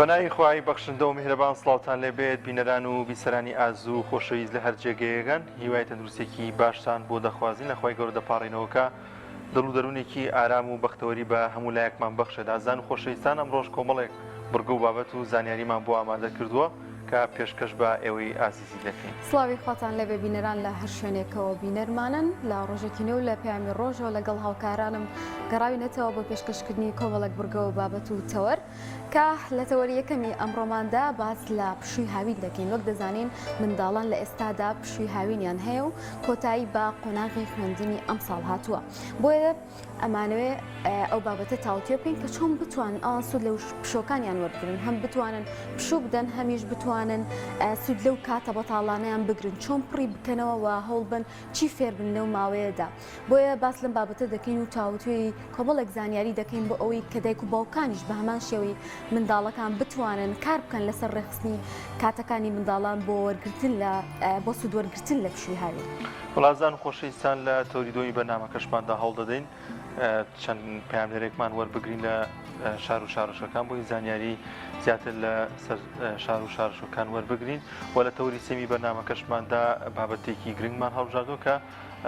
بەناوی خوای بەخشندە و میهرەبان سڵاوتان لێبێت بینەران و بیسەرانی ئازوو خۆشەویست لە هەر جێگەیەکان هیوای تەندروستێکی باشتان بۆ دەخوازین لە خوای گەورە دەپاڕینەوەکە دڵ و دەروونێکی ئارام و بەختەوەری بە هەموو لایەکمان بەخشێت. ئازان و خۆشەویستان ئەمڕۆژ کۆمەڵێک بڕگە و بابەت و زانیاریمان بۆ ئامادە کردووە کە پێشکەش بە ئێوەی ئازیزی دەکەین. سڵاوی خواتان لێبێ بینەران لە هەر شوێنێکەوە بینەرمانن لە ڕۆژێکی نێو لە پەیامی ڕۆژەوە لەگەڵ هاوکارانم گەڕاوینەتەوە بۆ پێشکەشکردنی کۆمەڵێک بورگە و بابەت و تەوەر کە لە تەوەری یەکەمی ئەمڕۆماندا باس لە پشووی هاوین دەکەین. وەک دەزانین منداڵان لە ئێستادا پشووی هاوینیان هەیە و کۆتایی بە قۆناغی خوێندنی ئەم ساڵ هاتووە. بۆیە ئەمانەوێ ئەو بابەتە تاوتێ بکەین کە چۆن بتوانن ئەوان سوود لەو پشۆکانیان وەرگرن، هەم بتوانن پشوو بدەن، هەمیش بتوانن سوود لەو کاتە بەتاڵانەیان بگرن، چۆن پڕی بکەنەوە و هەوڵ بن چی فێر بن لەو ماوەیەدا. بۆیە باس لەم بابەتە دەکەین و تاوتوێی کۆمەڵێک زانیاری دەکەین بۆ ئەوەی کە دایک و باوکانیش بە هەمان شێوەی منداڵەکان بتوانن کار بکەن لەسەر ڕێخستنی کاتەکانی منداڵان بۆ وەرگرتن بۆ سوود وەرگرتن لە پشووی هاوین. وڵازان خۆشەویستان لە تەوریدۆی بەرنامەکەشماندا هەوڵ دەدەین چەند پەیاملێرێکمان وەربگرین لە شار و شارۆچەکان بۆی زانیاری زیاتر لە شار و شارۆچەکان وەربگرین و لە تەوری سێمی بەرنامەکەشماندا بابەتێکی گرنگمان هەڵبژاردووە کە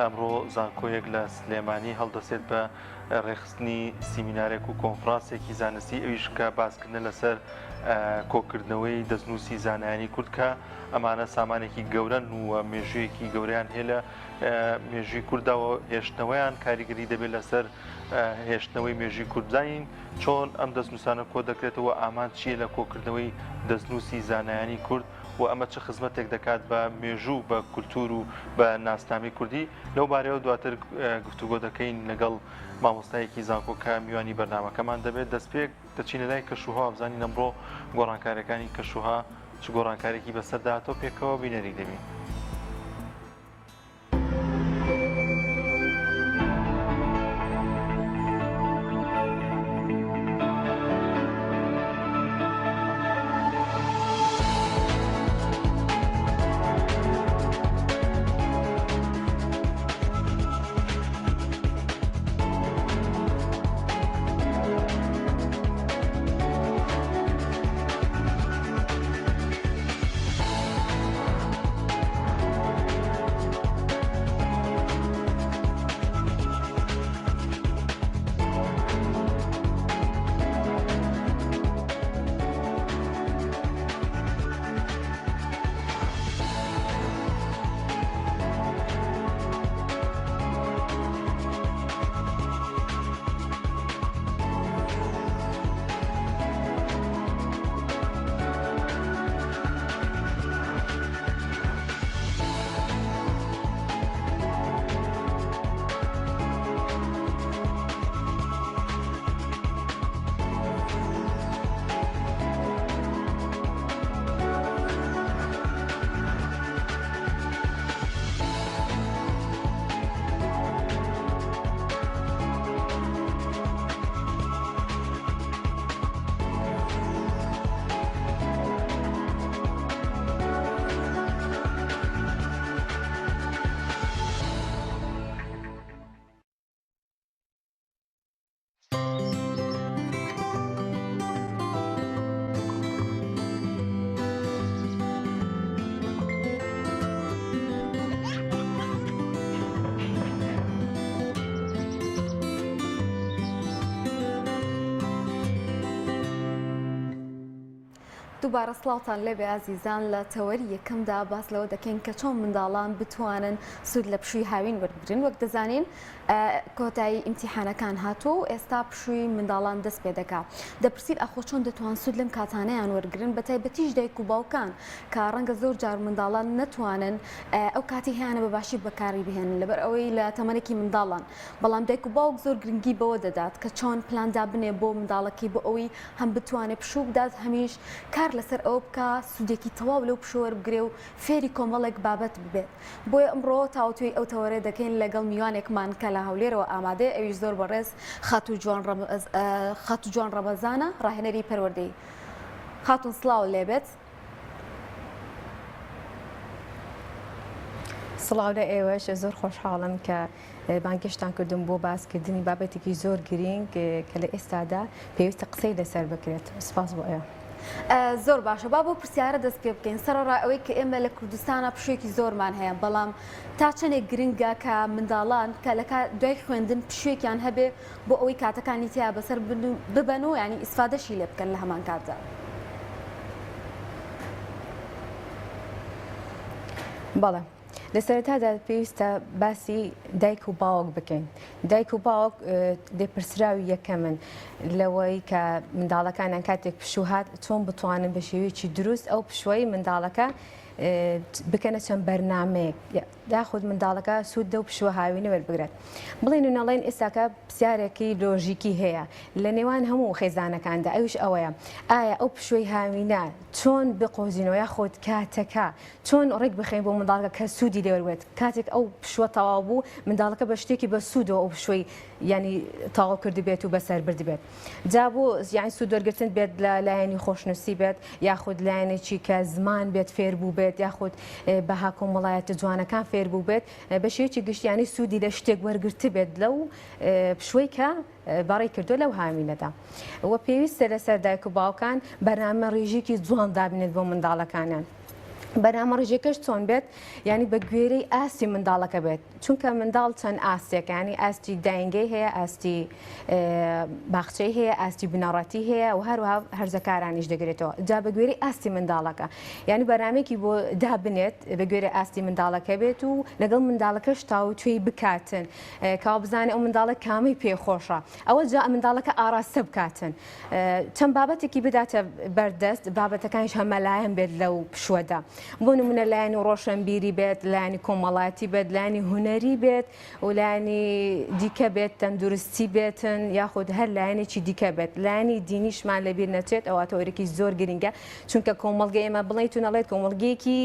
ئەمڕۆ زانکۆیەک لە سلێمانی هەڵدەسێت بە ڕێخستنی سیمینارێک و کۆنفرانسێکی زانستی ئەویش کە باسکردن لەسەر کۆکردنەوەی دەستنووسی زانایانی کورد کە ئەمانە سامانێکی گەورەن و مێژوویەکی گەوریان هەیە لە مێژووی کورداوە هێشتنەوەیان کاریگەری دەبێت لەسەر هێشتنەوەی مێژووی کوردزانین چۆن ئەم دەستنووسانە کۆ دەکرێتەوە ئامان چیە لە کۆکردنەوەی دەستنووسی زانایانی کورد و ئەمە چه خزمەتێک دەکات بە مێژوو بە کولتور و بە ناسنامی کوردی. لەو بارەوە دواتر گفتوگۆ دەکەین لەگەڵ مامۆستایەکی زانکۆکە میوانی بەرنامەکەمان دەبێت. دەستپێک دەچینە لای کەشوها بزانین ئەمڕۆ گۆڕانکاریەکانی کەشوها چ گۆڕانکارێکی بەسەرداهاتۆ پێکەوە بینەری دەبین. دووبارە سڵاوتان لێبێ ئازیزان لە تەوەری یەکەمدا باس لەوە دەکەین کە چۆن منداڵان بتوانن سوود لە پشووی هاوین وەربگرن. وەک دەزانین کۆتایی ئیمتیحانەکان هاتووە و ئێستا پشووی منداڵان دەست پێ دەکات. دەپرسید ئەخۆ چۆن دەتوان سوود لەم کاتانەیان وەرگرن بە تایبەتیش دایک و باوکان کە ڕەنگە زۆر جار منداڵان نەتوانن ئەو کاتی هیانە بەباشی بەکاری بهێنن لەبەر ئەوەی لە تەمەنێکی منداڵان، بەڵام دایک و باوک زۆر گرنگی بەوە دەدات کە چۆن پلاندا بنێ بۆ منداڵەکەی بۆ ئەوەی هەم بتوانێت پشوو بدات هەمیش کار لەسەر ئەو بکە سوودێکی تەواو لەو پشووە وەربگرێ و فێری کۆمەڵێک بابەت ببێت. بۆیە ئەمڕۆ تاوتوێی ئەو تەوەرە دەکەین لەگەڵ میوانێکمان کە لە هەولێرەوە ئامادەیە، ئەویش زۆر بەڕێز خاتو جوان ڕەمەزانە ڕاهێنەری پەروەردەی. خاتون سڵاو لێبێت. سڵاو لە ئێوەش زۆر خۆشحاڵم کە بانگشتان کردم بۆ باسکردنی بابەتێکی زۆر گرنگ کە لە ئێستادا پێویستە قسەی لەسەر بکرێت. سپاس بۆ ئێوە. زۆر باشە با بۆ پرسیارە دەست پێ بکەین سەرڕای ئەوەی کە ئێمە لە کوردستانە پشوێکی زۆرمان هەیە بەڵام تا چەندێک گرنگە کە منداڵان کە لە دوای خوێندن پشوێکیان هەبێ بۆ ئەوەی کاتەکانی تیا بەسەر ببەن و ینی ئیسفادەشی لێ بکەن لە هەمان کاتدا. بەڵێ لە سەرەتادا پێویستە باسی دایک و باوک بکەین. دایک و باوک دێپرسراوی یەکەمن لەوەی کە منداڵەکانیان کاتێک پشوهات چۆن بتوانن بە شێوەیەکی دروست ئەو پشوەی منداڵەکە بکەنە چەند بەرنامەیەک یاخود منداڵەکە سوود دە و پشوە هاوینە وەربگرێت. بڵێن و نەڵێن ئێستاکە پرسیارێکی لۆژیکی هەیە لە نێوان هەموو خێزانەکاندا ئەوش ئەوەیە ئایا ئەو پشوەی هاوینە چۆن بقۆزینەوە یاخۆت کاتەکە چۆن ڕێک بخەین بۆ منداڵەکە کە سوودی لێوەرێت کاتێک ئەو پشوە تەواو بوو منداڵەکە بە شتێکی بە سوودەوە ئەو پشوەی ینی تاوا کردی بێت و بەسەر بردی بێت. جا بۆ یانی سوود وەرگرتن بێت لە لایەنی خۆشنووسی بێت یاخود لایەنێکی کە زمان بێت فێر بوو بێت یاخود بەها کۆمەڵایەتە جوانەکان فێر بوو بێت بە شێوەیەکی گشتیانی سوودی لە شتێک وەرگرت بێت لەو پشوەی کە باڕی کردو لەو هاوینەدا. وە پێویستە لەسەر دایک و باوکان بەرنامە ڕێژێکی جوان دابنێت بۆ منداڵەکانیان. بەرنامە ڕێژەکەش چۆن بێت ینی بە گوێرەی ئاستی منداڵەکە بێت چونکە منداڵ چەند ئاستێکانی ئاستی داینگەی هەیە ئاستی باخچەی هەیە ئاستی بنەڕەتی هەیە و هەروەها هەرزەکارانیش دەگرێتەوە جا بە گوێرەی ئاستی منداڵەکە ینی بەرنامێکی بۆ دابنێت بە گوێرە ئاستی منداڵەکە بێت و لەگەڵ منداڵەکەش تاو توێی بکاتن کاو بزانێ ئەو منداڵە کامی پێخۆشە ئەوە جا منداڵەکە ئاراستە بکاتن چەند بابەتێکی بداتە بەردەست بابەتەکانیش هەمەلایەن بێت لەو پشوەدا. بۆ نمونە لایەنی ڕۆشنبیری بێت لایەنی کۆمەڵاتی بێت لایەنی هونەری بێت و لایەنی دیکە بێت تەندروستی بێتن یاخود هەر لایەنێکی دیکە بێت لایەنی دینیشمان لەبیر نەچێت ئەواتە وەرەکی زۆر گرنگە چونکە کۆمەڵگە ئێمە بڵێیت و نەڵێت کۆمەڵگەیەکی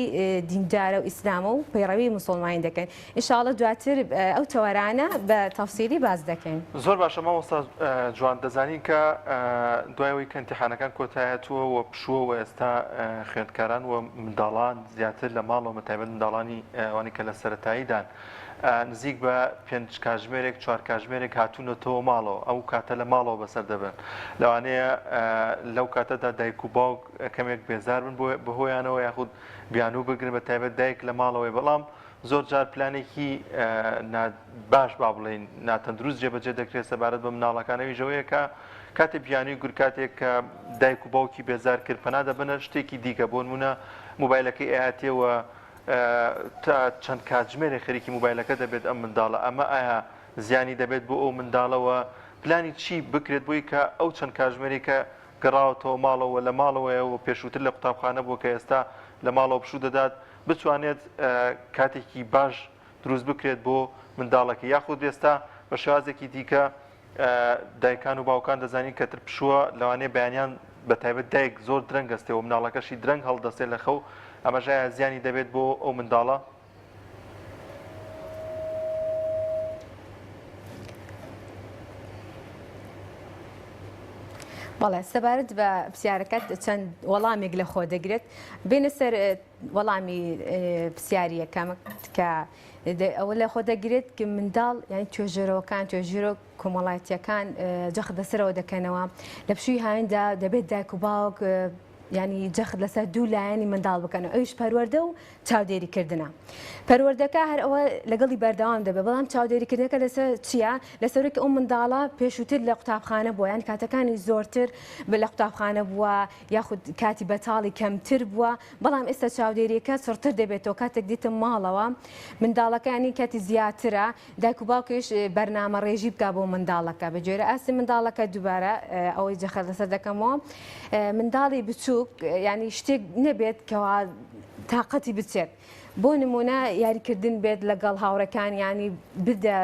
دیندارە و ئیسلامە و پەیڕەوی موسڵمانی دەکەن ئینشاڵڵا دواتر ئەو تەوەرانە بە تەفسیری باز دەکەین. زۆر باشە مامۆستا جوان دەزانین کە دوایەوەی کە ئیمتیحانەکان کۆتایەتوە و پشووە و ئێستا خوێندکاران و منداڵان زیاتر لە ماڵەوە مەتایبەت منداڵانی ئەوانی کە لە سەرەتاییدان نزیک بە 5 کاتژمێرێک 4 کاتژمێرێک هاتوونەتەوە ماڵەوە ئەو کاتە لە ماڵەوە بەسەر دەبن لەوانەیە لەو کاتەدا دایک و باوک کەمێک بێزار بن بەهۆیانەوە یاخود بیانوو بگرن بە تایبەت دایک لە ماڵەوەی بەڵام زۆر جار پلانێکی باش با بڵێن ناتەندروست جێبەجێ دەکرێت سەبارەت بە مناڵەکانەوەی ژەوەیە کە کاتێک بیانی گر کاتێک کە دایک و باوکی بێزار کرد پەنا دەبنە شتێکی دیکە بۆ نمونە موبایلەکەی ئاهاتیەوە تا چەند کاتژمێرێک خەریکی موبایلەکە دەبێت ئەم منداڵە ئەمە ئایا زیانی دەبێت بۆ ئەو منداڵەوە پلانی چی بکرێت بۆی کە ئەو چەند کاتژمێرێکە گەڕاوەتەوە ماڵەوە لە ماڵەوەیە و پێشووتر لە قوتابخانە بوو کە ئێستا لە ماڵەوە پشوو دەدات بتوانێت کاتێکی باش دروست بکرێت بۆ منداڵەکە یاخود ئێستا بە شێوازێکی دیکە دایکان و باوکان دەزانین کەتر پشووە لەوانەیە بەیانیان بە تایبەت دایک زۆر درەنگ ئەستێەوە مناڵەکەشی درەنگ هەڵدەستێت لە خەو ئەمەژای زیانی دەبێت بۆ ئەو منداڵە. بەڵێ سەبارەت بە پرسیارەکەت چەند وەڵامێک لە خۆ دەگرێت بینە سەر وەڵامی پرسیاری یەکەم کە ئەوە لە خۆ دەگرێت کە منداڵ یعنی توێژەرەوەکان توێژێرە کۆمەڵایەتیەکان جەخت لەسەرەوە دەکەنەوە لە پشووی هاویندا دەبێت دایک و باوک ینی جەخت لەسەر دوو لایەنی منداڵ بکەنەوە ئەویش پەروەردە و چاودێریکردنە پەروەردەکە هەر ئەوە لەگەڵی بەردەوام دەبێت بەڵام چاودێریکردنەکە لەسەر چییە لەسەرێکی ئەو منداڵە پێشووتر لە قوتابخانە بووە یان کاتەکانی زۆرتر لە قوتابخانە بووە یاخود کاتی بەتاڵی کەمتر بووە بەڵام ئێستا چاودێریەکە سڕتر دەبێتەوە کاتێک دیتم ماڵەوە منداڵەکانی کاتی زیاترە دایک و باوکیش بەرنامە ڕێژی بکە بۆ منداڵەکە بەگوێرە ئاستی منداڵەکە دووبارە ئەوەی جەخت لەسەر دەکەمەوە منداڵی بچووک ینی شتێک نەبێت کەوا تااقەتی بچێت بۆ نمونە یاریکردن بێت لەگەڵ هاوڕەکان ینی بدە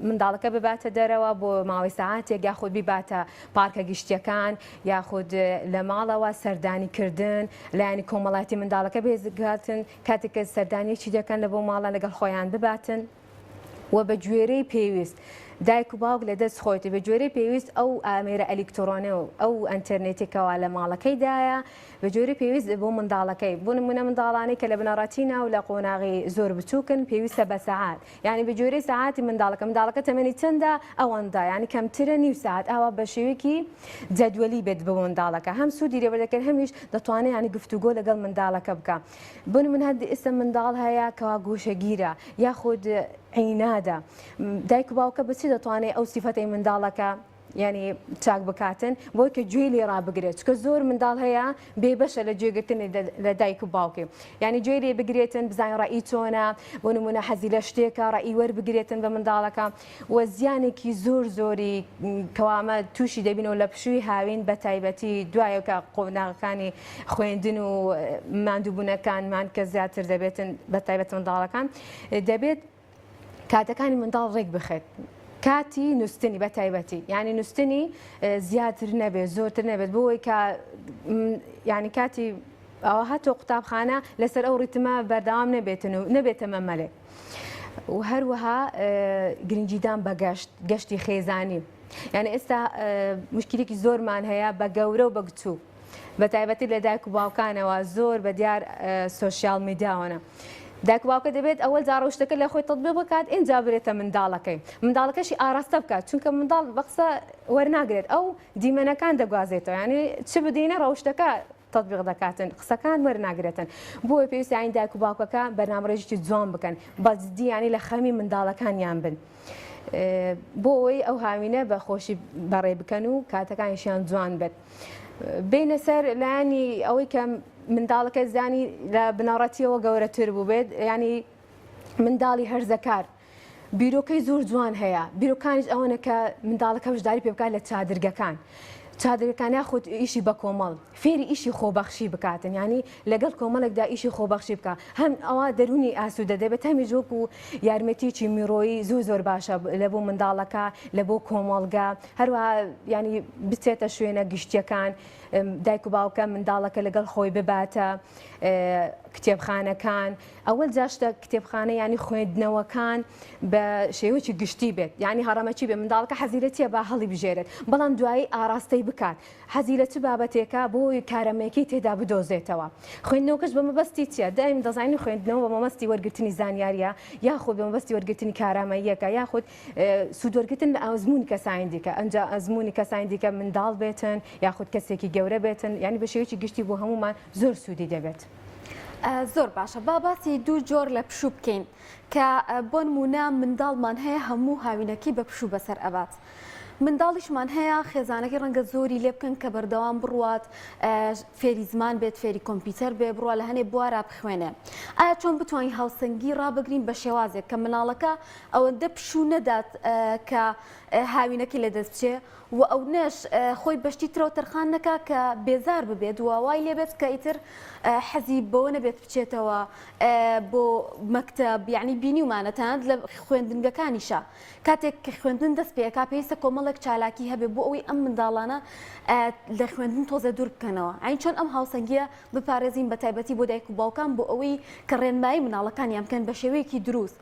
منداڵەکە بباتە دەرەوە بۆ ماوەی ساعاتێک یاخود بیباتە پارکە گشتیەکان یاخود لە ماڵەوە سەردانیکردن لایەنی کۆمەڵاتی منداڵەکە بێزگاتن کاتێککە سەردانیەکی دەکەن لە بۆ ماڵە لەگەڵ خۆیان بباتن و بە گوێرەی پێویست دایک و باوک لەدەست خۆیتە بە جۆرەی پێویست ئەو ئامێرە ئەلکترۆنە و ئەو ئەنتەرنێتێکەوە لە ماڵەکەیدایە بە جۆرەی پێویست بۆ منداڵەکەی بۆ نمونە منداڵانی کە لە بنەڕەتینە و لە قۆناغی زۆر بچووکن پێویستە بە سەعات یعنی بە جۆرەی سەعاتی منداڵەکە تەمەنی چەندە ئەوەندا ینی کەمترە نیو ساعت ئاوا بە شێوەیەکی جەدوەلی بێت بە منداڵەکە هەم سوودی لێوەردەکەن هەمیش دەتوانێت ینی گفتوگۆ لەگەڵ منداڵەکە بکە بۆ من هەر ئێستا منداڵ هەیە کەوا گوشەگیرە یاخود عینادە دایک و باوکە بچی دەتوانێت ئەو سیفەتەی منداڵەکە ینی چاک بکاتن بۆی کە گوێی لێ ڕابگرێت چکە زۆر منداڵ هەیە بێبەشە لە گوێگرتنی لە دایک و باوکێ ینی گوێی لێ بگرێتن بزانین ڕئی چۆنە بۆ نمونە حەزی لە شتێکە ڕئی وەربگرێتن بە منداڵەکە و زیانێکی زۆری کەوامە تووشی دەبینەوە لە پشووی هاوین بە تایبەتی دوایەکە قۆناغەکانی خوێندن و ماندووبوونەکانمان کە زیاتر دەبێتن بە تایبەت منداڵەکان دەبێت کاتەکانی منداڵ ڕێک بخێت کاتی نووسنی بە تایبەتی ینی نووسنی زیاتر نەبێت زۆرتر نەبێت بۆی کە ینی کاتی ئەوە هاتۆ قوتابخانە لەسەر ئەو ڕیتمە بەردەوام نەبێتن و نەبێتە مەمەلێ و هەروەها گرنگیدان بە گەشتی خێزانی یعنی ئێستا مشکلێکی زۆرمان هەیە بە گەورە و بە گچوو بە تایبەتی لە دایک و باوکانەوە زۆر بە دیار سۆشیال میدیاوانە دایک و باوکە دەبێت ئەوەل جاڕۆشتەکە لە خۆی تەطبیق بکات ئینجا برێتە منداڵەکەشی ئاراستە بکات چونکە منداڵ بەقسە وەرناگرێت ئەو دیمەنەکان دەگوازێتەوە ینی چ بدەینە ڕەوشتەکە تطبیق دەکاتن قسەکان وەرناگرێتن بۆی پێویستی ئاین دایک و باوکەکە بەرنامەڕێژی جوان بکەن بەجددی ینی لە خەمی منداڵەکانیان بن بۆ ئەوەی ئەو هاوینە بە خۆشی بەڕێ بکەن و کاتەکانیشیان جوان بێت بینە سەر لایانی ئەوەی کە منداڵەکە زانی لە بنەڕەتیەوە گەورەتر بوو بێت ینی منداڵی هەرزەکار بیرۆکەی زۆر جوان هەیە بیرۆکانیش ئەوەنە کە منداڵەکە بەشداری پێ بکات لە چادرگەکان چادرەکان یاخود ئیشی بە کۆمەڵ فێری ئیشی خۆبەخشی بکاتن ینی لەگەڵ کۆمەڵێکدا ئیشی خۆبەخشی بکە هەم ئەوە دەرونی ئاسوودە دەبێت هەمی ژۆک و یارمەتیی میرۆیی زۆر باشە لە بۆ منداڵەکە لە بۆ کۆمەڵگا هەروەها ینی بچێتە شوێنە گشتیەکان دایک و باوکە منداڵەکە لەگەڵ خۆی بباتە کتێبخانەکان ئەوەل جاشتە کتێبخانە ینی خوێندنەوەکان بە شێوەیەکی گشتی بێت ینی هەڕەمەچی بێ منداڵەکە حەزیرەتیە با هەڵی بژێرێت بەڵام دوایی ئاراستەی بکات حەزی لە چ بابەتێکە بۆی کارەمەیەکی تێدا بدۆزێتەوە خوێندنەوەکەش بە مەبەستی چیە دایم دەزانین خوێندنەوە بە مەبەستی وەرگرتنی زانیاریە یاخود بە مەبەستی وەرگرتنی کارامەییەکە یاخود سوودوەرگرتن لە ئەزمموی کەسانی دیکە ئەنجا ئەزمموی کەسانی دیکە منداڵ بێتن یاخود کەسێکی گەورە بێتن ینی بە شێوەیەکی گشتی بۆ هەمومان زۆر سوودی دەبێت. زۆر باشە با باسی دوو جۆر لە پشوو بکەین کە بۆ نمونە منداڵمان هەیە هەموو هاوینەکی بە پشوو بەسەر ئەبات. منداڵیشمان هەیە خێزانەکەی ڕەنگە زۆری لێ بکەن کە بەردەوام بڕوات فێری زمان بێت فێری کۆمپیوتەر بێ بڕوە لە هەنێ بوارە بخوێنێ ئایا چۆن بتوانین هاوسەنگی ڕابگرین بە شێوازێک کە مناڵەکە ئەوەندە پشوو نەدات کە هاوینەکەی لەدەست بچێ و ئەو نەش خۆی بەشتی ترەوە تەرخان نەکا کە بێزار ببێت و وای لێبێت کە ئیتر حەزی بەوە نەبێت بچێتەوە بۆ مەکتەب یعنی بینی ومانەتەنانەت لە خوێندنگەکانیشە کاتێک کە خوێندن دەست پێکا پێویستە کۆمەڵێک چالاکی هەبێ بۆ ئەوەی ئەم منداڵانە لە خوێندن تۆزە دوور بکەنەوە ئاین چۆن ئەم هاوسەنگیە بپارێزین بە تایبەتی بۆ دایک و باوکان بۆ ئەوەی کە ڕێنمایی مناڵەکانیان بکەن بە شێوەیەکی دروست.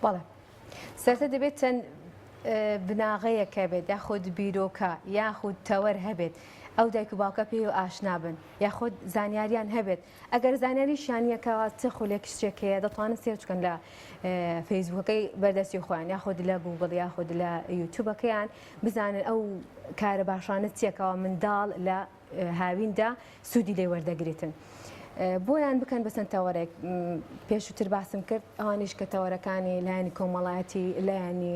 بەڵێ سەرتە دەبێت چەند بناغەیەکە بێت یاخود بیرۆکە یاخود تەوەر هەبێت ئەو دایک و باوکە پێی و ئاشنا بن یاخود زانیاریان هەبێت ئەگەر زانیاری شانیەکەەوە چ خولێک شتێکەیە دەتوانن سێرچ بکەن لە فەیسبووکەکەی بەردەستی خۆیان یاخود لە گوگڵ یاخود لە یوتیوبەکەیان بزانن ئەو کارە باشانە چیەکەوە منداڵ لە هاویندا سوودی لێ وەردەگریتن. بۆیان بکەن بەسەن تەوەرێک پێشووتر باسم کرد ئەوانیش کە تەوەرەکانی لایانی کۆمەڵایەتی لایانی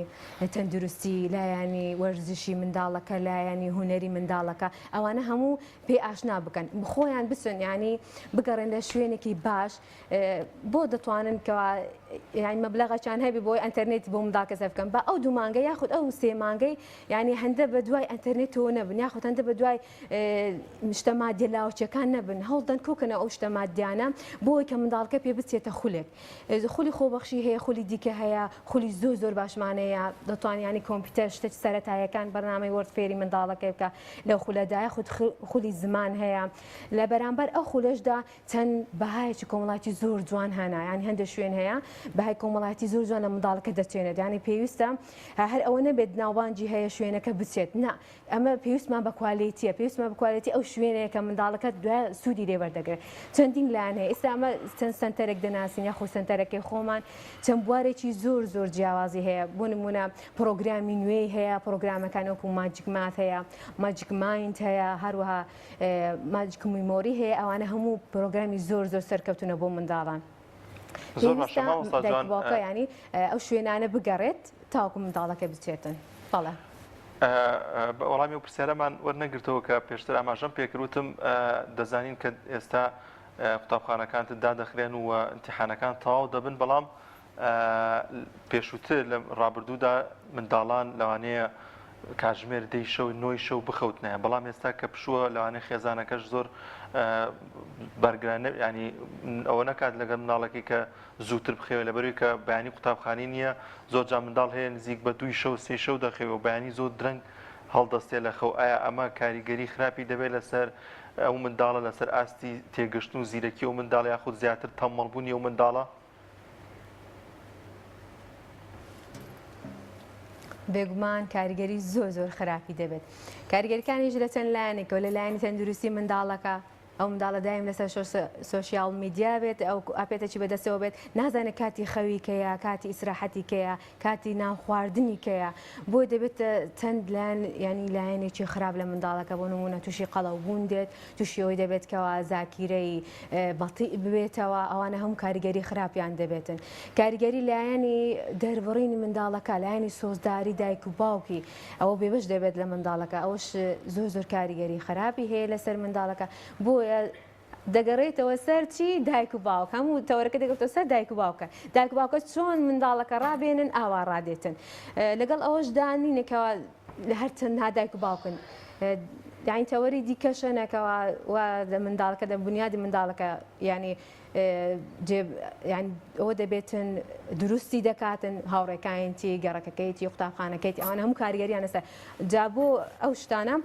تەندروستی لایانی وەرزشی منداڵەکە لایانی هوەری منداڵەکە ئەوانە هەموو پێی ئاشنا بکەن بخۆیان بچن ینی بگەڕێن لە شوێنێکی باش بۆ دەتوانن کەوا يعني مبلغەکان هەبی بۆی ئەتەرنێتی بۆ منداڵ کەسە بکەم بە ئەو 2 مانگە یاخود ئەو 3 مانگەی ینی هەندە بە دوای ئەتەرنێتەوە نەبن یاخود هەندە بە دوای شتە مادیە لاوچەکان نەبن هەڵدەن کوکەنە ئەو شتە مادیانە بۆی کە منداڵکە پێ بچێتە خولێک خولی خۆبەخشی هەیە خولی دیکە هەیە خولی زۆر باشمانەیە دەتوانانی کۆمپیوتەر شتێک سەرەتایەکان بەرنامەی وەردفێری منداڵەکەی بکە لەو خولەدایە خود خولی زمان هەیە لە بەرامبەر ئەو خولەشدا چەند بەهایەکی کۆمەڵایەتی زۆر جوان هەنا ینی هەندێک شوێن هەیە بەهای کۆمەڵایەتی زۆر جوان لە منداڵەکە دەچێنێت ینی پێویستە هەر ئەوە نەبێت ناوبانجی هەیە شوێنەکە بچێت نه ئەمە پێویستمان بە کوالیتیە پێویستمان بە کوالیتی ئەو شوێنەیە کە منداڵەکە دوای سوودی لێ وەردەگرێت چەندین لایەن هەیە ئێستا ئەمە چەند سنتەرێک دەناسین یاخۆ سنتەرەکەی خۆمان چەند بوارێکی زۆر جیاوازی هەیە بۆ نمونە پرۆگرامی نوێی هەیە پرۆگرامەکان وەکو ماجیک مات هەیە ماجیک مایند هەیە هەروەها ماجیک میمۆری هەیە ئەوانە هەموو پرۆگرامی زۆر سەرکەوتونە بۆ منداڵان باوکە ینی ئەو شوێنانە بگەڕێت تاوکو منداڵەکە بچێتن بەڵێ وەڵامی و پرسیارەمان وەرنەگرتەوە کە پێشتر ئاماژەم پێکروتم دەزانین کە ئێستا قوتابخانەکانت دادەخرێن و ئیمتیحانەکان تەواو دەبن بەڵام پێشووتر لە ڕابردوودا منداڵان لەوانەیە کاتژمێر 10 شەو 9 شەو بخەوتنەیە بەڵام ئێستا کە پشووە لەوانەیە خێزانەکەش زۆر بەرگرانە ینی ئەوە نەکات لەگەڵ منداڵێکی کە زووتر بخێوە لەبەروی کە بەیانی قوتابخانەی نییە زۆر جا منداڵ هەیە نزیک بە 2 شەو 3 شەو دەخەوێ و بەیانی زۆر درەنگ هەڵدەستێ لە خەو ئایا ئەمە کاریگەری خراپی دەبێت لەسەر ئەو منداڵە لەسەر ئاستی تێگەشتن و زیرەکی و منداڵ یاخود زیاتر تەمەڵبوونی و منداڵە بێگومان کاریگەری زۆر خراپی دەبێت کاریگەریەکانیش لە چەند لایەنێکەوە لە لایەنی تەندروستی منداڵەکە ئەو منداڵە دایم لەسەر سۆشیال میدیا بێت ئەو ئاپێتەی بەدەستەوە بێت نازانێت کاتی خەوی کەیە کاتی ئیسراحەتی کەیە کاتی ناوخواردنی کەیە بۆی دەبێت چەند لایەن ینی لایەنێکی خراپ لە منداڵەکە بۆ نمونە تووشی قەڵەوبوون دێت تووشی ئەوی دەبێت کەەوە زاکیرەی بەڵتی ببێتەوە ئەوانە هەموو کاریگەری خراپیان دەبێتن کاریگەری لایەنی دەربڕینی منداڵەکە لایەنی سۆزداری دایک و باوکی ئەوە بێبەش دەبێت لە منداڵەکە ئەوش زۆر کاریگەری خراپی هەیە لەسەر منداڵەکە بۆ دەگەڕێتەوە سەر چی دایک و باوک هەموو تەوەرەکە دەگەێتەوە سەر دایک و باوکە دایک و باوکە چۆن منداڵەکە ڕابێنن ئاوا ڕادێتن لەگەڵ ئەوەش دانینێکەوە لە هەر چەند دایک و باوکن یانی تەوەری دیکەشەنەکەەوە منداڵەکە بنیادی منداڵەکە ینی ئەوە دەبێتن دروستی دەکاتن هاوڕێکایەتی گەڕەکەکەیتی قوتابخانەکەیتی ئەوانە هەموو کاریگەریان هەستە جا بۆ ئەو شتانە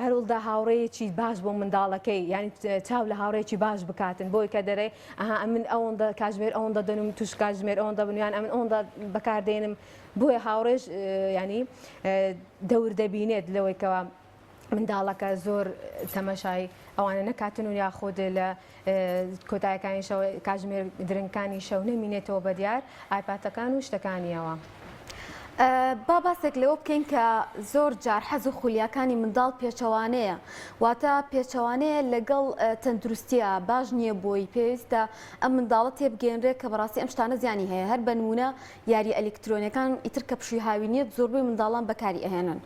هەروڵدا هاوڕێیەکی باش بۆ منداڵەکەی ینی چاو لە هاوڕێکی باش بکاتن بۆی کە دەرێ من ئەوەندە کاتژمێر ئەوەندە دەنم توش کاتژمێر ئەوەندە بنیان ئەمن ئەوەندە بەکاردێنم بۆیە هاوڕێژ ینی دەور دەبینێت لەوەیکەوە منداڵەکە زۆر تەمەشای ئەوانە نەکاتن و یاخۆد لە کۆتایەکانی شەو کاتژمێر درنگەکانی شەو نەمینێتەوە بە دیار ئایپاتەکان و شتەکانیەوە. با باسێک لەوە بکەین کە زۆر جار حەز و خولیاکانی منداڵ پێچەوانەیە واتە پێچەوانەیە لەگەڵ تەندروستیە باش نییە بۆی پێویستە ئەم منداڵە تێبگەێنرێت کە بەڕاستی ئەم شتانە زیانی هەیە هەر بە نمونە یاری ئەلکترۆنیەکان ئیتر کە پشووی هاوینیت زۆربەی منداڵان بەکاری ئەهێنن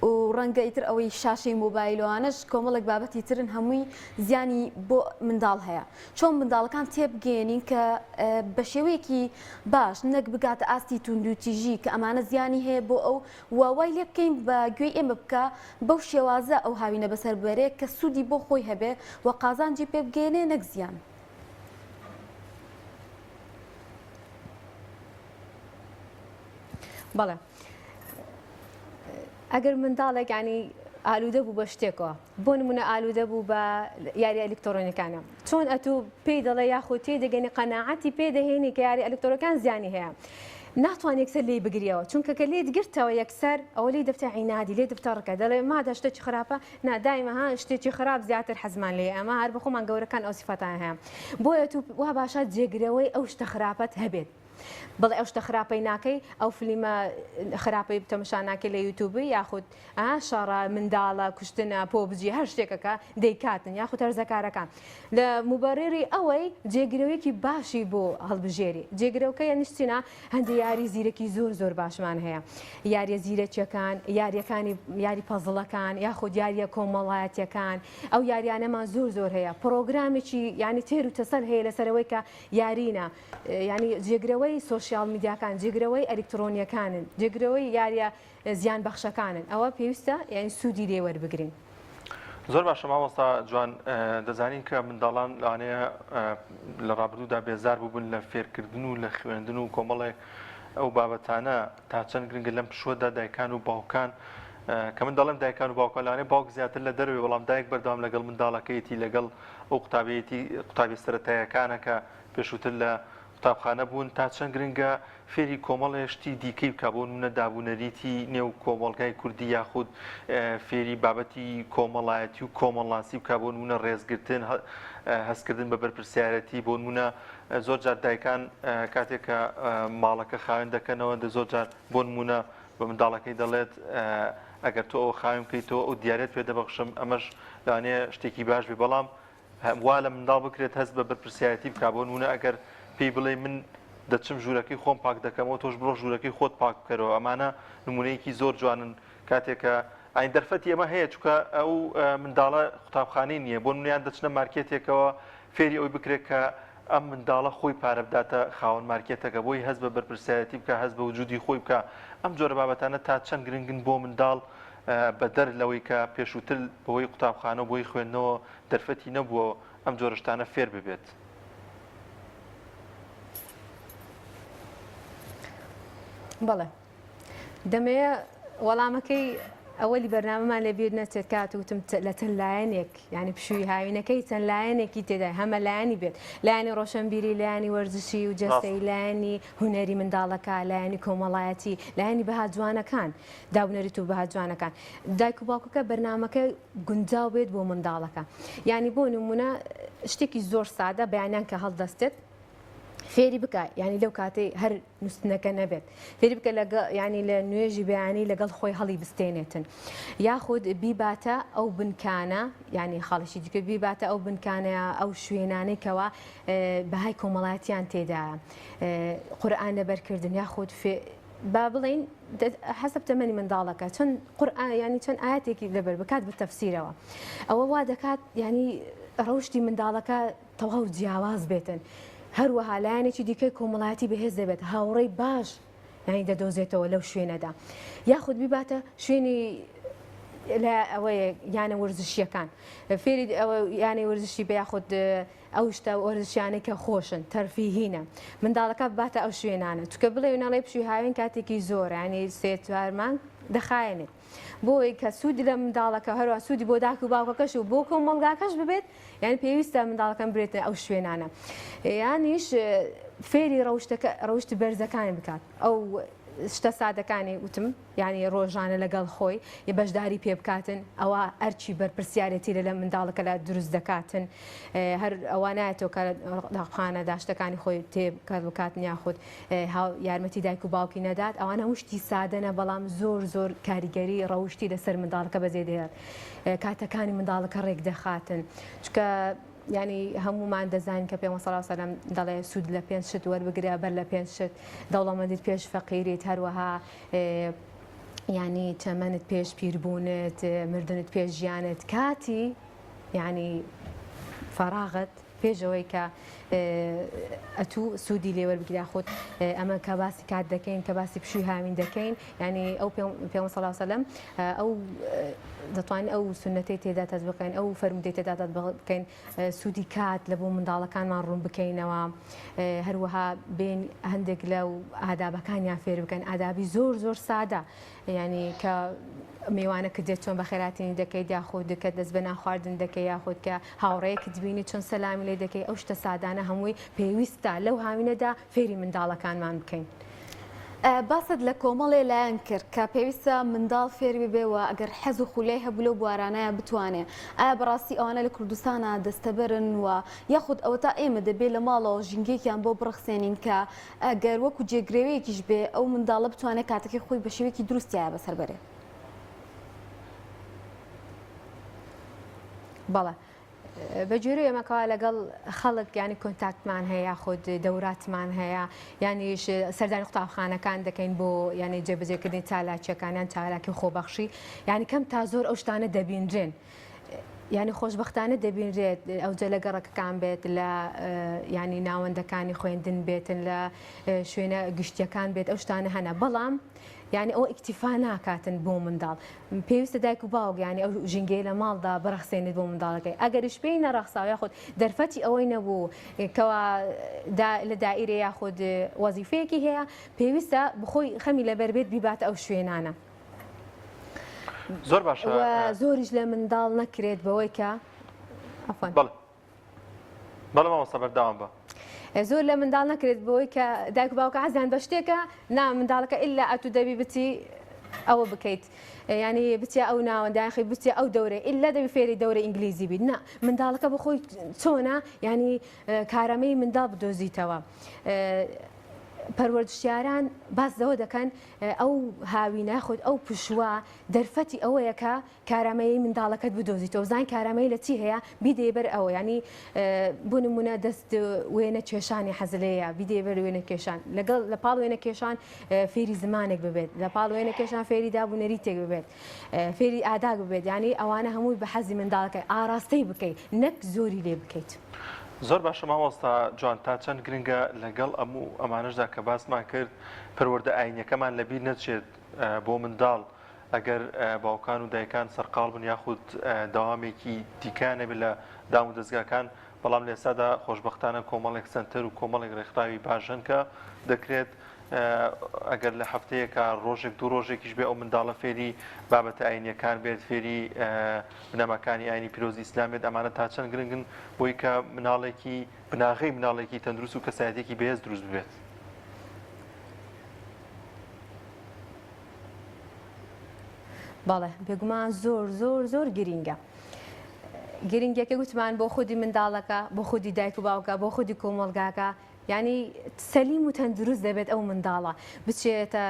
و ڕەنگە ئیتر ئەوەی شاشەی مۆبایلوانش کۆمەڵێک بابەتی ترن هەمووی زیانی بۆ منداڵ هەیە چۆن منداڵەکان تێبگەێنین کە بە شێوەیەکی باش نەک بگاتە ئاستی توندوتیژی کە ئەمانە زیانی هەیە بۆ ئەو واوای لێ بکەین بە گوێی ئێمە بکە بەو شێوازە ئەو هاوینە بەسەر بەرێ کە سوودی بۆ خۆی هەبێ و قازانجی پێبگەێنێ نەک زیان. بەڵێ ئەگەر منداڵێک ینی ئالوودە بوو بە شتێکەوە بۆ نمونە ئالوودە بوو بە یاری ئەلکترۆنیەکانە چۆن ئەتوو پێی دەڵێ یاخود تێ دەگەنی قەناعەتی پێ دەهێنی کە یاری ئەلکترۆنەکان زیانی هەیە ناتوان یەکسەر لێ بگریەوە چونکە کە لێت گرتەوە یەکسەر ئەوە لێ دەفتە عینادی لێ دەفتە ڕکە دەڵێ مادە شتێکی خراپە نادایمەها شتێکی خراپ زیاتر حەزمان لێ ئەمە هەر بخۆمان گەورەکان ئەو سیفەتان هەیە بۆیە تو وا باشە جێگرەوەی ئەو شتە خراپەت هەبێت بڵێ ئەو شتە خراپەی ناکەی ئەو فلیمە خراپەی تەماشا ناکەی لە یوتیوبی یاخود شەڕە منداڵە کوشتنە پۆبجی هەر شتێکەکە دەیکاتن یاخود هەرزەکارەکان لە موبەرێری ئەوەی جێگرەوەیەکی باشی بۆ هەڵبژێری جێگرەوەکە یانیشتینە هەندی یاری زیرەکی زۆر باشمان هەیە یاریە زیرەکیەکان یاریەکانی یاری پەزڵەکان یاخود یاریە کۆمەڵایەتیەکان ئەو یاریانەمان زۆر هەیە پرۆگرامێکی ینی تێر و تەسەل هەیە لەسەرەوەی کە یارینە ینی جێگرەوە جێگرەوەی سوۆسیال میدیاکان جێگرەوەی ئەلکترۆنیەکانن جێگرەوەی یاریە زیان بەخشەکانن ئەوە پێویستە یعنی سوودی لێ وەربگرین. زۆر باشە مامۆستا جوان دەزانین کە منداڵان لەوانەیە لە ڕابردوودا بێزار بووبن لە فێرکردن و لە خوێندن و کۆمەڵێک ئەو بابەتانە تا چەند گرنگە لەم پشوەدا دایکان و باوکان کە من دەڵێم دایکان و باوکان لەوانەیە باوک زیاتر لە دەروێ بەڵام دایک بەردەوام لەگەڵ منداڵەکەیەتی لەگەڵ ئەو قوتابی سەرەتاییەکانە کە پێشووتر لە قوتابخانە بوون تا چەند گرنگە فێری کۆمەڵێشتی دیکەی بکە بۆ نمونە دابوونەریتی نێو کۆمەڵگای کوردی یاخود فێری بابەتی کۆمەڵایەتی و کۆمەڵاسی بکە بۆ نمونە ڕێزگرتن هەستکردن بە بەرپرسیارەتی بۆ نمونە زۆر جار دایکان کاتێک کە ماڵەکە خاوێن دەکەنەوە زۆر جار بۆ نمونە بە منداڵەکەی دەڵێت ئەگەر تۆ ئەو خاوێن بکەیتەوە ئەو دیارێت پێ دەبەخشم ئەمەش لەوانەیە شتێکی باش بێ بەڵام وا لە منداڵ بکرێت هەست بە بەرپرسیارەتی بکە بۆ نمونە ئەگەر پێی بڵێ من دەچم ژوورەکەی خۆم پاک دەکەمەوە تۆش بڕۆ ژوورەکەی خۆت پاک بکەرەوە ئەمانە نمونەیەکی زۆر جوانن کاتێکە ئاین دەرفەتی ئەمە هەیە چونکە ئەو منداڵە قوتابخانەی نییە بۆ نمونەیان دەچنە مارکێتێکەوە فێری ئەوی بکرێت کە ئەم منداڵە خۆی پارە بداتە خاوەن مارکێتەکە بۆی هەست بە بەرپرسیارەتی بکە هەست بە وجودی خۆی بکە ئەم جۆرە بابەتانە تا چەند گرنگن بۆ منداڵ بەدەر لەوەی کە پێشووتر بەوەی قوتابخانە بۆی خوێندنەوە دەرفەتی نەبووە ئەم جۆرە شتانە فێر ببێت. بەڵێ دەمەیە وەڵامەکەی ئەوەلی بەرنامەمان لەبیر نەچێت کات وتم لە چەند لایەنێک یعنی پشووی هاوینەکەی چەند لایەنێکی تێدا هەمە لایەنی بێت لایەنی ڕۆشنبیری لایەنی وەرزشی و جەستەی لایەنی هونەری منداڵەکە لایەنی کۆمەڵایەتی لایەنی بەها جوانەکان داونەریت و بەها جوانەکان دایک و باوکەکە بەرنامەکە گونجاو بێت بۆ منداڵەکە یعنی بۆ نمونە شتێکی زۆر سادە بەیانیان کە هەڵدەستێت فێری بکە ینی لەو کاتەی هەر نووسنەکە نەبێت فێری بکە ینی لە نوێژی بەیانی لەگەڵ خۆی هەڵی بستێنێتن یاخود بیباتە ئەو بنکانە ینی خاڵشی دیکە بیباتە ئەو بنکانەیە ئەو شوێنانێکەوە بەهای کۆمەڵایەتیان تێدایە قورئان لەبەرکردن یاخود با بڵین حەسب تەمەنی منداڵەکە چەند قورئان ینی چەند ئاەتێکی لەبەر بکات بە تەفسیرەوە ئەوە وا دەکات ینی ڕەوشی منداڵەکە تەواو جیاواز بێتن هەروەها لایەنێکی دیکەی کۆمەڵایەتی بەهێز دەبێت هاوڕێی باش ینی دەدۆزێتەوە لەو شوێنەدا یاخود بیباتە شوێنی لە ئەوەیە یانە وەرزشیەکان فێری یانی وەرزشی بە یاخود ئەو شتە وەرزشیانەی کە خۆشن تەرفیهینە منداڵەکە باتە ئەو شوێنانە چکە بڵێ ناڵێ پشووی هاوین کاتێکی زۆر ینی سێ چوارمان دەخایێنێت بۆی کە سوودی لە منداڵەکە هەروە سوودی بۆ داک و باوکەکەش و بۆ کۆمەڵگاکەش ببێت یعنی پێویستە منداڵەکەم برێتە ئەو شوێنانە یانیش فێری ڕەوشتی بەرزەکانی بکات ئەو شتە سادەکانی وتم ینی ڕۆژانە لەگەڵ خۆی یە بەشداری پێ بکاتن ئەوە ئەرچی بەرپرسیارەتی لە منداڵەکە لە دروست دەکاتن هەر ئەوانایەتەوە کە خانە داشتەکانی خۆی تێبکات بکاتن یاخود یارمەتی دایک و باوکی نەدات ئەوانە وشتی سادەنە بەڵام زۆر زۆر کاریگەری ڕەوشتی لەسەر منداڵەکە بەجێ دێت کاتەکانی منداڵەکە ڕێک دەخاتن چکە ینی هەمومان دەزانین کە پێغەمبەر صلی الله علیه و سلم دەڵێ سوود لە 5 شت وەربگرە بەر لە 5 شت دەوڵەمەندیت پێش فەقیریت هەروەها ینی تەمەنت پێش پیربوونت مردنت پێش ژیانت کاتی ینی فەراغت پێشەوەی کە ئەتوو سوودی لێوەربگریا خۆت ئەمە کە باسی کات دەکەین کە باسی پشووی هاوین دەکەین ینی ئەو پێغەمبەر صلی الله علیه و سلم ئەو دەتوانین ئەو سنەتەی تێدا تەت بکەین ئەو فەرمودەی تێدا تەت بکەین سوودی کات لە بۆ منداڵەکانمان ڕوون بکەینەوە هەروەها بین هەندێک لەو ئادابەکانیان فێر بکەین ئادابی زۆر زۆر سادە ینی کە میوانە کە دێت چۆن بە خێراتینی دەکەیت یاخود دەکە دەست بە ناخواردن دەکەی یاخود کە هاوڕەیەکت بینی چۆن سەلامی لێ دەکەی ئەو شتە سادانە هەمووی پێویستە لەو هاوینەدا فێری منداڵەکانمان بکەین. باست لە کۆمەڵێ لایەن کرد کە پێویستە منداڵ فێری ببێەوە ئەگەر حەز و خولەی هەبوو لەو بوارانەیە بتوانێت ئایا بەڕاستی ئەوانە لە کوردستانە دەستەبەرن و یاخود ئەوە تا ئێمە دەبێت لە ماڵەوە ژینگەیەکیان بۆ بڕخسێنین کە ئەگەر وەکو جێگرێوەیەکیش بێ ئەو منداڵە بتوانێت کاتەکەی خۆی بە شێوەیەکی دروستیایە بەسەر بەرێ. بەڵێ بەجێرە ئێمەکەوا لەگەڵ خەڵک ینی کۆنتاکتمان هەیە خۆت دەوراتمان هەیە یانیش سەردانی قوتابخانەکان دەکەین بۆ ینی جێبەجێکردنی چالاکیەکانیان چالاکی خۆبەخشی ینی کەم تا زۆر ئەو شتانە دەبینرێن يعني خۆشببختانە دەبینرێت ئەو جەلە گەڕەکەکان بێت لە ینی ناوەندەکانی خوێندن بێتن لە شوێنە گشتیەکان بێت ئەو شتانە هەنا بەڵام یعنی ئەو ئیکتیفا ناکاتن بۆ منداڵ پێویستە دایک و باوک ینی ئەو ژینگەی لە ماڵدا بەرەخسێنێت بۆ منداڵەکەی ئەگەریش پێی نەڕەخساو یاخود دەرفەتی ئەوەی نەبوو کەوا لە دائیرە یاخود وەزیفەیەکی هەیە پێویستە بخۆی خەمی لەبەر بێت بیباتە ئەو شوێنانە. زۆر باشە زۆریش لە منداڵ نەکرێت بەوەی کە بەڵێ مامۆستا بەردەوام بە زۆر لە منداڵ نەکرێت بەوەی کە دایک و باوکە حەزیان بە شتێکە نا منداڵەکە ئللا ئەتو دەبی بچی ئەوە بکەیت ینی بچێ ئەو ناوەنداخی بچێ ئەو دەورێ ئللا دەبی فێری دەورە ئینگلیزی بیت نا منداڵەکە بخۆی چۆنا ینی کارەمەی منداڵ بدۆزیتەوە. پەروەردشتیاران باس دەوە دەکەن ئەو هاوینە خۆت ئەو پشووە دەرفەتی ئەوەیە کە کارامەیی منداڵەکەت بدۆزیتەوە زان کارامەی لە چی هەیە بیدێ بەر ئەوە ینی بۆ نمونە دەست وێنە کێشانی حەزلەیە بیدێ بەر وێنە کێشان لەگەڵ لە پاڵ وێنە کێشان فێری زمانێک ببێت لە پاڵ وێنە کێشان فێری دابوونەریتێک ببێت فێری ئاداگ ببێت ینی ئەوانە هەمووی بە حەزی منداڵەکەی ئاراستەی بکەیت نەک زۆری لێ بکەیت. زۆر باشە مامۆستا جوان تا چەند گرنگە لەگەڵ ئەموو ئەمانەشدا کە باسمان کرد پەروەردە ئاینیەکەمان لەبیر نەچێت بۆ منداڵ ئەگەر باوکان و دایکان سەرقاڵ بن یاخود داوامێکی دیکانە بێت لە دام و دەستگاکان بەڵام لە ئێستادا خۆشببختانە کۆمەڵێک سنتەر و کۆمەڵێک ڕێکخراوی باشن کە دەکرێت ئەگەر لە هەفتەیەکە ڕۆژێک دوو ڕۆژێکیش بێ ئەو منداڵە فێری بابەتە ئاینیەکان بێت فێری بنەماکانی ئاینی پیرۆزی ئیسلام بێت ئەمانە تا چەند گرنگن بۆی کە مناڵێکی بناغی مناڵێکی تەندروست و کەسایەتێکی بەهێز دروست ببێت. بەڵێ بێگومان زۆر زۆر زۆر گرینگە. گرنگەکە گوتمان بۆ خودی منداڵەکە بۆ خودی دایک و باوکە بۆ خودی کۆمەڵگاکە ینی سەلیم و تەندروست دەبێت ئەو منداڵە بچێتە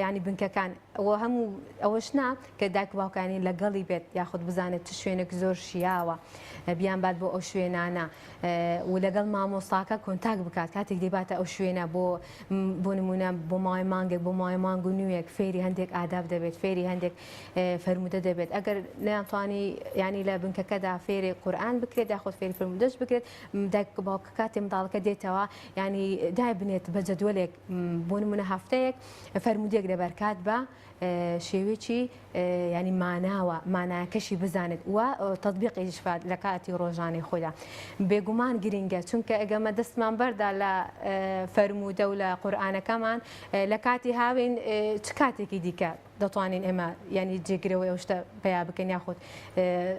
ینی بنکەکان ئەوە هەموو ئەوەش نا کە دایک و باوکانی لەگەڵی بێت یاخود بزانێت چ شوێنێک زۆر شیاوە بیان بات بۆ ئەو شوێنانە و لەگەڵ مامۆستاکە کۆنتاک بکات کاتێک دەیباتە ئەو شوێنە بۆ نمونە بۆ ماوەی مانگێک بۆ ماوەی مانگ و نوێک فێری هەندێک ئاداب دەبێت فێری هەندێک فەرمودە دەبێت ئەگەر نەیانتوانی ینی لە بنکەکەدا فێری قورئان بکرێت یاخود فێری فەرمودەش بکرێت دایک و باوکە کاتێ منداڵەکە دێتەوە ینی دای بنێت بە جەدوەلێک بۆ نمونە هەفتەیەک فەرمودێک دەبەرکات بە شێوێکی ینی ماناوە مانایەکەشی بزانێت وە تەطبیقیش لە کاتی ڕۆژانەی خۆدا بێگومان گرینگە چونکە ئەگەمە دەستمان بەردا لە فەرمودە و لە قورئانەکەمان لە کاتی هاوین چ کاتێکی دیکە دەتوانین ئێمە ینی جێگرەوەی ئەو شتە پیا بکەین یاخود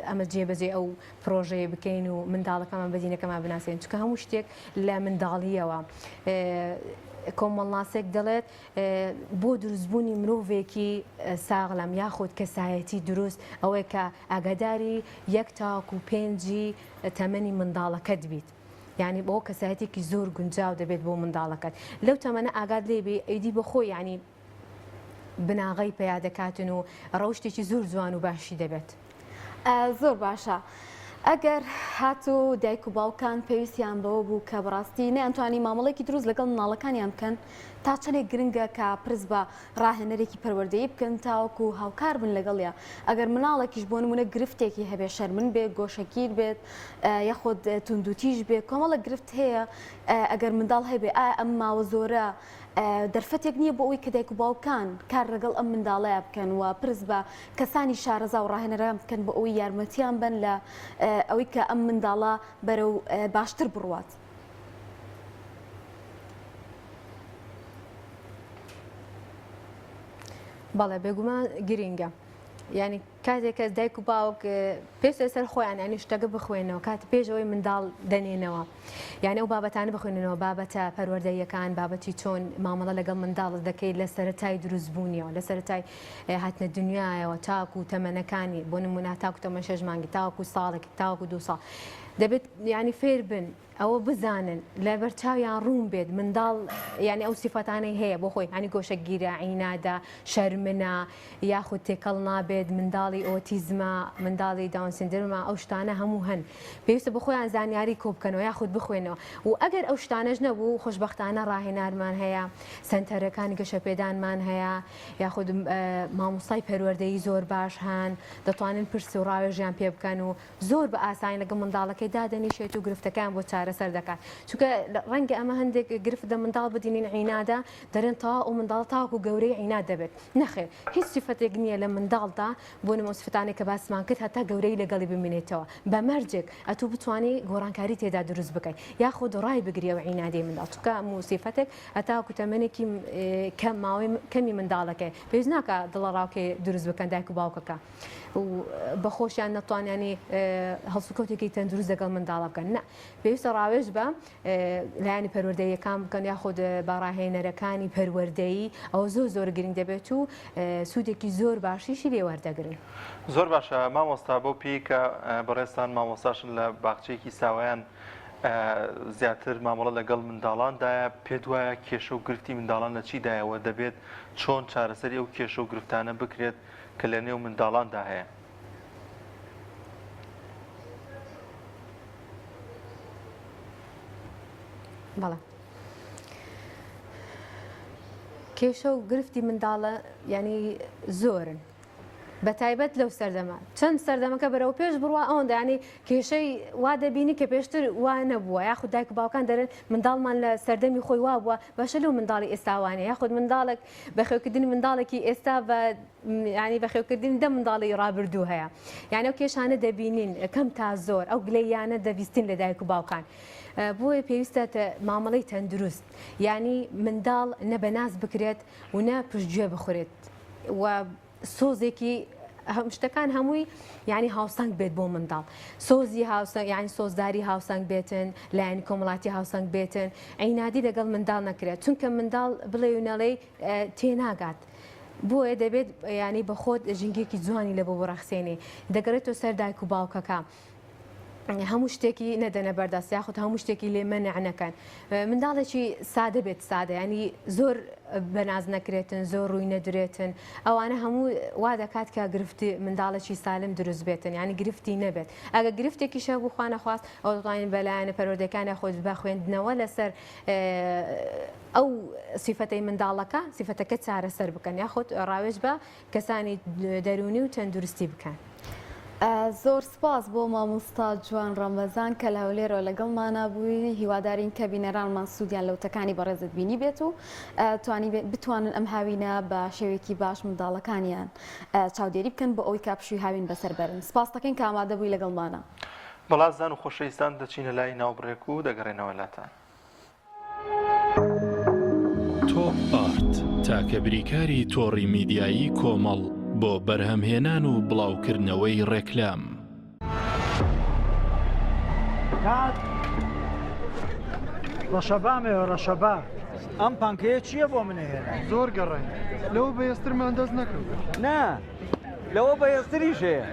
ئەمە جێبەجێ ئەو پرۆژەیە بکەین و منداڵەکەمان بەدینەکەمان بناسیێن چکە هەموو شتێک لە منداڵیەوە. کۆمەڵناسێک دەڵێت بۆ دروستبوونی مرۆڤێکی ساغڵام یاخود کەسایەتی دروست ئەوەی کە ئاگاداری 1 تاکو 5 تەمەنی منداڵەکەت بیت ینی بۆ کەسایەتێکی زۆر گونجاو دەبێت بۆ منداڵەکەت لەو تەمەنە ئاگاد لێبێ ئەیدی بەخۆی ینی بناغی پیا دەکاتن و ڕەوشتێکی زۆر جوان و باشی دەبێت. زۆر باشە. ئەگەر هاتوو دایک و باوکان پێویستیان بەوە بوو کە بڕاستی نەیانتوانی مامەڵێکی دروست لەگەڵ مناڵەکانیان بکەن تا چەندێک گرنگە کە پرس بە ڕاهێنەرێکی پەروەردەیی بکەن تاوەکو هاوکار بن لەگەڵیا ئەگەر مناڵێکیش بۆ نمونە گرفتێکی هەبێ شەرمن بێت گۆشەگیر بێت یاخود توندوتیش بێت کۆمەڵە گرفت هەیە ئەگەر منداڵ هەبێ ئەم ماوە زۆرە دەرفەتێک نییە بۆ ئەوی کە دایک و باوکان کار لەگەڵ ئەم منداڵەیە بکەن و پرس بە کەسانی شارەزا و ڕاهێنەران بکەن بۆ ئەوی یارمەتیان بن لە ئەوەی کە ئەم منداڵە بەرەو باشتر بڕوات. بەڵێ بێگومان گرینگە ینی کاتێک کەس دایک و باوک پێویستە سەر خۆیان ینی شتەکە بخوێنەوە کات پێشەوەی منداڵ دەنێنەوە یعنی ئەو بابەتانە بخوێنەوە بابەتە پەروەردەیەکان بابەتی چۆن مامەڵە لەگەڵ منداڵت دەکەیت لە سەرەتای دروستبوونیەوە لە سەرەتای هاتنە دنیایەوە تاکو و تەمەنەکانی بۆ نمونە تاکو تەمەن 6 مانگی تاوەکو ساڵێک تاوەکو 2 ساڵ دەبێت ینی فێر بن ئەوە بزانن لە بەرچاویان ڕوون بێت منداڵ یعنی ئەو سیفەتانەی هەیە بۆ خۆی هەنی گۆشەگیرە عینادا شەرمنە یاخود تێکەڵ نابێت منداڵی ئۆتیزمە منداڵی داون سندرمە ئەو شتانە هەموو هەن پێویستە بە خۆیان زانیاری کۆ بکەنەوە یاخود بخوێنەوە و ئەگەر ئەو شتانەش نەبوو خۆشببختانە ڕاهێنارمان هەیە سنتەرەکانی گەشەپێدانمان هەیە یاخود مامۆستای پەروەردەیی زۆر باش هەن دەتوانن پرس و ڕاوێژیان پێ بکەن و زۆر بە ئاسانی لەگەڵ منداڵەکەی دادەنیشێت و گرفتەکان بۆ چارەسەر دەکات چونکە ڕەنگە ئەمە هەندێک گرفت دە منداڵ بدینین عینادا دەرێن تا و منداڵ تاوەکو گەورەی عینات دەبێت نەخێر هیچ سیفەتێک نییە لە منداڵدا بۆ نمە سیفەتانێک کە باسمان کرد هەتا گەورەی لەگەڵی بمێنێتەوە بە مەرجێک ئەتوو بتوانێت گۆڕانکاری تێدا دروست بکەیت یاخود ڕای بگریەوە عینادەی منداڵ چونکە هەموو سیفەتێک هەتاکو تەمەنێکی کەم ماوەی کەمی منداڵەکەی پێویست ناکە دڵە ڕاوکێ دروست بکەن دایک و باوکەکە و بەخۆشیان نەتوانانی هەڵسوکەوتێکی تەندروست لەگەڵ منداڵە بکەن نه پێویستە ڕاوێژ بە لایانی پەروەردەییەکان بکەن یاخود بەڕاهێنەرەکانی پەروەردەیی ئەوە زۆر گرنگ دەبێت و سوودێکی زۆر باشیشی لێ وەردەگرن زۆر باشە مامۆستا بۆ پێی کە بەڕێستان مامۆستاشن لە باخچەیەکی ساوایان زیاتر مامەڵە لەگەڵ منداڵاندایە پێت وایە کێشە و گرفتی منداڵان لە چیدایەوە دەبێت چۆن چارەسەری ئەو کێشە و گرفتانە بکرێت کە لە نێو منداڵاندا هەیە بەڵێ کێشە و گرفتی منداڵە ینی زۆرن بە تایبەت لەو سەردەما چەند سەردەمەکە بەرەو پێش بڕوا ئەوەندە ینی کێشەی وا دەبینی کە پێشتر وا نەبووە یاخود دایک باوکان دەرن منداڵمان لە سەردەمی خۆی وا بووە بەشە لەو منداڵی ئێستاوانێ یاخود منداڵێک بەخێوکردنی منداڵێکی ئێستا بە ینی بەخێوکردنی دە منداڵی ڕابردوو هەیە یعنی ئەو کێشانە دەبینین کەم تا زۆر ئەو گلەیانە دەبیستین لە دایک و باوکان بۆیە پێویستە مامەڵەی تەندروست ینی منداڵ نە بەناز بکرێت و نە پشتگوێ بخورێت و سۆزێکی شتەکان هەمووی ینی هاوسەنگ بێت بۆ منداڵ سۆزی هاوسەنگ یانی سۆزداری هاوسەنگ بێتن لایەنی کۆمەڵاتی هاوسەنگ بێتن عینادی لەگەڵ منداڵ نەکرێت چونکە منداڵ بڵێ و نەڵێ تێناگات بۆیە دەبێت ینی بە خۆت ژنگێکی جوانی لە بۆ بڕەخسێنی دەگەڕێتەوە سەر دایک و باوکەکە هەموو شتێکی نەدەنە بەردەست یاخود هەموو شتێکی لێ مەنع نەکەن منداڵێکی سادە بێت سادە ینی زۆر بەناز نەکرێتن زۆر ڕووی نەدرێتن ئەوانە هەموو وا دەکات کە گرفتی منداڵێکی سالم دروست بێتن ینی گرفتی نەبێت ئەگە گرفتێکی شە بوو خوانە خواست ئەو دەتوانین بەلایەنە پەروەردەکانی خۆت بە خوێندنەوە لەسەر ئەو سیفەتەی منداڵەکە سیفەتەکە چارەسەر بکەن یاخود ڕاوێژ بە کەسانی دەرونی و تەندروستی بکەن زۆر سپاس بۆ مامۆستا جوان ڕەمەزان کە لە هەولێرەوە لەگەڵمانە بووی هیوادارین کە بینەرانمان سوودیان لە وتەکانی بەڕێزت بینی بێت و بتوانن ئەم هاوینە بە شێوەیەکی باش منداڵەکانیان چاودێری بکەن بۆ ئەوەی کاپشوی هاوین بەسەر بەرن سپاس دەکەین کە ئامادە بووی لەگەڵمانە بەڵازان و خۆشەویستان دەچینە لای ناوبڕێک و دەگەڕێنەوە لاتان تۆپ ئارت تاکە بریکاری تۆڕی میدیایی کۆمەڵ بۆ بەرهەمهێنان و بڵاوکردنەوەی ڕێکلام ڕەشەبامێ ڕەشەبا ئەم پانکەیە چییە بۆ منەهێنا زۆر گەڕێن لەوە بەهێسترمان دەست نەکەوت نا لەوە بەهێزتریش هەیە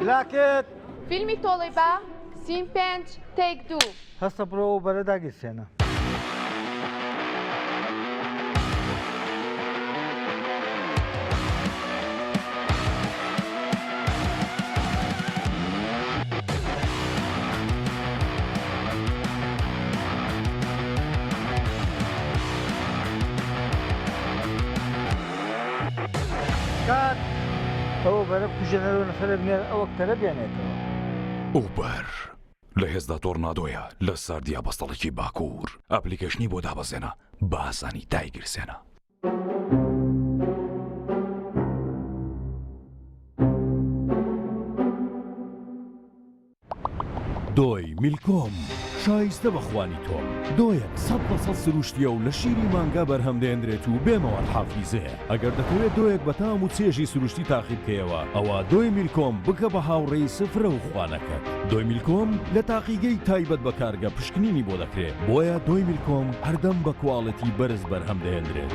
لاکێت فیلمی تۆڵی بە سین پێنج تێک دوو هەستە بڕۆ و بەرە داگیرسێنە کات ئەوە بەرە کوژێنەرەوە نەفرە بنێر ئەوە کتەرە بێنێتەوە ئوبەر لە هێزدا تۆڕنادۆیە لە سەردیا بەستەڵێکی باکوور ئەپلیکیشنی بۆ دابەزێنە بە ئاسانی دایگیرسێنە دۆی میلکۆم شایستە بەخوانی تۆ دۆیەک 100% سروشتیە و لە شیری مانگا بەرهەم دێنرێت و بێمەوە حافیزەیە ئەگەر دەکەوێت دۆیەک بەتام و چێژی سروشتی تاقی بکەیەوە ئەوە دۆی میلکۆم بکە بە هاوڕێی سفرە و خوانەکەت دۆی میلکۆم لە تاقیگەی تایبەت بە کارگە پشکنینی بۆ دەکرێت بۆیە دۆی میلکۆم هەردەم بە کواڵەتی بەرز بەرهەم دێنرێت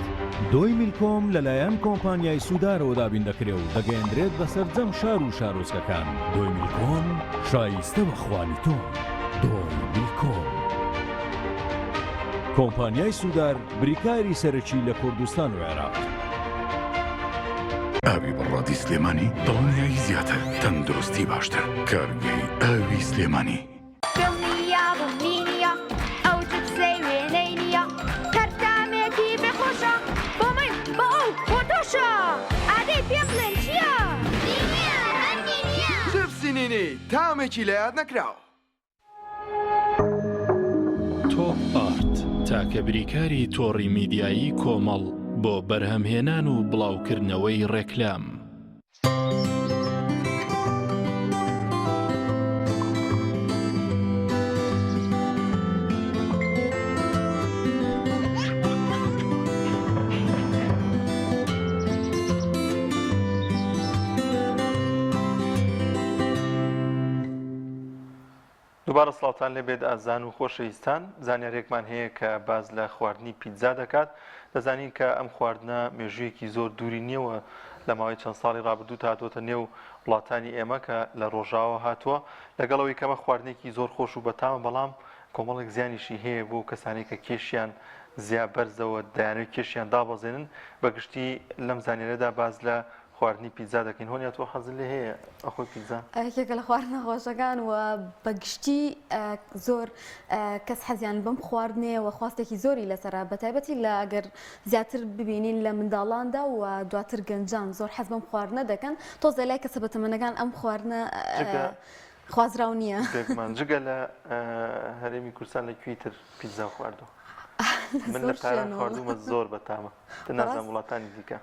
دۆی میلکۆم لەلایەن کۆمپانیای سوودارەوە دابین دەکرێت و دەگەیەندرێت بەسەر جەم شار و شارۆچکەکان دۆی میلکۆم شایستە بەخوانی تۆ دۆی میلکۆم کۆمپانیای سوودار بریکاری سەرەکی لە کوردستان و عێراق ئاوی بەڕادی سلێمانی دڵنیایی زیاتر تەندروستی باشتر کارگەی ئاوی سلێمانی دڵنیا بوونینیە ئەو جبسەی وێنەی نییە کەرتامێکی بخۆشە بۆ من بۆ ئەو بۆ تۆشە ئادەی پێ بڵێن چییە؟ جبسی نینی تامێکی لە یاد نەکراوە تۆپ ئارت تاکە بریکاری تۆڕی میدیایی کۆمەڵ بۆ بەرهەمهێنان و بڵاوکردنەوەی ڕێکلام. دووبارە سڵاوتان لێبێت ئازان و خۆشەویستان زانیارێکمان هەیە کە باز لە خواردنی پیتزا دەکات دەزانین کە ئەم خواردنە مێژوویەکی زۆر دووری نییەوە لە ماوەی چەند ساڵی ڕابردوو هاتوۆتە نێو وڵاتانی ئێمە کە لە ڕۆژاوە هاتووە لەگەڵەوەی کەمە خواردنێکی زۆر خۆش و بەتامە بەڵام کۆمەڵێک زیانیشی هەیە بۆ کەسانی کە کێشیان زیاد بەرزەوە دایانەوەی کێشیان دابەزێنن بەگشتی لەم زانیارەدا باز لە خواردنی پیتزا دەکەین هۆنیات تۆ حەزت لێ هەیە ئەخۆی پیتزا یەکێکە لە خواردنە خۆشەکان و بەگشتی زۆر کەس حەزیان بەم خواردنەوە خواستێکی زۆری لەسەرا بەتایبەتی لە ئەگەر زیاتر ببینین لە منداڵاندا و دواتر گەنجان زۆر حەز بەم خواردنە دەکەن تۆزە لای کەسە بەتەمەنەکان ئەم خواردنە خوازراو نییە جگە لە هەرێمی کوردستان لەکوێتر پیتزا خواردەوە من لە پاران خواردومە زۆر بەتامە نازانم وڵاتانی دیکە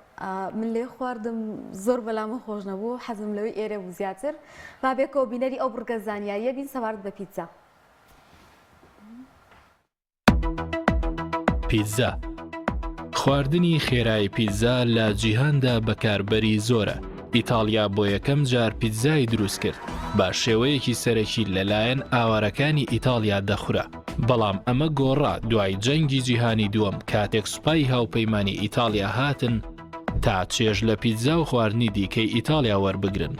من لێ خواردم زۆر بەلامە خۆش نەبوو حەزم لەوەی ئێرە بوو زیاتر بابێکەوە بینەری ئەو بڕگە زانیاریە بین سەوارد بە پیتزا پیتزا خواردنی خێرای پیتزا لە جیهاندا بەکاربەری زۆرە ئیتالیا بۆ یەکەم جار پیتزای دروست کرد با شێوەیەکی سەرەکی لەلایەن ئاوارەکانی ئیتالیا دەخورا بەڵام ئەمە گۆڕا دوای جەنگی جیهانی دووەم کاتێک سوپای هاوپەیمانی ئیتالیا هاتن تا چێژ لە پیتزا و خواردنی دیکەی ئیتالیا وەربگرن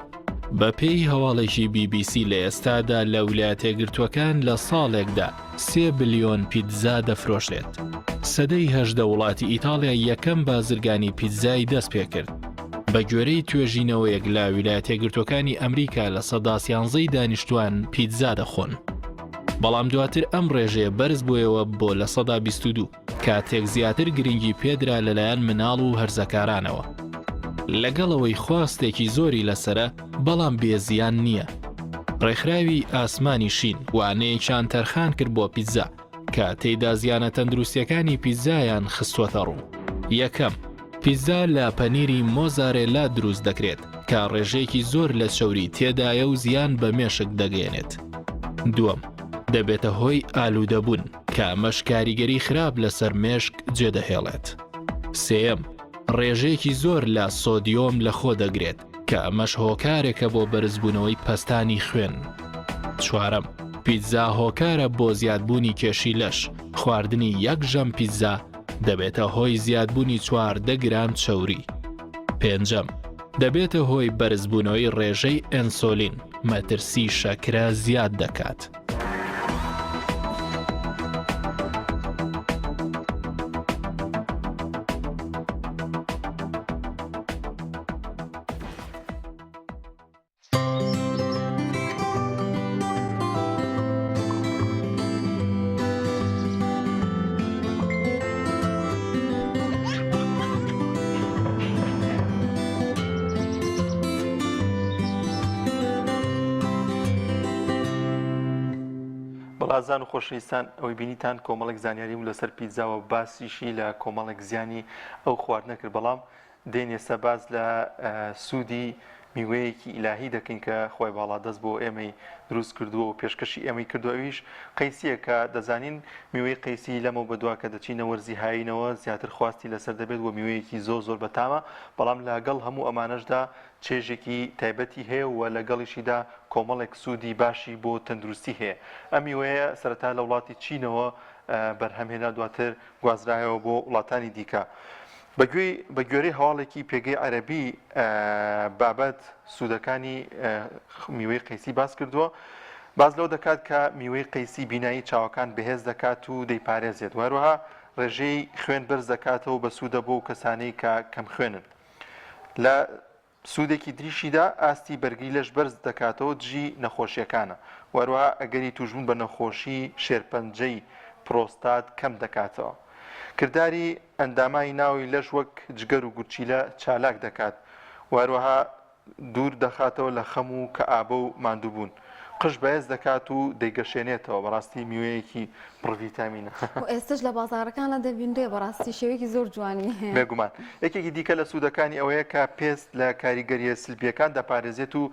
بە پێی هەواڵێکی BBC لە ئێستادا لە ویلایەتە یەکگرتووەکان لە ساڵێکدا 3 بلیۆن پیتزا دەفرۆشرێت سەدەی 18 وڵاتی ئیتالیا یەکەم بازرگانی پیتزای دەست پێ کرد بە گوێرەی توێژینەوەیەک لە ویلایەتە یەکگرتووەکانی ئەمریکا لە سەدا 11 دانیشتوان پیتزا دەخۆن بەڵام دواتر ئەم ڕێژەیە بەرز بوویەوە بۆ لە سەدا 22 کاتێک زیاتر گرنگی پێدرا لەلایەن مناڵ و هەرزەکارانەوە لەگەڵەوەی خواستێکی زۆری لەسرە بەڵام بێزیان نییە ڕێکخراوی ئاسمانی شین وانەیەکیان تەرخان کرد بۆ پیتزا کە تێیدا زیانە تەندروستیەکانی پیتزایان خستوەتە ڕوو یەکەم پیتزا لە پەنیری مۆزارێلا دروست دەکرێت کە ڕێژەیەکی زۆر لە چەوری تێدایە و زیان بە مێشک دەگەێنێت دووەم دەبێتە هۆی ئالوودەبوون کە ئەمەش کاریگەری خراپ لەسەر مێشک جێدەهێڵێت سێەم ڕێژەیەکی زۆر لە سۆدیۆم لەخۆ دەگرێت کە ئەمەش هۆکارێکە بۆ بەرزبوونەوەی پەستانی خوێن چوارەم پیتزا هۆکارە بۆ زیادبوونی کێشی لەش خواردنی یەک ژەم پیتزا دەبێتە هۆی زیادبوونی 14 گرام چەوری پێنجەم دەبێتە هۆی بەرزبوونەوەی ڕێژەی ئەنسۆلین مەترسی شەکرە زیاد دەکات بەڵازان و خۆشەویستان ئەوەی بینیتان کۆمەڵێک زانیاری و لەسەر پیتزاوە باسیشی لە کۆمەڵێک زیانی ئەو خواردنە کرد بەڵام دێن ئێستا باز لە سوودی میوەیەکی ئیلاهی دەکەین کە خۆی باڵادەست بۆ ئێمەی دروست کردووە و پێشکەشی ئێمەی کردووەویش قەیسیە کە دەزانین میوەی قەیسی لەمە بەدوا کە دەچینە وەرزی هاینەوە زیاتر خواستی لەسەر دەبێت و میوەیەکی زۆر بەتامە بەڵام لەگەڵ هەموو ئەمانەشدا چێژێکی تایبەتی هەیە و لەگەڵیشیدا کۆمەڵێک سوودی باشی بۆ تەندروستی هەیە ئەم میوەیە سەرەتا لە وڵاتی چینەوە بەرهەمهێنا دواتر گوازرایەوە بۆ وڵاتانی دیکە بە گوێرەی هەواڵێکی پێگەی عەرەبی بابەت سوودەکانی میوەی قەیسی باس کردووە باز لەو دەکات کە میوەی قەیسی بینایی چاوەکان بەهێز دەکات و دەیپارێزێت وەروەها ڕێژەی خوێن بەرز دەکاتەوە بە سوودە بۆ کەسانەی کە کەم خوێنن لە سوودێکی دریشیدا ئاستی بەرگری لەش بەرز دەکاتەوە دژی نەخۆشیەکانە وەروەها ئەگەری توژبوون بە نەخۆشی شێرپەنجەی پرۆستات کەم دەکاتەوە کردداری ئەندامای ناوی لەش وەک جگەر و گورچیلە چالاک دەکات وەروەها دوور دەخاتەوە لە خەم و کە ئابە و ماندووبوون قش بەهێز دەکات و دەیگەشێنێتەوە بەڕاستی میوەیەکی پڕڤیتامینە ئێستش لە بازارەکانە دەبینرێ بەڕاستی شێوەیەکی زۆر جوانی هەیە بێگومان یەکێکی دیکە لە سوودەکانی ئەوەیە کە پێست لە کاریگەریە سلبیەکان دەپارێزێت و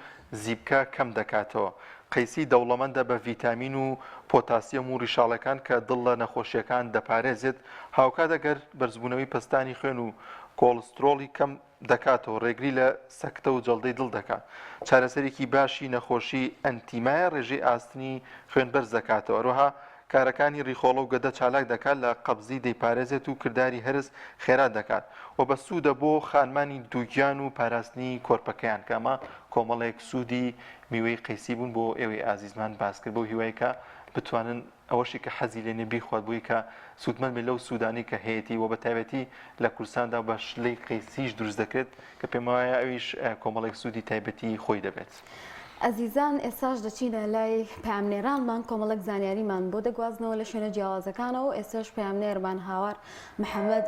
زیبکە کەم دەکاتەوە قەیسی دەوڵەمەندە بە ڤیتامین و پۆتاسیەم و ڕیشاڵەکان کە دڵ لە نەخۆشیەکان دەپارێزێت هاوکات دەگەر بەرزبوونەوەی پستانی خوێن و کۆلسترۆلی کەم دەکاتەوە ڕێگری لە سەکتە و جەڵدەی دڵ دەکات چارەسەرێکی باشی نەخۆشی ئەنتیمایە ڕێژەی ئاستنی خوێن بەرز دەکاتەوە ڕۆها کارەکانی ڕیخۆڵە و گەدە چالاک دەکات لە قەبزی دەیپارێزێت و کردداری هەرس خێرات دەکات و بە سوودە بۆ خانمانی دووگیان و پاراستنی کۆرپەکەیان کەمە کۆمەڵێک سوودی میوەی قەیسی بوون بۆ ئێوەی ئازیزمان باس کرد بۆ هیوایکە بتوانن ئەوەشی کە حەزی لێ نەبی خوارد بووی کە سوودمەند بێت لەو سوودانی کە هەیەی و بە تایبەتی لە کوردستاندا بە شلەی قەیسیش دروست دەکرێت کە پێم وایە ئەویش کۆمەڵێک سوودی تایبەتی خۆی دەبێت. ئەزیزان ئێستاش دەچینە لای پامنێرانمان کۆمەڵک زانیاریمان بۆ دەگوازنەوە لە شوێنە جیاوازەکانەوە ئێستاش پامنێرمان هاوار محەممەد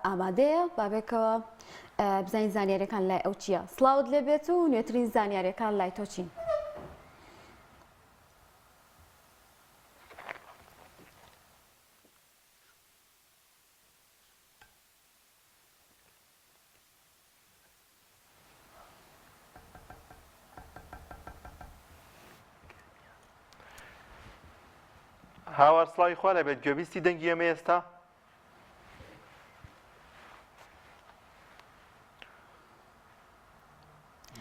ئامادەیە بابێکەوە بزانین زانیاریەکان لای ئەو چییە سلااوت لێبێت و نوێترین زانیاریەکان لای تۆ چین. هاوار سڵاوی خوا لەبێت گوێبیستی دەنگی ئێمە ئێستا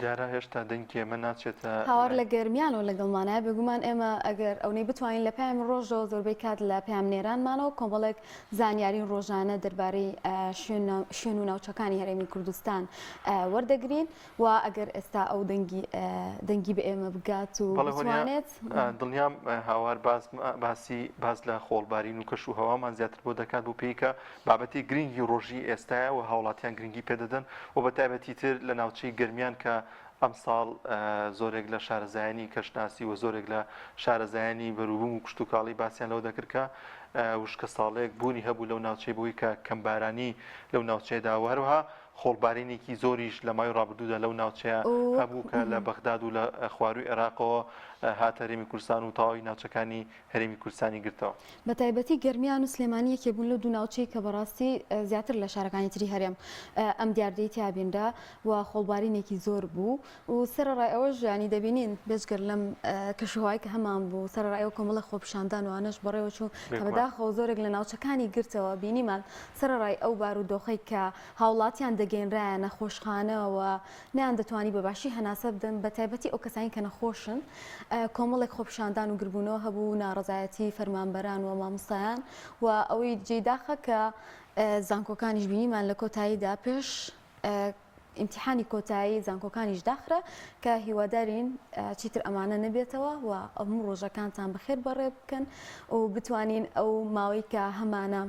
دیارە هێشتا دەنگی ئێمە ناچێتە هاوار لە گەرمیان و لەگەڵمانایە بگومان ئێمە ئەگەر ئەوەی بتوانین لە پام ڕۆژەوە زۆربەی کات لە پامنێرانمانەوە کۆمەڵێک زانیاری ڕۆژانە دەربارەی شوێن و ناوچەکانی هەرێمی کوردستان وەردەگرین و ئەگەر ئێستا ئەو دەنگی بە ئێمە بگات و بتوانێت دڵنیام هاوار باز لە خۆڵبارین و کەش و هەوامان زیاتر بۆ دەکات بۆ پێیکە بابەتی گرنگی ڕۆژی ئێستاە و هاوڵاتیان گرنگی پێدەدەن و بە تایبەتی تر لە ناوچەی گەرمیان کە ئەم ساڵ زۆرێک لە شارەزایانی کەشناسی و زۆرێک لە شارەزایانی بەروبووم و کشت و کاڵی باسییان لەو دەکردکە وشکە ساڵێک بوونی هەبوو لەو ناوچەی بووی کە کەمبارانی لەو ناوچەیەدا وەروها خۆڵبارینێکی زۆریش لە مای ڕابردوودا لەو ناوچەیە هەبوو کە لە بەغداد و لە خواروی عێراقەوە هاتە هەرێمی کوردستان و تەواوی ناوچەکانی هەرێمی کوردستانی گرتەوە. بە تایبەتی گەرمیان و سلێمانی یەکێ بوون لە دوو ناوچەی کە بەڕاستی زیاتر لە شارەکانی تری هەرێم ئەم دیاردەی تیابیندا و خۆڵبارینێکی زۆر بوو و سەرڕای ئەوە ژیانی دەبینین بێژگەر لەم کەشوهای کە هەمان بوو سەرڕایەوە کۆمەڵە خۆپشاندان و ئەنەش بەڕێوە چوو کە بەداخەوە زۆرێک لە ناوچەکانی گرتەوە بینیمان سەرڕای ئەو بار و دۆخەی کە هاوڵاتیان دەگەێنرایە نەخۆشخانەوە نیان دەتوانی بەباشی هەناسە بدەن بە تایبەتی ئەو کەسانی کە نەخۆشن کۆمەڵێک خۆپشاندان و گربوونەوە هەبوو ناڕزایەتی فەرمانبەران و مامۆستایان و ئەوەی جێداخە کە زانکۆکانیش بینیمان لە کۆتاییدا پێش ئیمتیحانی کۆتایی زانکۆکانیش داخرە کە هیوادارین چیتر ئەمانە نەبێتەوە و ئەموو ڕۆژەکانتان بەخێر بەڕێ بکەن و بتوانین ئەو ماوەی کە هەمانە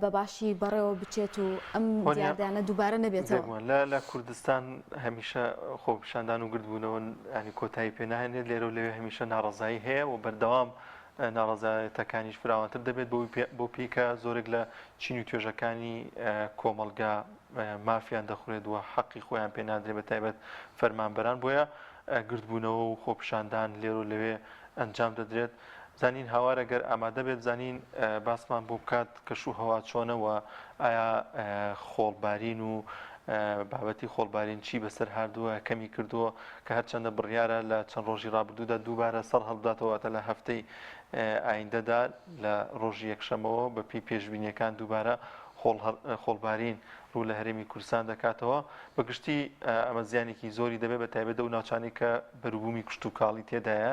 بەباشی بەڕێوە بچێت و ئەم دیاردانە دووبارە نەبێتەوە. لە کوردستان هەمیشە خۆپشاندان و گردبوونەوە ینی کۆتایی پێناهێنێت لێرە و لەوێ هەمیشە ناڕزایی هەیە و بەردەوام ناڕزایەتەکانیش فراوانتر دەبێت بۆ پیکە زۆرێک لە چین و توێژەکانی کۆمەلگا مافیان دەخورێت و حەقی خۆیان پێ نادرێت بە تایبەت فەرمانبەران بۆیە گردبوونەوە و خۆپشاندان لێرە و لەوێ ئەنجام دەدرێت. زانین هاوارە گەر ئامادە بێت زانین باسمان بۆ بکات کەش و هەوا چۆنەوە ئایا خۆڵبارین و بابەتی خۆڵبارین چی بەسەر هاردووە کەمی کردووە کە هەرچەندە بڕیارە لە چەند ڕۆژی ڕابردوودا دووبارە سەر هەڵداتەوەتە لە هەفتەی ئایندەدا لە ڕۆژی یەکشەمەوە بە پێی پێشبینیەکان دووبارە خۆڵبارین ڕوو لە هەرێمی کوردستان دەکاتەوە بەگشتی ئەمە زیانێکی زۆری دەبێت بە تایبەتە و ناوچانی کە بەروبوومی کشت و کاڵی تێدایە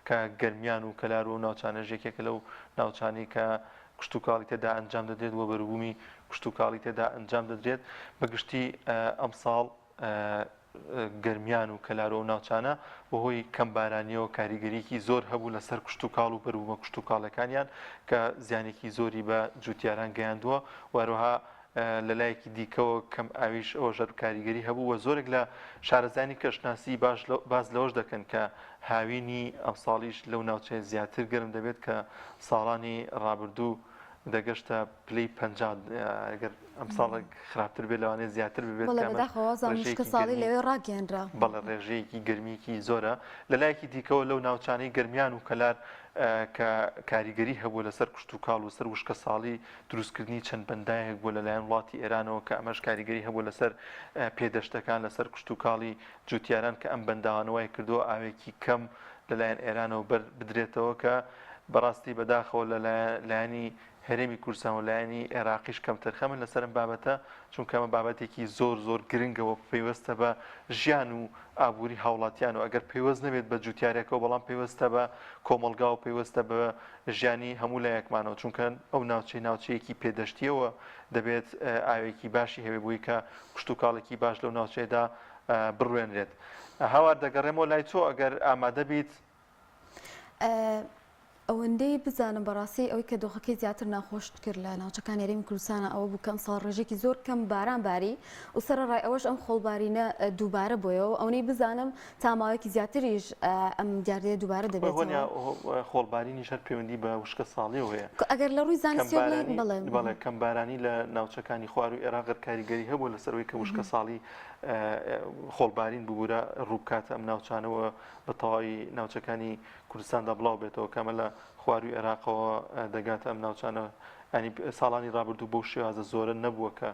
کە گەرمیان و کەلار و ناوچانە ژێکێکە لەو ناوچانی کە کشت و کاڵی تێدا ئەنجام دەدرێت و بەروبوومی کشت و کاڵی تێدا ئەنجام دەدرێت بەگشتی ئەم ساڵ گەرمیان و کەلارۆ و ناوچانە بەهۆی کەمبارانیەوە کاریگەریکی زۆر هەبوو لەسەر کشت و کاڵ و بەروبوومە کشت و کاڵەکانیان کە زیانێکی زۆری بە جوتیاران گەیاندووە وەروەها لەلایەکی دیکەوە کەم ئاویش ئەوە ژەر کاریگەری هەبوو وە زۆرێک لە شارەزانی کەشناسی باز لەوەش دەکەن کە هاوینی ئەم ساڵیش لەو ناوچەیە زیاتر گەرم دەبێت کە ساڵانی ڕابردوو دەگەشتە پلەی 50 ئەگەر ئەم ساڵێک خراپتر بێت لەوانەیە زیاتر ببێت کە ساڵی لەوێ ڕاگەێنرا بەڵێ ڕێژەیەکی گەرمیکی زۆرە لەلایەکی دیکەوە لەو ناوچانەی گەرمیان و کەلار کە کاریگەری هەبوو لەسەر کشت و کاڵ و سەر وشکە ساڵی دروستکردنی چەند بەندایەک بوو لەلایەن وڵاتی ئێرانەوە کە ئەمەش کاریگەری هەبوو لەسەر پێدەشتەکان لەسەر کشت و کاڵی جوتیاران کە ئەم بەنداوانەوەی کردووە ئاوێکی کەم لەلایەن ئێرانەوە بدرێتەوە کە بەڕاستی بەداخەوە لەلایەنی هەرێمی کوردستان و لایەنی عێراقیش کەمتر خەمن لەسەرم بابەتە چونکە ئەمە بابەتێکی زۆر گرنگەوە پێوەستە بە ژیان و ئابووری هاوڵاتیان و ئەگەر پێوەست نەبێت بە جوتیارێکەوە بەڵام پێوەستە بە کۆمەلگا و پێوەستە بە ژیانی هەموو لایەکمانەوە چونکە ئەو ناوچەیەکی پێدەشتیەوە دەبێت ئاوێکی باشی هەبێ بووی کە کشت و کاڵێکی باش لەو ناوچەیەدا بڕوێنرێت هاوار دەگەڕێمەوە لای تۆ ئەگەر ئامادە بیت ئەوەندەی بزانم بەڕاستی ئەوەی کە دۆخەکەی زیاتر ناخۆش کرد لە ناوچەکان هەرێمی کوردستانە ئەوە بوو کەم ساڵ ڕێژێکی زۆر کەم باران باری و سەرڕای ئەوەش ئەم خۆڵبارینە دووبارە بۆیەوە ئەوەی بزانم تاماوەیەکی زیاتریش ئەم دیاردەیە دووبارە دەبێت خۆڵبارینی شەر پەیوەندی بە وشکە ساڵی هەیە ئەگەر لە ڕووی زانستی بڵێ کەمبارانی لە ناوچەکانی خوار و عێراق کاریگەری هەبوو لەسەرەوەی کە وشکە ساڵی خۆڵبارین ببوورە ڕووکاتە ئەم ناوچانەوە بە تەواوی ناوچەکانی کوردستاندا بڵاو بێتەوە کەمە لە خواروی عێراقەوە دەگاتە ئەم ناوچانە ینی ساڵانی ڕابردوو بۆ شێوازە زۆرە نەبووە کە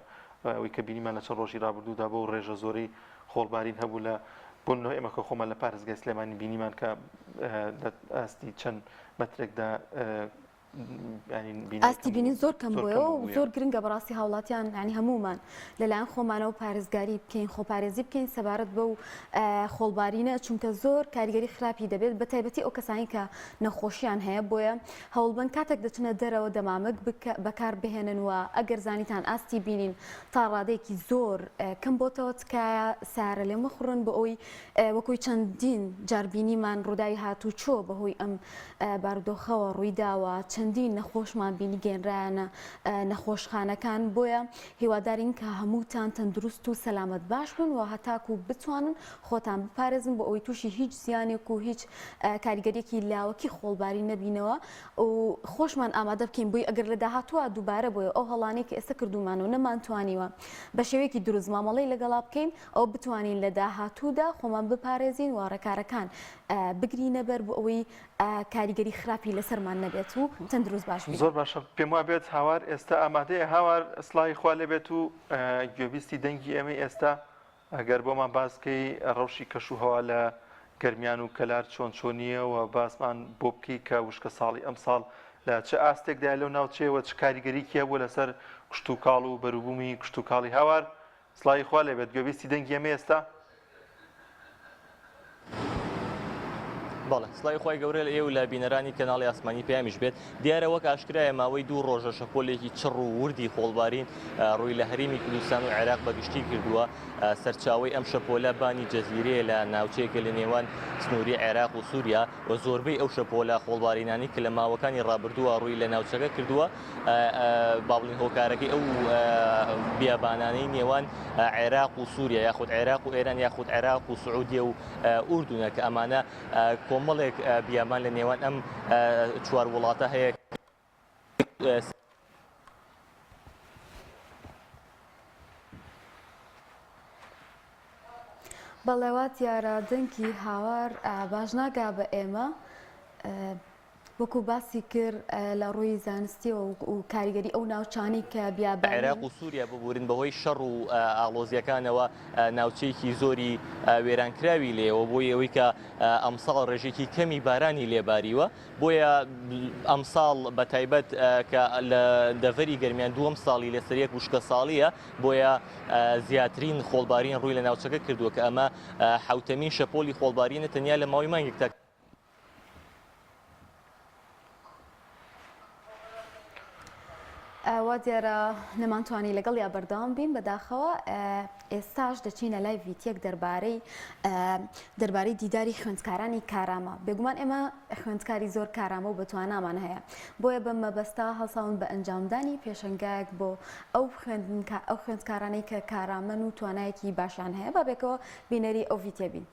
ئەوەی کە بینیمان لە چەند ڕۆژی ڕابردوودا بۆ ڕێژە زۆرەی خۆڵبارین هەبوو لە بۆنەوە ئێمە کە خۆمان لە پارێزگای سلێمانی بینیمان کە ئاستی چەند مەترێکدا ئاستی بینین زۆر کەم بووە و زۆر گرنگە بەڕاستی هاوڵاتیان ینی هەمومان لەلایەن خۆمانەوە پارێزگاری بکەین خۆپارێزی بکەین سەبارەت بە و خۆڵبارینە چونکە زۆر کاریگەری خراپی دەبێت بە تایبەتی ئەو کەسانی کە نەخۆشیان هەیە بۆیە هەوڵبەن کاتێک دەچنە دەرەوە دەمامک بەکار بهێنن و ئەگەر زانیتان ئاستی بینین تا ڕادەیەکی زۆر کەم بۆتەوە تکایە سارە لێ مەخڕن بە ئەوی وەکوی چەندین جاربینیمان ڕووداوی هاتوو چۆ بەهۆی ئەم بارودۆخەوە ڕوویداوە چەندین نەخۆشمان بینی گەێنرایانە نەخۆشخانەکان بۆیە هیوادارین کە هەمووتان تەندروست و سەلامەت باش بن و هەتاکو بتوانن خۆتان بپارێزن بۆ ئەوەی تووشی هیچ زیانێک و هیچ کاریگەریەکی لاوەکی خۆڵباری نەبینەوە و خۆشمان ئامادە بکەین بۆی ئەگەر لە داهاتووە دووبارە بۆیە ئەو هەڵانەی کە ئێستا کردومانەوە نەمانتوانیوە بە شێوەیەکی دروست مامەڵەی لەگەڵا بکەین ئەو بتوانین لە داهاتوودا خۆمان بپارێزین و ڕێکارەکان بگرینە بەر بۆ ئەوەی کاریگەری خراپی لەسەرمان نەبێت و تەندروست باش زۆر باشە پێم وایە بێت هاوار ئێستا ئامادەیە هاوار سڵاوی خوا لێبێت و گوێبیستی دەنگی ئێمە ئێستا ئەگەر بۆمان باسکەی ڕەوشی کەشوهەوا لە گەرمیان و کەلار چۆن چۆنیە و باسمان بۆ بکەی کە وشکە ساڵی ئەم ساڵ لە چه ئاستێکدا لەو ناوچەیەوە چ کاریگەریکیە بوو لەسەر کشت و کاڵ و بەروبوومی کشت و کاڵی هاوار سڵاوی خوا لێبێت گوێبیستی دەنگی ئێمە ئێستا بەڵێ سڵای خۆی گەورە لە ئێوە لە بینەرانی کەناڵی ئاسمانی پێیامیش بێت دیارە وەک ئاشکرایە ماوەی 2 ڕۆژە شەپۆلێکی چڕ و وردی خۆڵبارین ڕووی لە هەرێمی کوردستان و عێراق بەگشتی کردووە سەرچاوی ئەم شەپۆلە بانی جەزیرەیە لە ناوچەیەکە لە نێوان سنووری عێراق و سووریا و زۆربەی ئەو شەپۆلە خۆڵبارینانی کە لە ماوەکانی ڕابردووە ڕووی لە ناوچەکە کردووە باڵین هۆکارەکەی ئەو بیابانانەی نێوان عێراق و سووریا یاخود عێراق و ئێران یاخود عێراق و سعودیە و ئوردونە کە ئەمانە کۆمەڵێک بیابان لە نێوان ئەم چوار وڵاتە هەیە بەڵێوات یارە دەنگی هاوار باش ناگا بە ئێمە وەکو باسی کرد لە ڕووی زانستی و کاریگەری ئەو ناوچانی کە بیابانی عێراق و سووریا ببورن بەهۆی شەڕ و ئاڵۆزیەکانەوە ناوچەیەکی زۆری وێرانکراوی لێەوە بۆی ئەوەی کە ئەمساڵ ڕێژێکی کەمی بارانی لێباریوە بۆیە ئەمساڵ بە تایبەت کە لە دەڤەری گەرمیان دووەم ساڵی لەسەر یەک وشکە ساڵیە بۆیە زیاترین خۆڵبارین ڕووی لە ناوچەکە کردووە کە ئەمە حوتەمین شەپۆلی خۆڵبارینە تەنیا لە ماوەی مانگێک تا وا دیارە نەمانتوانی لەگەڵ یا بەردەوام بین بەداخەوە ئێستاش دەچینە لای ڤیتیەک دەربارەی دیداری خوێندکارانی کارامە بێگومان ئێمە خوێندکاری زۆر کارامە و بەتوانامان هەیە بۆیە بە مەبەستا هەڵساون بە ئەنجامدانی پێشەنگایەک بۆ ئەو خوێندکارانەی کە کارامەن و توانایەکی باشیان هەیە با بێکەوە بینەری ئەو ڤیتیە بین.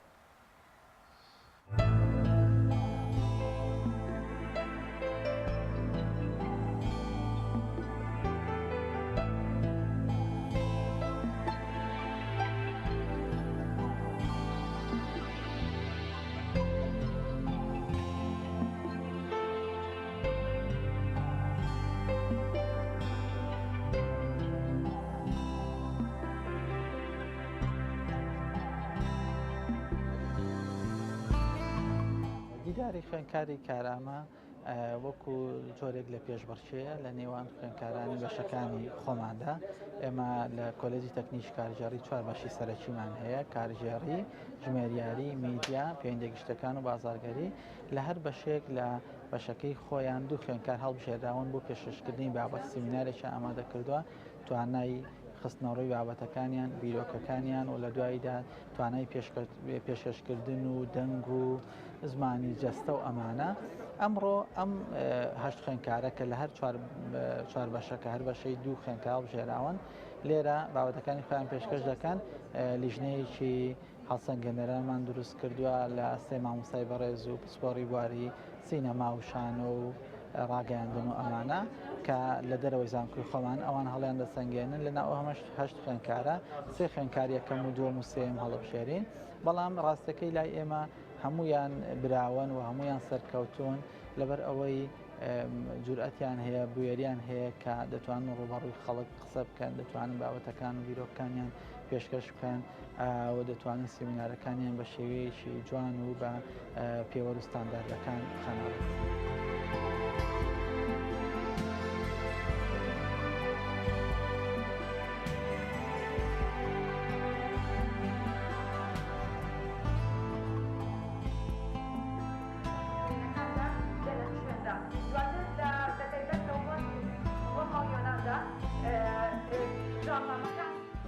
دیداری خوێندکاری کارامە وەکو جۆرێک لە پێشبڕکێیە لە نێوان خوێندکارانی بەشەکانی خۆماندا ئێمە لە کۆلێجی تەکنیش کارژێڕی 4 بەشی سەرەکیمان هەیە کارژێڕی ژمێریاری میدیا پەیوەندیگەشتەکان و بازاڕگەری لە هەر بەشێک لە بەشەکەی خۆیان دوو خوێندکار هەڵبژێردراون بۆ پێشکردنی بابەت سیمینارێکی ئامادە کردووە توانای خستنەوەڕووی بابەتەکانیان بیرۆکەکانیان و لە دواییدا توانای پێشکەشکردن و دەنگ و زمانی جەستە و ئەمانە ئەمڕۆ ئەم هەشت خوێندکارە کە لە هەر چوار بەشەکە هەر بەشەی دوو خوێندکار هەڵبژێراون لێرە بابەتەکانی خۆیان پێشکەش دەکەن لیژنەیەکی هەڵسەنگێنەرانمان دروست کردووە لە سێ مامۆستای بەڕێز و پسپۆڕی بواری سینەما و شانۆ و ڕاگەیاندن و ئەمانە کە لە دەرەوەی زانکۆی خۆمان ئەوان هەڵیان دەسەنگێنن لەناو ئەمەش هەشت خوێندکارە سێ خوێندکار یەکەم و دووەم و سێم هەڵبژێرین بەڵام ڕاستەکەی لای ئێمە هەمویان براون و هەمویان سەرکەوتون لەبەر ئەوەی جورئەتیان هەیە بوێریان هەیە کە دەتوانن ڕوبەڕووی خەڵک قسە بکەن دەتوانن بابەتەکان و بیرۆکەکانیان پێشکەش بکەن و دەتوانن سیمینارەکانیان بە شێوەیەکی جوان و بە پێوە و ستانداردەکان خەنەوە.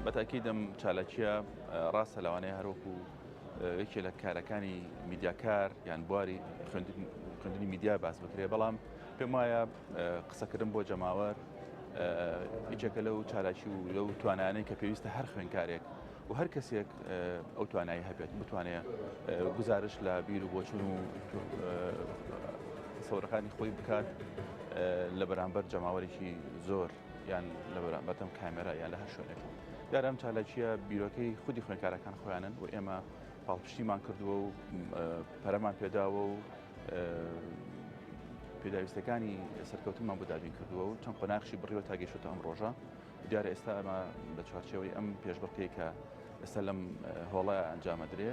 بەتاکیدم چالاکیە ڕاستە لەوانەیە هەروەکو یەکێ لە کارەکانی میدیاکار یان بواری خوێندنی میدیا باس بکرێ بەڵام پێم وایە قسەکردن بۆ جەماوەر هیچێکە لەو چالاکی و لەو توانانەی کە پێویستە هەر خوێندکارێک و هەر کەسێک ئەو توانایی هەبێت بتوانێت گزارش لە بیر و بۆچون و سەورەکانی خۆی بکات لە بەرامبەر جەماوەرێکی زۆر یان لە بەرامبەر کامێرا یان لە هەر شوێنێک دیارە ئەم چالاکیە بیرۆکەی خودی خوێندکارەکان خۆیانن و ئێمە پاڵپشتیمان کردووە و پەرەمان پێداوە و پێداویستەکانی سەرکەوتنمان بۆ دابین کردووە و چەند قۆناغشی بڕیوە تا گەیشتە ئەم ڕۆژە دیارە ئێستا ئەمە بە چوارچێوەی ئەم پێشبڕکەی کە ئێستا لەم هۆڵە ئەنجامەدرێ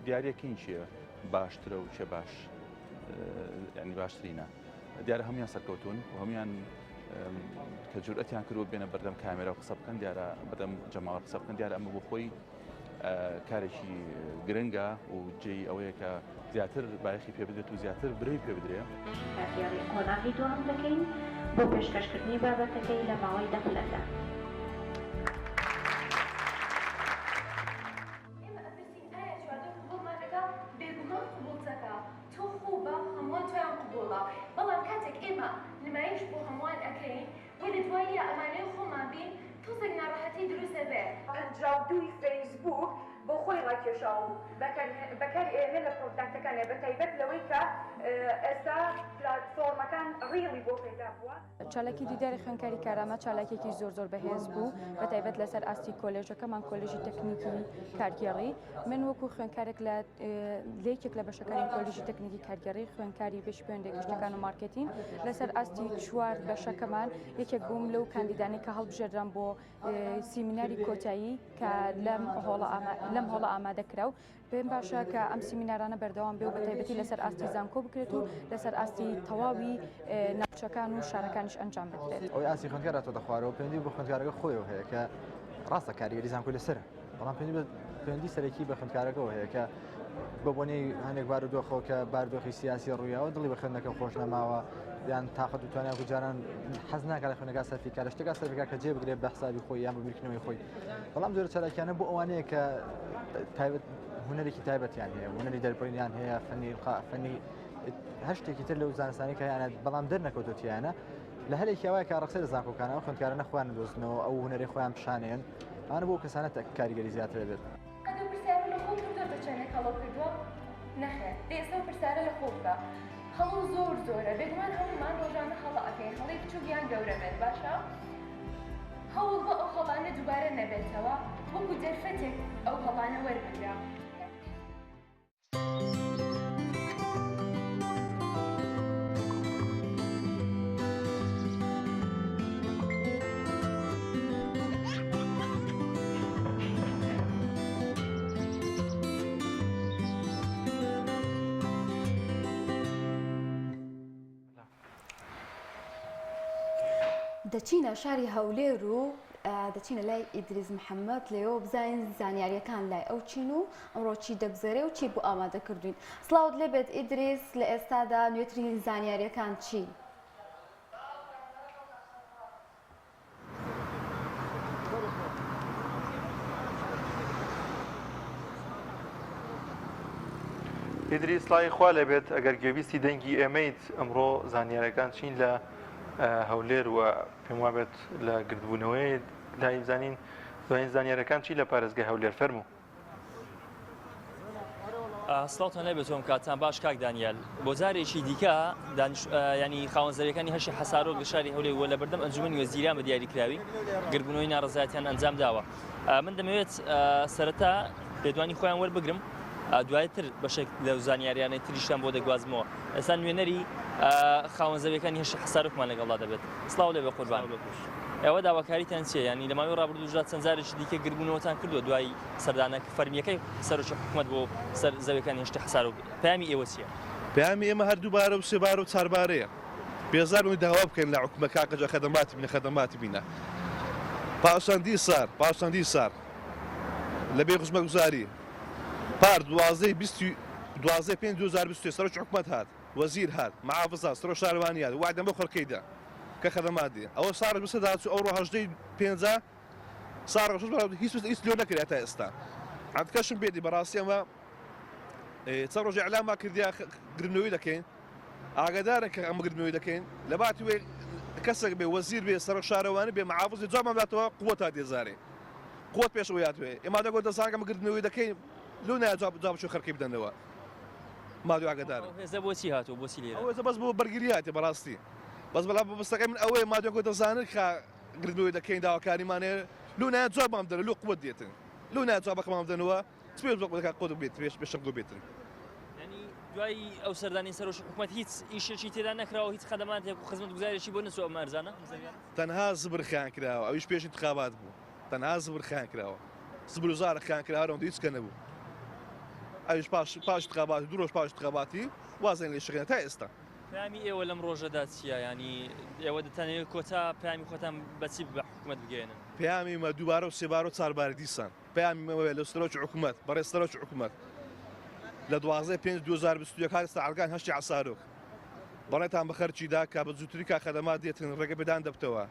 دیارەکەین چییە باشترە و چێ باش ینی باشترینە دیارە هەمویان سەرکەوتون و هەمویان کە جورئەتیان کردووە بێنە بەردەم کامێرا و قسە بکەن دیارە بەدەم جەماوەر قسە بکەن دیارە ئەمە بۆ خۆی کارێکی گرنگە و جێی ئەوەیە کە زیاتر بایەخی پێ بدرێت و زیاتر برەوی پێ بدرێ قۆناغی دوام دەکەین بۆ پێشکەشکردنی بابەتەکەی لە ماوەی دەقلەدا. بەڵام کاتێک ئێمە نمایش بۆ هەمووان ئەەکەین و لە دواییە ئەمانەی خۆمان بین تۆزێک ناڕەحەتی دروستە بێت. ئەنجاودووی فەیسبوک بۆ خۆی ڕاکێشا و بەکاری ئێمە لە پرۆداکتەکانە بە تایبەت لەوەی کە ئێستا پلاتفۆرمەکان ڕیڵی بۆ پێدا بووە. چالاکی دیداری خوێنکاری کارامە چالاکێکی زۆر بەهێز بوو بە تایبەت لەسەر ئاستی کۆلێژەکەمان کۆلێژی تەکنیکی کارگێڕی من وەکو خوێنکارێک لە لێکێک لە بەشەکانی کۆلێژی تەکنیکی کارگێڕی خوێنکاری بەش پێوەندێکشتەکان و مارکتین لەسەر ئاستی چوار بەشەکەمان یەکێک بووم لەو کاندیدانی کە هەڵبژێردران بۆ سیمیناری کۆتایی کە لەم هۆڵە ئامادەکرا و پێم باشە کە ئەم سیمینارانە بەردەوام بێ و بە تایبەتی لەسەر ئاستی زانکۆ بکرێت و لەسەر ئاستی تەواوی ناوچەکان و شارەکانیش ئەنجام بدرێت. ئەوی ئاسی خوێنکارە تۆ دەخوارەوە پێوەندی بە خوێنکارەکە خۆیەوە هەیە کە ڕاستە کاریگەری زانکۆ لەسەرە بەڵام پێوەندی سەرەکی بە خوێنکارەکەەوە هەیە کە بە بۆنەی هەندێک بارودۆخەوە کە باردۆخی سیاسی ڕوویاوە دڵی بە خوێندنەکە خۆش نەماوە یان تااقەت دوتوانیا جاران حەز ناکات لە خوێنەکە سەرفیکار شتێکا سەرفیکار کە جێ بگرێت بە حسابی خۆی یان بە بیرکردنەوەی خۆی بەڵام زۆر چالاکیانە بۆ ئەوانەیە کە تایبەت هونەرێکی تایبەتیان هەیە هونەری دەربڕینیان هەیە فەنی هەر شتێکی تر لەو زانستانی کە یانە بەڵام دەرنەکەوتوتیانە لە هەرێکی ئەوەیە کە ڕقسەی لە زانکۆکانەوە خوێندکارانە خۆیان دۆستنەوە ئەو هونەری خۆیان پیشانێن ئەوانە بۆ کەسانە کاریگەری زیاتر بێت. ئەگەر پرسیارە لە خۆ کردووە چێنێک هەڵۆ کردووە نەخێر ئێستا پرسیارە لە خۆ بکە هەڵۆ زۆرە بێگومان هەمومان ڕۆژانە هەڵە ئەکەین هەڵی بچوو گیان گەورە بێت باشە هەوڵ بە ئەو هەڵانە دووبارە نەبێتەوە وەکو دەرفەتێک ئەو هەڵانە وەربگرا. دەچینە شاری هەولێر و دەچینە لای ئیدریس محەممەد لێەوە بزانین زانیاریەکان لای ئەو چین و ئەمڕۆ چی دەگزێرێ و چی بۆ ئامادەکردوین. سڵاوت لێبێت ئیدریس لە ئێستادا نوێترین زانیاریەکان چی؟ ئیدریس سڵاوی خوا لەبێت ئەگەر گوێویستی دەنگی ئێمەیت ئەمڕۆ زانیاریەکان چین لە هەولێر و پێم وابێت لە گردبوونەوەی دایزانین دوایین زانیاریەکان چی لە پارێزگای هەولێر فەرموو. سڵاوتان لێبێت تۆم کاتان باش کاک دانیال بۆ جارێکی دیکە ینی خاوەنزەرەکانی هەشی حەسارۆ لە شاری هەولێر وە لە بەردەم ئەنجومەنی وەزیریان بە دیاریکراوی گردبوونەوەی ناڕەزایەتیان ئەنجام داوە. من دەمەوێت سەرەتا پێدوانی خۆیان وەربگرم دوایتر بەشێک لەو زانیاریانەی تریشتان بۆ دەگوازمەوە. ئێستا نوێنەری خاوەنزەویەکانی هەشی حەسارۆکمان لەگەڵدا دەبێت. سڵاو لێبێ قوربان. ئێوە داواکاریتان چیە؟ ینی لە ماوەی ڕابردووژات چەند جارێکی دیکە گردبوونەوەتان کردووە دوای سەردانەکە فەرمیەکەی سەرۆکی حکوومەت بۆ سەر زەویەکانی هەشتی حەسارۆک. پەیامی ئێوە چییە؟ پەیامی ئێمە هەردووبارە و سێبارە و چاربارەیە. بێزاربووین داوا بکەین لە حکوومەت کاکەجا خەدەماتی بینە خەدەماتی بینە. پاشاندی سار لە بێ خزمەتگوزاری پار 12/5/2023 سەرۆکی حکوومەت هات وەزیر هات معافزات سەرۆک شارەوانی هات وعدەم بۆ خەڵکەیدا کە خەدەماتی ئەوە ساڕ بسەدا ئەوڕۆ 18/5 ساڕ هیچ لێ نەکرێت تا ئێستا. عەندکەشم بێتی بەڕاستی ئەمە چەند ڕۆژی ئەعلاما کردیا گرنەوەی دەکەین ئاگادارن کە ئەمە گرنەوەی دەکەین لە باتی وێ کەسێک بێ وەزیر بێ سەرۆک شارەوانی بێ معافزی جوابمان بداتەوە قووەت تا دێزارێ قووەت پێشەوە یاتوێ ئێمە دەگوت دەزانکە ئەمە گرنەوەی دەکەین لو نایە جواب بچۆ خەرکی بدەنەوە مادوو ئاگادارن. هێزە بۆچی هاتووە بۆچی لێرە؟ ئەوە بەس بۆ بەرگری هاتێ بەڕاستی بەس بەڵام بەستەکەی من ئەوەیە مادوێ دەزانن کە گردنەوەی دەکەین داواکاریمانێ لو نایە جوابمان بدەنە لو قووەت دێتن لو نایە جوابەکەمان بدەنەوە سپێ زۆر دەکات قووەت بێت پێش دو بێتن. دوای ئەو سەردانی سەرۆکی حکوومەت هیچ ئیشێکی تێدا نەکراوە هیچ خەدەماتێک و خزمەتگوزاریی بۆ نەچووە ئەمە ئەرزانە؟ تەنها زبر خیان کراوە ئەویش پێش انتخابات بوو تەنها زبر خیان کراوە زبر و زارە خیان کراوە هیچ کە نەبوو. ئەویش پاش انتخاباتی دوو ڕۆژ پاش انتخاباتی وازن لێ شغێنە تا ئێستا. پەیامی ئێوە لەم ڕۆژەدا چییە؟ ینی ئێوە دەتانەوێت کۆتا پەیامی خۆتان بەچی بە حکوومەت بگەێنن؟ پەیامی مە دووبارە و سێبارە و چاربارە دیسان پەیامی مەوەیە لە سەرۆکی حکوومەت بەڕێز سەرۆکی حکوومەت لە 12/5/2021 هەستا ئەڵگان هەشتی عەسارۆک بەڕێتان بە خەرچیدا کە بە زووتری کا خەدەمات دێتن ڕێگە بێدان دەبتەوە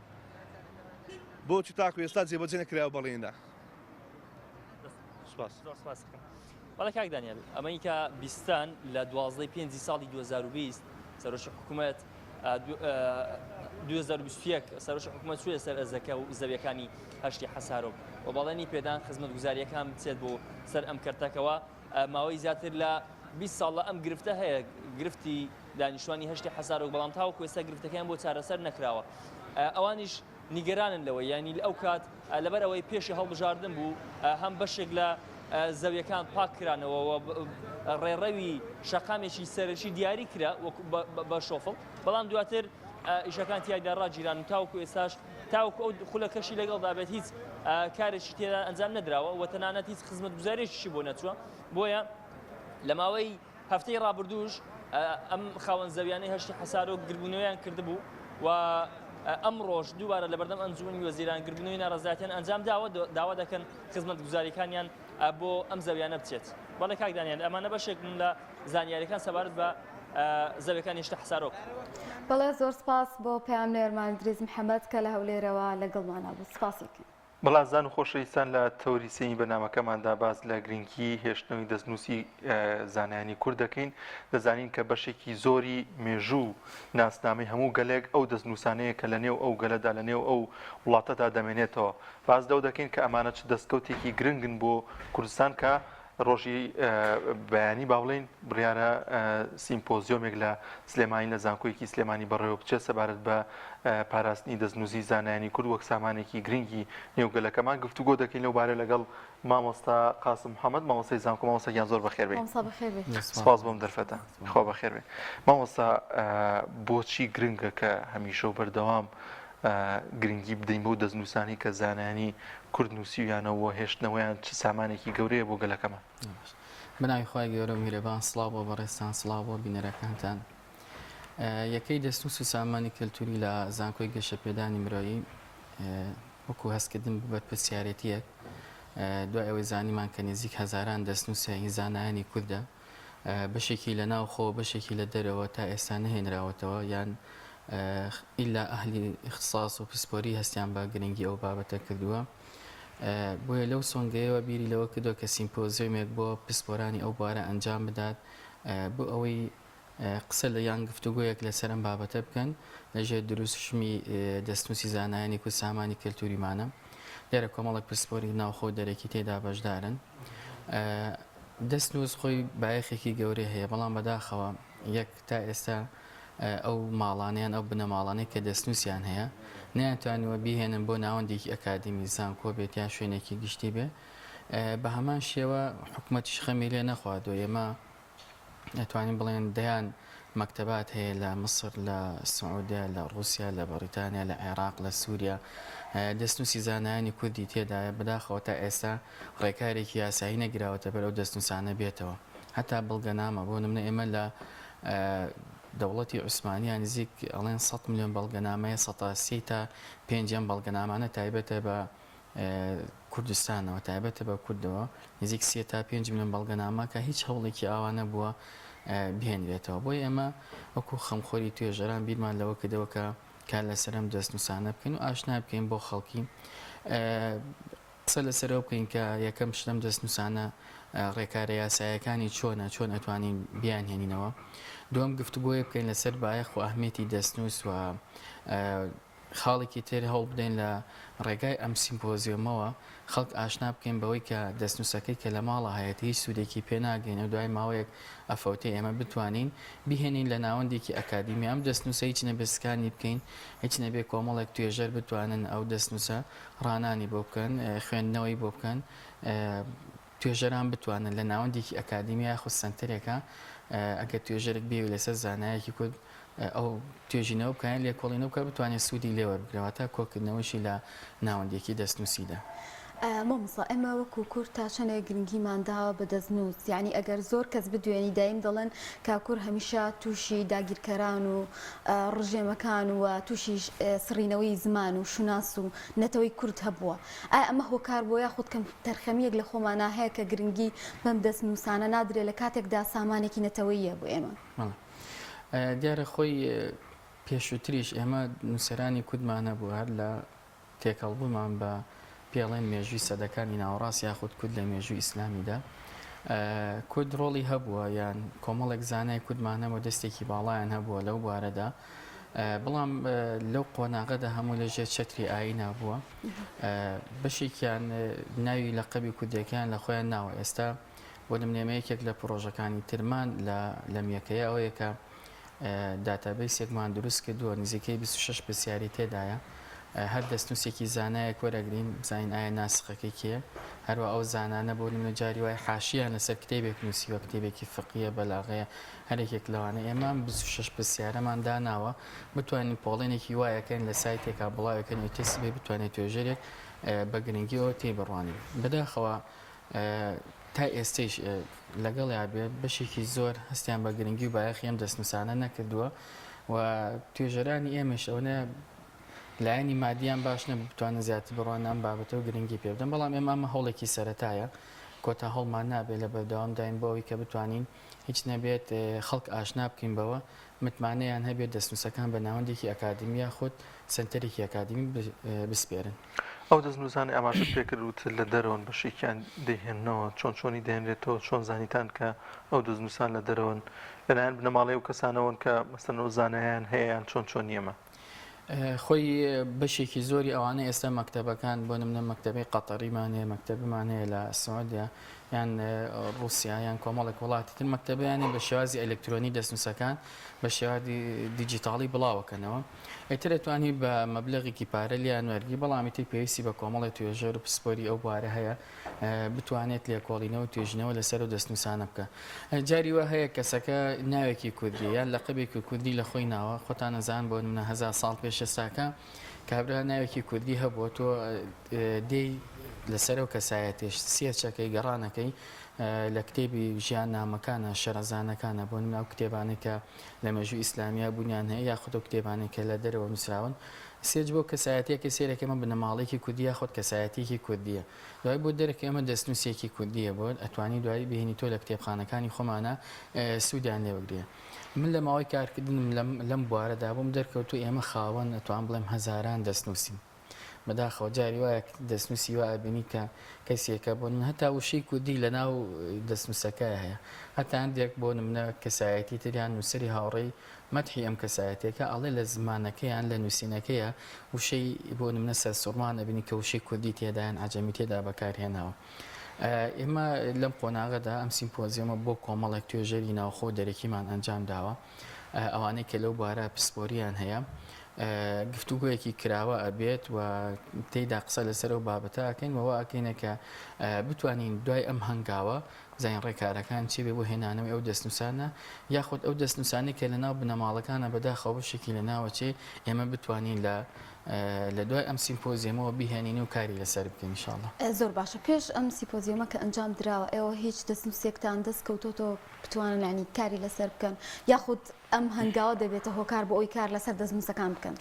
بۆچی تاکو ئێستا جێبەجێ نەکراوە بەڵێندا. سپاس. بەڵێ کاک دانیال ئەمەی کە بیستان لە 12/5 ساڵی 2020 سەرۆکی حکوومەت 2021 سەرۆش حکوومەت سوێ سەر ئەزەکە و زەویەکانی هەشتی حەسارۆک و بەڵێنی پێدان خزمەت گوزاریەکان بچێت بۆ سەر ئەم کەرتەکەەوە ماوەی زیاتر لە 20 ساڵە ئەم گرفتە هەیە گرفتی دانیشتوانی هەشتی حەسارۆک بەڵام تاوەکو ئێستا گرفتەکەیان بۆ چارەسەر نەکراوە ئەوانیش نیگەرانن لەوە ینی ئەو کات لەبەر ئەوەی پێشی هەڵبژاردن بوو هەم بەشێک لە زەویەکان پاک کرانەوە ڕێڕەوی شەقامێکی سەرشی دیاری کرا بە شۆفڵ بەڵام دواتر ئیشەکان تیایدا ڕاجیران و تاوەکو ئێستاش تاوەکو ئەو خولەکەشی لەگەڵدا بێت هیچ کارێکی تێدا ئەنجام نەدراوە و تەنانەت هیچ خزمەت گوزارێکیشی بۆ نەچووە بۆیە لە ماوەی هەفتەی ڕابردووش ئەم خاوەن زەویانەی هەشتی حەسارۆک گربوونەوەیان کردبوو و ئەم ڕۆژ دووبارە لە بەردەم ئەنجومی وەزیران گربوونەوەی ناڕەزایەتیان ئەنجام داوا دەکەن خزمەت گوزاریەکانیان بۆ ئەم زەویانە بچێت بەڵێ کاکدانیان ئەمانە بەشێک لە زانیاریەکان سەبارەت بە زەویەکانی هەشتی حەسارۆک بەڵێ زۆر سپاس بۆ پەیامنێرمان دریز محەممەد کە لە هەولێرەوە لەگەڵمانە بوو سپاسیکەن بەڵازان و خۆشەویستان لە تەوری سێنی بەنامەکەماندا باز لە گرنگی هێشتنەوەی دەستنووسی زانایانی کورد دەکەین دەزانین کە بەشێکی زۆری مێژوو ناسنامەی هەموو گەلێک ئەو دەستنووسانەیە کە لە نێو ئەو گەلەدا لە نێو ئەو وڵاتەدا دەمێنێتەوە باز دەو دەکەین کە ئەمانە چ دەستکەوتێکی گرنگن بۆ کوردستان کە ڕۆژی بەیانی باڵین بڕیارە سیمپۆزیۆمێک لە سلێمانی لە زانکۆیەکی سلێمانی بەڕێوە بچێت سەبارەت بە پاراستنی دەستنووسی زانایانی کورد وەک سامانێکی گرنگی نێوگەلەکەمان گفتوگۆ دەکەین لەو بارە لەگەڵ مامۆستا قاسم محەممەد مامۆستای زانکۆ مامۆستایان زۆر بەخێر بێت سپاس بۆم دەرفەتە خۆ بەخێر بێت مامۆستا بۆچی گرنگە کە هەمیشە و بەردەوام گرنگی بدەین بۆ دەستنووسانی کە زانایانی کورد نووسیویانەوە هێشتنەوەیان چ سامانێکی گەورەیە بۆ گەلەکەمان بناوی خۆی گەورە میرەبان سڵاو بۆ بەڕێستان سڵاو بۆ بینەرەکانتان یەکەی دەستنووس و سامانی کەلتوری لە زانکۆی گەشەپێدانی مرۆیی وەکو هەستکردن ببەت پرسیارەتیەک دوای ئەوەی زانیمان کە نزیک هەزاران دەستنووسی زانایانی کوردە بەشێکی لە ناوخۆ بەشێکی لە دەرەوە تا ئێستا نەهێنراوەتەوە یان ئیلا ئەهلی اختصاص و پسپۆری هەستیان بە گرنگی ئەو بابەتە کردووە بۆیە لەو سۆنگەیەوە بیری لەوە کردو کە سیمپۆزیۆمێک بۆ پسپۆرانی ئەو بارە ئەنجام بدات بۆ ئەوەی قسە لە یان گفتوگویەک لەسەر ئەم بابەتە بکەن لەژێر دروستشمی دەستنووسی زانایانی کورد سامانی کەلتوریمانە لێرە کۆمەڵێک پسپۆری ناوخۆ دەرەکی تێدا بەشدارن دەستنووس خۆی بایەخێکی گەورەی هەیە بەڵام بەداخەوە یەک تا ئێستا ئەو ماڵانیان ئەو بنەماڵانەی کە دەستنووسیان هەیە نەیانتوانیوە بیهێنن بۆ ناوەندێکی ئەکادمی زانکۆ بێت یان شوێنێکی گشتی بێ بە هەمان شێوە حکوومەتیش خەمی لێ نەخوادۆ ئێمە ئەتوانین بڵێن دەیان مەکتەبات هەیە لە مصر لە سعودیا لە رووسیا لە بەریتانیا لە عێراق لە سووریا دەستنووسی زانایانی کوردی تێدایە بەداخەوە تا ئێستا ڕێکارێکی یاسایی نەگراوەتە بەر ئەو دەستنووسانە بێتەوە هەتا بەڵگەنامە بۆ نمونە ئێمە لە دەوڵەتی عوسمانیان نزیک ئەڵێن 100 میلیۆن بەڵگەنامەیە 130 تا 5 بەڵگەنامانە تایبەتە بە کوردستانەوە تایبەتە بە کوردەوە نزیک 3 تا 5 میلیۆن بەڵگەنامە کە هیچ هەوڵێکی ئاوانە بووە بهێنرێتەوە بۆی ئێمە وەکو خەمخۆری توێژەران بیرمان لەوە کردەوە کە کار لەسەرم دەستنووسانە بکەین و ئاشنا بکەین بۆ خەڵکی قسە لەسەرەوە بکەین کە یەکەم شتم دەستنووسانە ڕێکارە یاسایەکانی چۆن ئەتوانین بیان هێنینەوە دوم گفتوگۆیە بکەین لەسەر بایەخ و ئەهمیەتی دەستنووس و خاڵێکی تر هەوڵ بدەین لە ڕێگای ئەم سیمپۆزیۆمەوە خەڵک ئاشنا بکەین بەوەی کە دەستنووسەکەی کە لە ماڵە هەیەتی هیچ سوودێکی پێ ناگەینە دوای ماوەیەک ئەفەوتەی ئێمە بتوانین بیهێنین لە ناوەندێکی ئەکادمی ئەم دەستنووسە هیچ نەبێ سکانی بکەین هیچ نەبێ کۆمەڵێک توێژەر بتوانن ئەو دەستنووسە ڕانانی بۆ بکەن خوێندنەوەی بۆ بکەن توێژەران بتوانن لە ناوەندێکی ئەکادمی یاخود سنتەرێکە ئەگەر توێژەرێک بێ لەسەر زانایەکی کورد ئەو توێژینەوە بکەن لێکۆڵینەوە بکە بتوانێت سوودی لێوەربگرەوەتە کۆکردنەوەشی لە ناوەندێکی دەستنووسیدا مامۆستا ئێمە وەکو کورد تا چەندێک گرنگیمانداوە بە دەستنووس یعنی ئەگەر زۆر کەس بدوێنی دایم دەڵێن کاکوور هەمیشە تووشی داگیرکەران و ڕژێمەکان و تووشی سڕینەوەی زمان و شوناس و نەتەوەی کورد هەبووە ئایا ئەمە هۆکار بۆ یاخود کەم تەرخەمیەک لە خۆمانە هەیە کە گرنگی بەم دەستنووسانە نادرێت لە کاتێکدا سامانێکی نەتەوەییە بۆ ئێمە دیارە خۆی پێشووتریش ئێمە نووسەرانی کوردمانە بوو هەر لە تێکەڵبوومان بە پێڵێن مێژووی سەدەکانی ناوەڕاست یاخود کورد لە مێژووی ئیسلامیدا کورد ڕۆڵی هەبووە یان کۆمەڵێک زانای کوردمانەوە دەستێکی باڵایان هەبووە لەو بوارەدا بەڵام لەو قۆناغەدا هەموو لەژێر چەتری ئاینا بووە بەشێکیان ناوی لە قەبی کوردەکان لە خۆیان ناوە ئێستا بۆ نمونێمەیەکێک لە پرۆژەکانی ترمان لە میەکەیە ئەوەیە کە داتابیسێکمان دروست کردووە نزیکەی 26 پرسیاری تێدایە هەر دەستنووسێکی زانایە وەرەگرین بزانین ئایا ناسخەکەی کێ هەروە ئەو زانانە بۆ نمونە جاری وای حاشیان لەسەر کتێبێک نووسیوە کتێبێکی فقیە بەلاغەیە هەرێکێک لەوانە ئێمە 26 پرسیارەمان داناوە بتوانین پۆڵێنێکی وایەکەن لە سایتێکا بڵاوەکەن تست بێ بتوانێت توێژەرێک بە گرنگیەوە تێبڕوانین بەداخەوە تا ئێستش لەگەڵ یابێ بەشێکی زۆر هەستیان بە گرنگی و بایەخی ئەم دەستنووسانە نەکردووە و توێژەرانی ئێمەش ئەوە لایەنی مادیان باش نە بتوانن زیاتر بڕوان ئەم بابەتە و گرنگی پێ بدەن بەڵام ئێمە ئەمە هەوڵێکی سەرەتایە کۆتا هەڵمان نابێت لە بەردەوام داین بۆەوەی کە بتوانین هیچ نەبێت خەڵک ئاشنا بکەین بەوە متمانەیان هەبێت دەستنووسەکان بە ناوەندێکی ئەکادیمیا خۆت سنتەرێکی ئەکادیمی بسپێرن ئەو دەستنووسانی ئاماژت پێکردوت لە دەرەوەن بەشێکیان دەهێننەوە چۆنی دەهێنرێتەوە چۆن زانیتان کە ئەو دەستنووسان لە دەرەوەن لەلایەن بنەماڵی و کەسانەوەن کە مەسەن ئەو زانایان هەیەیان چۆن نیەمە خۆی بەشێکی زۆری ئەوانە ئێستا مەکتەبەکان بۆ نمونە مەکتەبەی قەتەریمان هەیە مەکتەبمان هەیە لە سعودیا یان رووسیا یان کۆمەڵێک وڵاتی تر مەکتەبیانێ بە شێوازی ئەلکترۆنی دەستنووسەکان بە شێوازی دیجیتاڵی بڵاوەکەنەوە ئێتر دەتوانی بە مەبلەغێکی پارە لیان وەرگی بەڵامی تر پێویستی بە کۆمەڵی توێژەر و پسپۆری ئەو بوارە هەیە بتوانێت لێکۆڵینەوە توێژنەوە لەسەر و دەستنووسانە بکە جاری وە هەیە کەسەکە ناوێکی کوردی یان لە قەبێکی کوردی لە خۆی ناوە خۆتان نەزان بۆ نمونە 1000 ساڵ پێش ئێستاکە کابرا ناوێکی کوردی هەبووە تۆ دێی لەسەر و کەسایەتێش سێچەکەی گەڕانەکەی لە کتێبی ژیان نامەکانە شەرەزانەکانە بۆ ناو کتێبانێک کە لە مێژووی ئیسلامیا بوونیان هەیە یاخود و کتێبانێک کە لە دەرەوە نووسراون سێج بۆ کەسایەتێکی سێرەکەمە بنەماڵێکی کوردیە خۆت کەسایەتێکی کوردیە دوای بۆ دەرەکە ئەمە دەستنووسێکی کوردیە بۆ ئەتوانی دوایی بهێنی تۆ لە کتێبخانەکانی خۆمانە سوودیان لێوەگرێ من لە ماوەی کارکردنم لەم بوارەدا بۆم دەرکەوتو ئێمە خاوەن ئەتوان بڵێم هەزاران دەستنووسین بەداخەوە جاری وایە دەستنووسی وایە بینی کە کەسێکە بۆ من هەتا وشەی کوردی لە ناو دەستنووسەکە هەیە هەتا هەندێک بۆ نمونە کەسایەتی تریان نووسری هاوڕێی مەدحی ئەم کەسایەتێکە ئەڵێ لە زمانەکەیان لە نووسینەکەیە وشەی بۆ نمونە سەر سوڕمان ئەبینی کە وشەی کوردی تێدایان عەجەمی تێدا بەکارهێناوە ئێمە لەم قۆناغەدا ئەم سیمپۆزیۆمە بۆ کۆمەڵێک توێژەری ناوخۆ دەرەکیمان ئەنجام داوە ئەوانەی کە لەو بوارە پسپۆریان هەیە گفتوگویەکی کراوە ئەبێت و تێیدا قسە لەسەر و بابەتەکەین وەوە ئەکەینە کە بتوانین دوای ئەم هەنگاوە زین ڕێکارەکان چی بێ بۆ هێنانەوەی ئەو دەستنووسانە یاخود ئەو دەستنووسانی کە لە ناو بنەماڵەکانە بەداخەوە بەشێکی لە ناوەچێ ئێمە بتوانین لە دوای ئەم سیمپۆزیەمەوە بیهێنینی و کاری لەسەر بکەین ئینشاءڵڵا زۆر باشە پێش ئەم سیمپۆزیۆمە کە ئەنجام درراوە ئێوە هیچ دەستنووسێکتان دەست کەوتۆتەوە بتوانن ینی کاری لەسەر بکەن یاخود ئەم هەنگاوە دەبێتە هۆکار بۆ ئەوی کار لەسەر دەستنووسەکان بکەن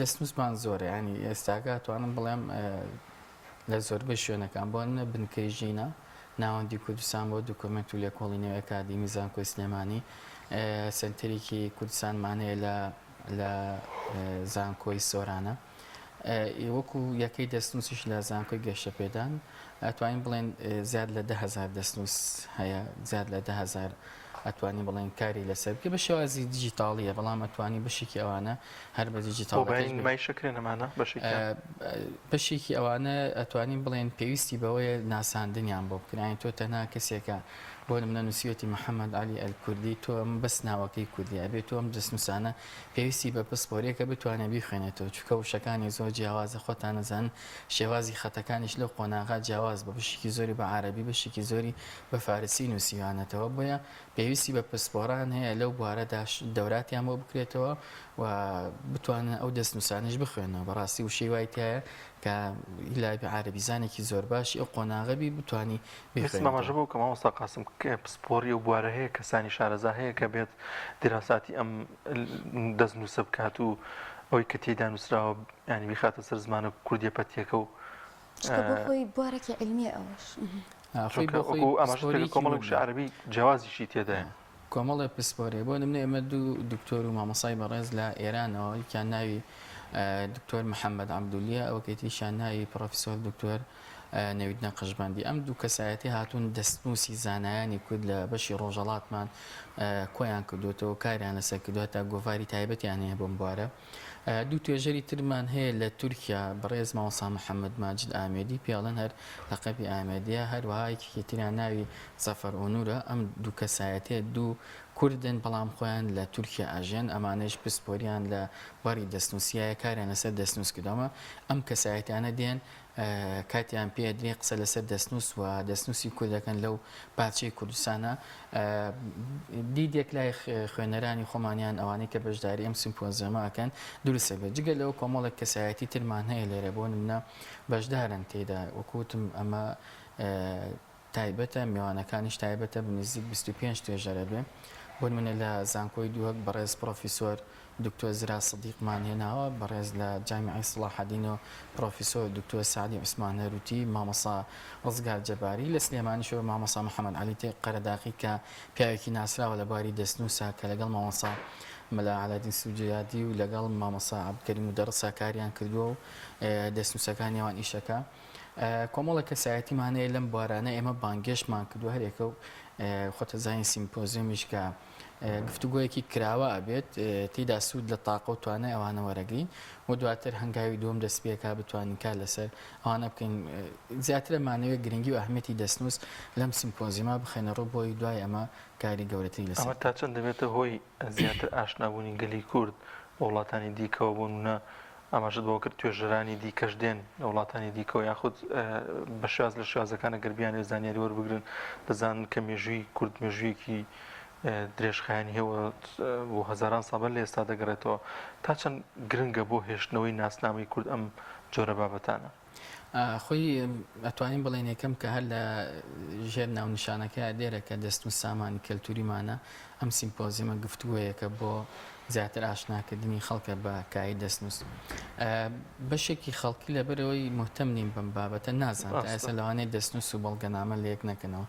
دەستنووسمان زۆرە ینی ئێستاگە توانم بڵێم لە زۆربەی شوێنەکان بۆ نە بنکەی ژینە ناوەندی کوردستان بۆ دوکۆمنت و لێکۆڵینەوەی ئەکادیمی زانکۆی سلێمانی سنتەرێکی کوردستانمانەیە لە زانکۆی سۆرانە وەکو یەکەی دەستنووسیش لە زانکۆی گەشتە پێدان ئەتوانین بڵێن زیاد لە 10,000 دەستنووس هەیە زیاد لە 10,000 ئەتوانی بڵێن کاری لەسەر بکە بە شێوازی دیجیتاڵیە بەڵام ئەتوانی بەشێکی ئەوانە هەر بە دیجیتاڵمایشەکرێنەمانە بەشێکی ئەوانە ئەتوانین بڵێن پێویستی بەوەیە ناساندنیان بۆ بکرین تۆ تەنها کەسێکە بۆ نمونە نووسیەتی محەممەد علی ئەلکوردی تۆ ئەم بەس ناوەکەی کوردی ئەبێت تۆ ئەم دەستنووسانە پێویستی بە پسپۆرێکە بتوانێت بیخوێنێتەوە چکە وشەکانی زۆر جیاوازە خۆتان نەزان شێوازی خەتەکانیش لەو قۆناغا جیاواز بە بەشێکی زۆری بە عەرەبی بەشێکی زۆری بە فارسی نووسیوانێتەوە بۆیە پێویستی بە پسپۆران هەیە لەو بوارەدا دەوراتیان بۆ بکرێتەوە و بتوانن ئەو دەستنووسانش بخوێنەوە بەڕاستی وشەی وای تایە کە لای عەرەبیزانێکی زۆر باشی ئەو قۆناغەبی بتوانی ماماژە بوو کە مامۆستا قاسم پسپۆری و بوارە هەیە کەسانی شارەزا هەیە کە بێت دیراساتی ئەم دەستنووسە بکات و ئەوەی کە تێدا نووسراوە ینی بیخاتە سەر زمانە کوردیە پەتیەکە و خۆی بوارێکی علمیە ئەوەش ئەماشە کۆمەڵی وشە عەرەبی جیاوازیشی تێدایە کۆمەڵی پسپۆری بۆ نمونە ئێمە دوو دکتۆر و مامۆسای بەڕێز لە ئێرانەوە یەکیان ناوی دکتۆر محەممەد عەبدولیە ئەوەکەیتیشان ناوی پرۆفیسۆر دکتۆر نەویدنە قژبندی ئەم دوو کەسایەتی هاتوون دەستنووسی زانایانی کورد لە بەشی ڕۆژەڵاتمان کۆیان کردوێتەوە کاریان لەسەر کردووە تا گۆڤاری تایبەتیان هەیە بۆم بوارە دوو توێژەری ترمان هەیە لە تورکیا بەڕێز مامۆستا محەممەد ماجد ئامێدی پیاڵەن هەر لەقەبی ئامێدیە هەروەهایەکی تریان ناوی زەفەر ئۆنورە ئەم دوو کەسایەتێ دوو کوردن بەڵام خۆیان لە تورکیا ئاژێن ئەمانەش پسپۆریان لە بەڕی دەستنووسیایە کاریان لەسەر دەستنووس کردەوە ئەم کەسایەتیانە دێن کاتیان پێدرێ قسە لەسەر دەستنووس و دەستنووسی کوردەکەن لەو پارچەی کوردستانە دیدێک لای خوێنەرانی خۆمانیان ئەوانەی کە بەشداری ئەم سیمپۆزیەمەکەن دروستە بێت جگە لەو کۆمەڵێک کەسایەتی ترمان هەیە لێرە بۆ نمونە بەشدارن تێدا وەکوتم ئەمە تایبەتە میوانەکانیش تایبەتە بنزیک 25 توێژەرە بێ بۆ نمونە لە زانکۆی دووەک بەڕێز پرۆفیسۆر دکتۆر زرا سەدیقمان هێناوە بەڕێز لە جامیعی سڵاحەدین و پرۆفیسۆر دکتۆر سعدی عوسمان هەروتی مامۆستا ڕزگار جەباری لە سلێمانیشەوە مامۆستا محەممەد عەلی قەرەداقی کە پیاوێکی ناسراوە لە باری دەستنووسە کە لەگەڵ مامۆستا مەلا عەلادین سوجیادی و لەگەڵ مامۆستا عەبدولکەریم مودەڕسا کاریان کردووە و دەستنووسەکانیان ئیشەکە کۆمەڵە کەسایەتیمانەیە لەم بوارانە ئێمە بانگێشمان کردووە هەرێکە و خۆتە زانی سیمپۆزیۆمیش کە گفتوگۆیەکی کراوە ئەبێت تێدا سوود لە تاقە و توانای ئەوانە وەرەگرین و دواتر هەنگاوی دووەم دەستپێکا بتوانین کار لەسەر ئەوانە بکەین زیاتر مانەوێت گرنگی و ئەهمیەتی دەستنووس لەم سیمپۆزیما بخێنە ڕوو بۆی دوای ئەمە کاری گەورەتری لەسەر ئەمە تا چەند دەبێتە هۆی زیاتر ئاشنابوونی گەلی کورد وڵاتانی دیکەوە بوونە ئەمەشت بۆ کرد توێژەرانی دیکەش دێن لە وڵاتانی دیکەوە یاخود بە شێواز لە شێوازەکانە گەربیان زانیاری وەربگرن دەزانن کە مێژووی کورد مێژوویەکی درێژخایانی هەیە بۆ هەزاران ساڵ لە ئێستا دەگەڕێتەوە تا چەند گرنگە بۆ هێشتنەوەی ناسنامەی کورد ئەم جۆرە بابەتانە خۆی ئەتوانین بڵێن یەکەم کە هەر لە ژێر ناونیشانەکە دێرە کە دەستن و سامانی کەلتوریمانە ئەم سیمپۆزیمە گفتووەیەکە بۆ زیاتر ئاشناکردنی خەڵکە بە کایی دەستنووس بەشێکی خەڵکی لەبەرەوەی مهتەم نیم بم بابەتە نازانێت ئێستا لەوانەیە دەستنووس و بەڵگەنامە لە یەک نەکەنەوە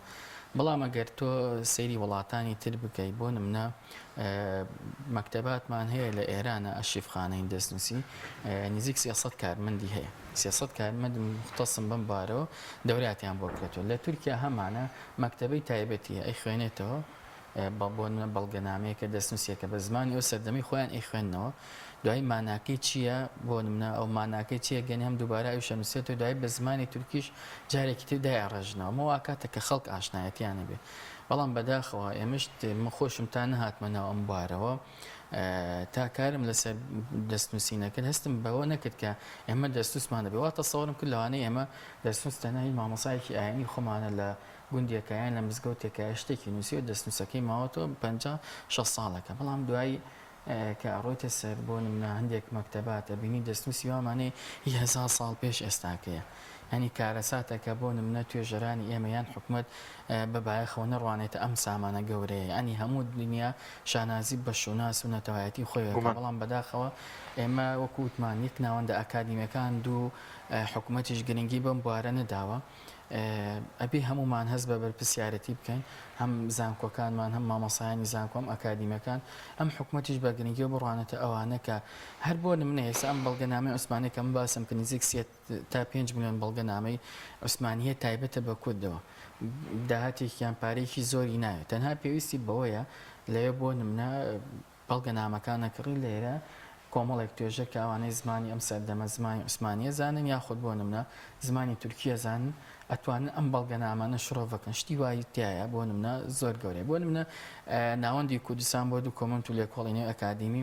بەڵام ئەگەر تۆ سەیری وڵاتانی تر بکەیت بۆ نمونە مەکتەباتمان هەیە لە ئێرانە ئەشیفخانەی دەستنووسی نزیک 300 کارمەندی هەیە 300 کارمەند مختصم بم بارەوە دەوراتیان بۆ بکرێتەوە لە تورکیا هەمانە مەکتەبەی تایبەتیە ئەی خوێنێتەوە بۆ بەڵگەنامەیەکە دەستنووسیەکە بە زمانی ئەو سەردەمی خۆیان ئەی خوێندنەوە دوای ماناکەی چییە بۆ نمونە ئەو ماناکەی چیە گەنی هەم دووبارە ئەو شەنووسێت و دوای بە زمانی تورکیش جارێکی تر دایڕژنەوە مەوا کاتە کە خەڵک ئاشنایەتیانە بێ بەڵام بەداخەوە ئێمەشت من خۆشم تا نەهاتمەنەوە ئەم بوارەوە تا کارم لەسەر دەستنووسینەکە هەستم بەوە نەکرد کە ئێمە دەستنووسمانە بێ واتە سەوارم کرد لەوانەیە ئێمە دەستنووس تەنهایی مامۆسایەکی ئاینی خۆمانە لە گوندێکیان لە مزگەوتێکە شتێکی نووسی و دەستنووسەکەی ماوەتەوە 56 ساڵەکە بەڵام دوایی کە ئەڕۆیتە سەر بۆ نمونە هەندێک مەکتەباتە بینی دەستنووسی وامانەی 1000 ساڵ پێش ئێستاکەیە ینی کارەساتەکە بۆ نمونە توێژەرانی ئێمەیان حکومت بەبایەخەوە نەڕوانێتە ئەم سامانە گەورەیە ئەنی هەموو دنیا شانازی بە شوناس و نەتەوایەتی خۆیەوە بەڵام بەداخەوە ئێمە وەکووتمان یەک ناوەندە ئەکادیمیەکان دوو حکوومەتیش گرنگی بەم بوارە نەداوە ئەبێ هەمومان هەست بە بەرپرسیارەتی بکەین هەم زانکۆکانمان هەم مامۆسایانی زانکۆم ئەکادیمەکان ئەم حکوومەتیش بە گرنگی و بڕوانێتە ئەوانە کە هەر بۆ نمونە ئێستا ئەم بەڵگەنامەی عوسمانیەکەم باسم کە نزیک 3 تا 5 میلیۆن بەڵگەنامەی عوسمانیە تایبەتە بە کوردەوە داهاتێکیان پارێکی زۆری ناوێت تەنها پێویستی بەوەیە لەوێ بۆ نمونە بەڵگەنامەکانە کڕی لێرە کۆمەڵێک توێژە کە ئەوانەی زمانی ئەم سەردەمە زمانی عوسمانیە زانن یاخود بۆ نمونە زمانی تورکیە زانن ئەتوانن ئەم بەڵگەنامانە شڕۆڤەکەن شتی وای تایە بۆ نمونە زۆر گەورەی بۆ نمونە ناوەندی کوردستان بۆ دوو کۆمنت و لێکۆڵینەوەی ئەکادیمی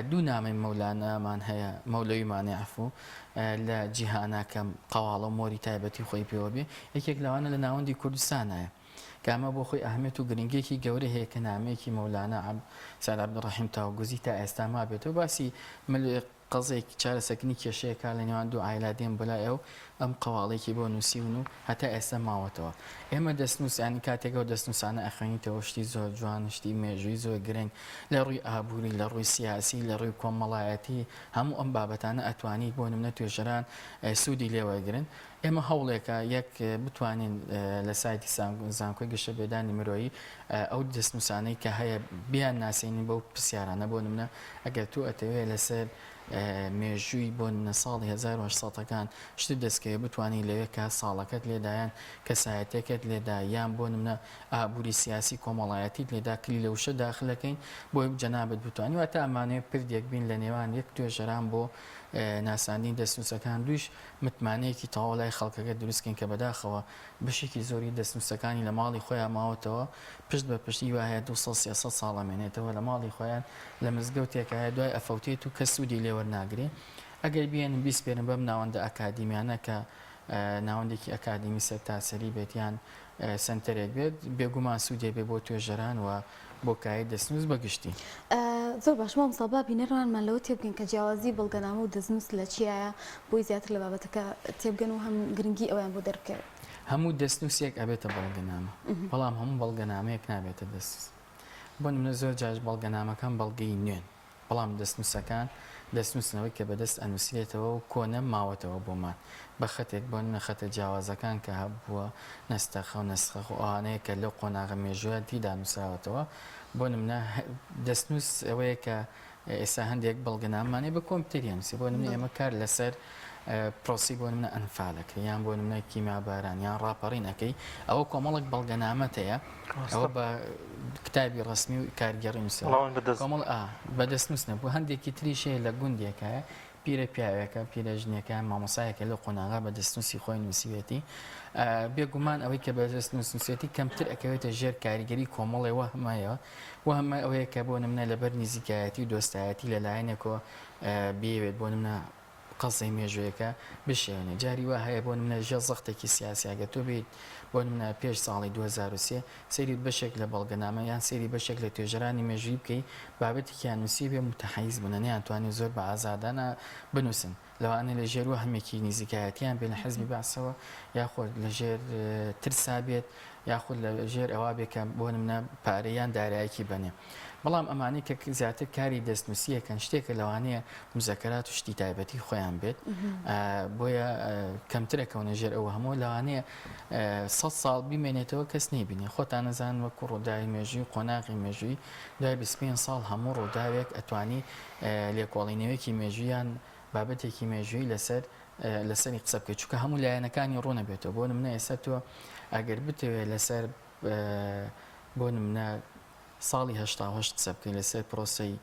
دوو نامەی مەولانەمان هەیە مەولەویمانی عەفوو لە جیهانە کە قەواڵە و مۆری تایبەتی خۆی پێوە بێ یەکێک لەوانە لە ناوەندی کوردستانایە کامە بۆ خۆی ئەهمیەت و گرنگێکی گەورە هەیە کە نامەیەکی مەولانە سەعد عەبدوڕەحیم تاوگوزی تا ئێستا ما بێتەوە باسی قەزێکی چارەسەکنی کێشەیەکە لە نێوان دوو عایلادێن بەلای ئەو ئەم قەواڵێکی بۆ نووسیون و هەتا ئێستا ماوەتەوە ئێمە دەستنووسانی کاتێکەوە دەستنووسانە ئەخوێنیتەوە شتی زۆر جوان شتی مێژووی زۆر گرنگ لە ڕووی ئابووری لە ڕووی سیاسی لە ڕووی کۆمەڵایەتی هەموو ئەم بابەتانە ئەتوانی بۆ نمونە توێژەران سوودی لێوەگرن ئێمە هەوڵێکە یەک بتوانین لە سایتی زانکۆی گەشە بێدانی مرۆیی ئەو دەستنووسانەی کە هەیە بیان ناسێنین بەو پرسیارانە بۆ نمونە ئەگەر تو ئەتەوێت لەسەر مێژووی بۆ ساڵی 1970ەکان شت دەستکەوێ بتوانانی لەوێ کا ساڵەکەت لێدایان کەسایەتەکەت لێدا یان بۆ نمونە ئابووری سیاسی کۆمەڵایەتیت لێدا کلی لە وشە داخلەکەین بۆی جەنابەت بتوانانی واتە ئەمانەیە پردێک بین لە نێوان یەک توێژەران بۆ ناساندنی دەستنووسەکان دویش متمانەیەکی تەواو لای خەڵکەکە دروستکەین کە بەداخەوە بەشێکی زۆری دەستنووسەکانی لە ماڵی خۆیان ماوەتەوە پشت بە پشتی وایە 200 ساڵەمێنێتەوە لە ماڵی خۆیان لە مزگەوتێکایە دوای ئەفەوتێت و کە سوودی لێوەرناگرێ ئەگەر بیێنن بیسپێرن بەم ناوەندە ئەکادیمیانە کە ناوەندێکی ئەکادیمی سەرتاسەری بێتیان سنتەرێک بێت بێگومان سوودێ بێ بۆ توێژەران و بۆ کای دەستنووس بەگشتی. زۆر باش مامۆستا بینەرانمان لەوە تێبگەن کە جیاوازی بەڵگەنامە و دەستنووس لە چیایە بۆی زیاتر لە بابەتەکە تێبگەن و هەم گرنگی ئەویان بۆ دەرکەوێت. هەموو دەستنووسێک ئەبێتە بەڵگەنامە بەڵام هەموو بەڵگەنامەیەک نابێتە دەستنووس. بۆ نمونە زۆر جاش بەڵگەنامەکان بەڵگەی نوێن بەڵام دەستنووسەکان دەستنووسنەوەی کە بەدەست ئەنووسێتەوە و کۆنە ماوەتەوە بۆمان بە خەتێک بۆ نەخەتە جیاوازەکان کە هەبووە نەستەخە و نەسخە و ئەوانەیە کە لەو قۆناغە مێژووە تیدا نووسراوەتەوە بۆ نمونە دەستنووس ئەوەیە کە ئێستا هەندێک بەڵگەنامانێ بە کۆمپیوتەریان نووسی بۆ نمونە ئێمە کار لەسەر پرۆسی بۆ نمونە ئەنفالەکە یان بۆ نمونە کیمیاباران یان ڕاپەڕینەکەی ئەوە کۆمەڵک بەڵگەنامەت هەیە ئەوە بە کتابی ڕسمی و کارگەڕی نووسێ کۆمەڵ بە دەستنووس نەبوو هەندێکی تریشەیە لە گوندێکایە پیرە پیاوێکە پیرە ژنێکان مامۆسایەکە لە قۆناغا بە دەستنووسی خۆی نووسیوێتی بێگومان ئەوەی کە بە دەستنووس نووسێتی کەمتر ئەکەوێتە ژێر کاریگەری کۆمەڵی وەهمایەوە وهمە ئەوەیە کە بۆ نمونە لەبەر نزیکایەتی و دۆستایەتی لەلایەنێکەوە بێوێت بۆ نمونە قەزەی مێژوەیەەکە بشێنێ جاری وا هەیە بۆ نمونە ژێ زەختێکی سیاسیاگە تۆ بێت بۆ نمونە پێش ساڵی 2023 سەیری بەشێک لە بەڵگەنامە یان سەیری بەشێک لە توێژەرانی مێژووی بکەی بابەتێکیان نووسی بێ متەحەیز بوونە نەیانتوانێت زۆر بە ئازادانە بنووسن لەوانە لە ژێر و هەمێکی نزیکایەتیان بێنە حەزبی باسەوە یاخۆ لە ژێر ترسا بێت یاخود لە ژێر ئەوا بێکە بۆ نمونە پارەیان دارایەکی بنێ بەڵام ئەمانەی کە زیاتر کاری دەستنووسیەکەن شتێکە لەوانەیە مزەکەرات و شتی تایبەتی خۆیان بێت بۆیە کەمترەکەونە ژێر ئەوە هەموو لەوانەیە 100 ساڵ بیمێنێتەوە کەس نێبینێ خۆتان نەزان وەکو ڕووداوی مێژووی قۆناغی مێژووی دوای 25 ساڵ هەموو ڕووداوێک ئەتوانی لێکۆڵینەوەیەکی مێژویان بابەتێکی مێژووی لەسەری قسە بکەیت چونکە هەموو لایەنەکانی ڕوونە بێتەوە بۆ نمونە ئێستا تۆ ئەگەر بتەوێت لەسەر بۆ نمونە ساڵی 1970 قسە بکەین لەسەر پرۆسەی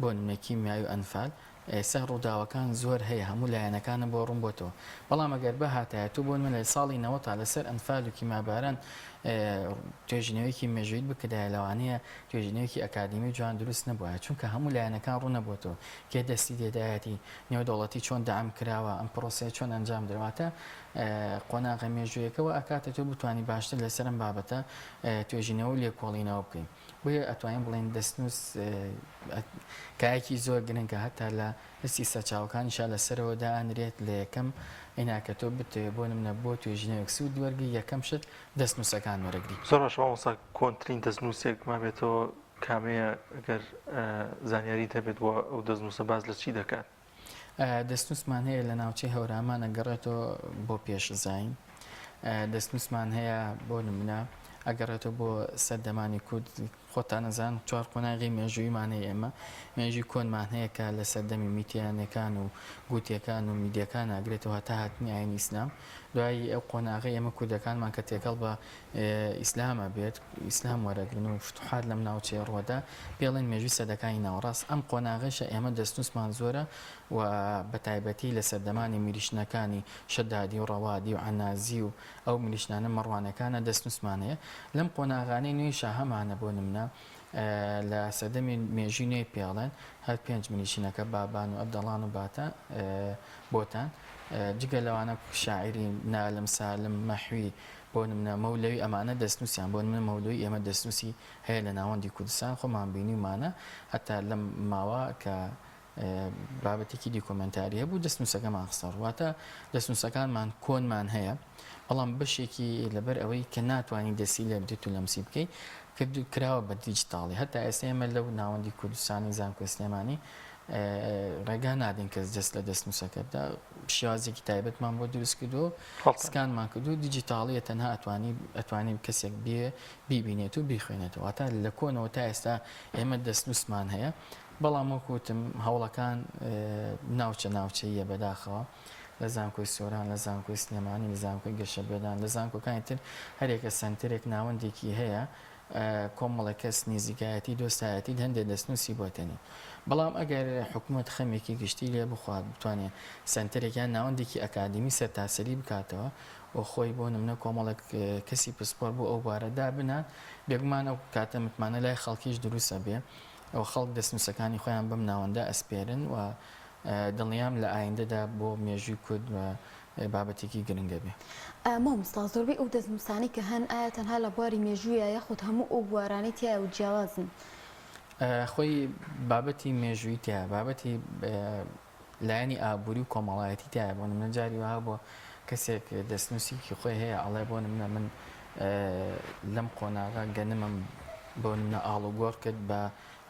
بۆ نمونە کیمیایی و ئەنفال ئێستا ڕووداوەکان زۆر هەیە هەموو لایەنەکانە بۆ ڕوون بۆتەوە بەڵام ئەگەر بەهاتایە تو بۆ نمونە لە ساڵی 90 تا لەسەر ئەنفال و کیمیاباران توێژینەوەیکی مێژوویت بکدایە لەوانەیە توێژینەوەیکی ئەکادمی جوان دروست نەبووە چونکە هەموو لایەنەکان ڕوو نەبووەوە کێ دەستی دێدایەتی نێودەوڵەتی چۆن دام کراوە ئەم پرۆسەیە چۆن ئەنجام دەواتە قۆناغی مێژوویەکەوە ئەکاتە تۆ بتوانی باشتر لەسەر ئەم بابەتە توێژینەوە و لێکۆڵینەوە بکەین بۆیە ئەتوانین بڵێن دەستنووس کایەکی زۆر گرنگە هەتا لە هەستی سەرچاوەکانیشا لەسەرەوە دائەنرێت لە یەکەم ئیناکە تۆ بتەوێت بۆ نمونە بۆ توێژینەوەک سوود وەرگی یەکەم شت دەستنووسەکان وەرەگری زۆر باش مامۆستا کۆنترین دەستنووسێک مابێتەوە کامەیە ئەگەر زانیاری هەبێت بۆ ئەو دەستنووسە باز لە چی دەکات دەستنووسمان هەیە لە ناوچەی هەورامان ئەگەڕێتەوە بۆ پێشزین دەستنووسمان هەیە بۆ نمونە ئەگەڕێتەوە بۆ سەردەمانی کورد خۆتان نەزان چوار قۆناغی مێژوویمانەیە ئێمە مێژووی کۆنمان هەیە کە لە سەردەمی میتیانەکان و گوتیەکان و میدیەکان ئاگرێتەوە تا هاتنی ئاینی ئیسلام دوای ئەو قۆناغی ئێمە کوردەکانمان کە تێکەڵ بە ئیسلامە بێت ئیسلام وەرەگرن و فتوحات لەم ناوچەی ڕۆدا پێڵێن مێژووی سەدەکانی ناوەڕاست ئەم قۆناغەشە ئێمە دەستنووسمان زۆرە و بە تایبەتی لە سەردەمانی میلیشنەکانی شەدادی و ڕەوادی و عنازی و ئەو میلیشنانە مەڕوانەکانە دەستنووسمانەیە لەم قۆناغانەی نوێی شاهەمانە بۆ نمونە لە سەردەمی مێژووی نوێی پێڵێن هەر 5 میلیشنەکە بابان و ئەبدەڵان و باتە بۆتان جگە لەوانە شاعری نالم سالم مەحوی بۆ نمونە مەولەوی ئەمانە دەستنووسیان بۆ نمونە مەولەوی ئێمە دەستنووسی هەیە لە ناوەندی کوردستان خۆمان بینیمانە هەتا لەم ماوە کە بابەتێکی دیکۆمنتاریە بوو دەستنووسەکەمان خسە ڕواتە دەستنووسەکانمان کۆنمان هەیە بەڵام بەشێکی لەبەر ئەوەی کە ناتوانین دەستی لێ بدێت و لەمسی بکەیت کراوە بە دیجیتاڵی هەتا ئێستا ئێمە لەو ناوەندی کوردستانی زانکۆ سلێمانی ڕێگا نادین کەس دەست لە دەستنووسەکەدا شێوازێکی تایبەتمان بۆ دروست کردو سکانمان کردو دیجیتاڵیە تەنها ئەتوانین کەسێک بێ بیبینێت و بیخوێنێتەوە تا لە کۆنەوە تا ئێستا ئێمە دەستنووسمان هەیە بەڵام وەکوتم هەوڵەکان ناوچەیە بەداخەوە لە زانکۆی سۆران لە زانکۆی سلێمانی لە زانکۆی گەشەبێدان لە زانکۆکانی تر هەرێکە سنتەرێک ناوەندێکی هەیە کۆمەڵە کەس نزیکایەتی دۆستایەتی هەندێک دەستنووسی بۆتەنی بەڵام ئەگەر حکوومەت خەمێکی گشتی لێ بخوات بتوانێت سنتەرێکیان ناوەندێکی ئەکادمی سەرتاسەری بکاتەوە و خۆی بۆ نمونە کۆمەڵک کەسی پسپۆر بۆ ئەو بارەدا بنان بێگومان ئەو کاتە متمانە لای خەڵکیش دروستە بێ ئەو خەڵک دەستنووسەکانی خۆیان بەم ناوەندە ئەسپێرن و دڵنیام لە ئایندەدا بۆ مێژووی کورد و بابەتێکی گرنگە بێ. مامۆستا زۆربەی ئەو دەستنووسانی کە هەن ئایا تەنها لە بواری مێژوویە یاخود هەموو ئەو بوارانی تایە و جیاوازن؟ خۆی بابەتی مێژووی تایە بابەتی لایەنی ئابووری و کۆمەڵایەتی تایە بۆ نمونە جاری وها بۆ کەسێک دەستنووسیکی خۆی هەیە ئەڵێ بۆ نمونە من لەم قۆناغا گەنمم بۆ نمونە ئاڵوگۆڕ کرد بە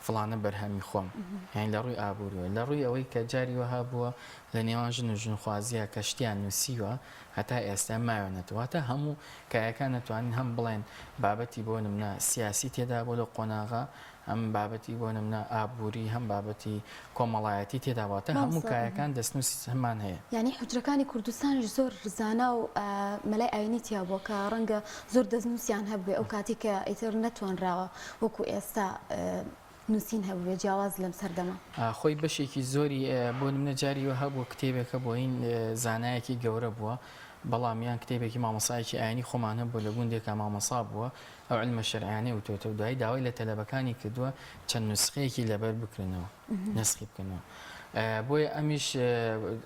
فڵانە بەرهەمی خۆم یان لە ڕووی ئابووریەوە لە ڕووی ئەوەی کە جاری وەها بووە لە نێوان ژن و ژنخوازیە کە شتیان نووسیوە هەتا ئێستا ماوێنێتەوەتە هەموو کایەکان نەتوانین هەم بڵێن بابەتی بۆ نمونە سیاسی تێدا بۆ لە قۆناغا هەم بابەتی بۆ نمونە ئابووری هەم بابەتی کۆمەڵایەتی تێداواتە هەموو کایەکان دەستنووسی هەمان هەیە یعنی حجرەکانی کوردستانش زۆر ڕزانە و مەلای ئاینی تیا بۆ کە ڕەنگە زۆر دەستنووسیان هەبوێ ئەو کاتی کە ئیتر نەتوانراوە وەکو ئێستا نووسین هەبووێ جیاواز لەم سەردەما خۆی بەشێکی زۆری بۆ نمونە جاریوە هەبوو کتێبێکە بۆ این زانایەکی گەورە بووە بەڵامیان کتێبێکی مامۆسایەکی ئاینی خۆمانە بۆ لە گوندێکە مامۆسا بووە ئەو علمە شەرعیانەی وتۆتە و دوای داوای لە تەلەبەکانی کردووە چەند نوسخەیەکی لەبەر بکردنەوە نسخی بکەنەوە بۆیە ئەمیش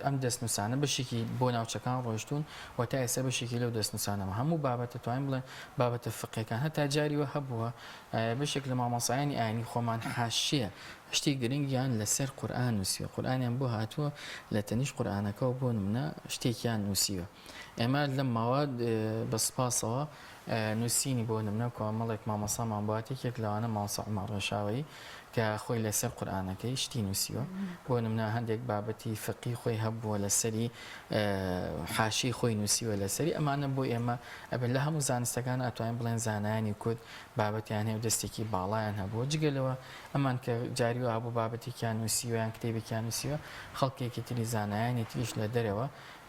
ئەم دەستنووسانە بەشێکی بۆ ناوچەکان ڕۆشتون و تا ئێستا بەشێکی لەو دەستنووسانەوە هەموو بابەتە توانین بڵێن بابەتە فقێکان هەتا جاریوە هەبووە بەشێک لە مامۆسایانی ئاینی خۆمان حاشیە شتی گرنگیان لەسەر قورئان نووسیوە قورئانیان بۆ هاتووە لە تەنیش قورئانەکەەوە بۆ نمونە شتێکیان نووسیوە ئێمە لەم ماوە بەسپاسەوە نووسینی بۆ نمونە کۆمەڵێک مامۆسامان بواتێکێک لەوانە مامۆسا عومەر ڕێشاوی کە خۆی لەسەر قورئانەکەی شتی نووسیوە بۆ نمونە هەندێک بابەتی فقی خۆی هەبووە لەسەری حاشی خۆی نووسیوە لەسەری ئەمانە بۆ ئێمە ئەبن لە هەموو زانستەکان ئەتوانین بڵێن زانایانی کورد بابەتیان هەیە و دەستێکی باڵایان هەبووە جگەلەوە ئەمان کە جاریوە هەبوو بابەتێکیان نووسیوە یان کتێبێکیان نووسیوە خەڵکێکی تری زانایانی تریش لە دەرەوە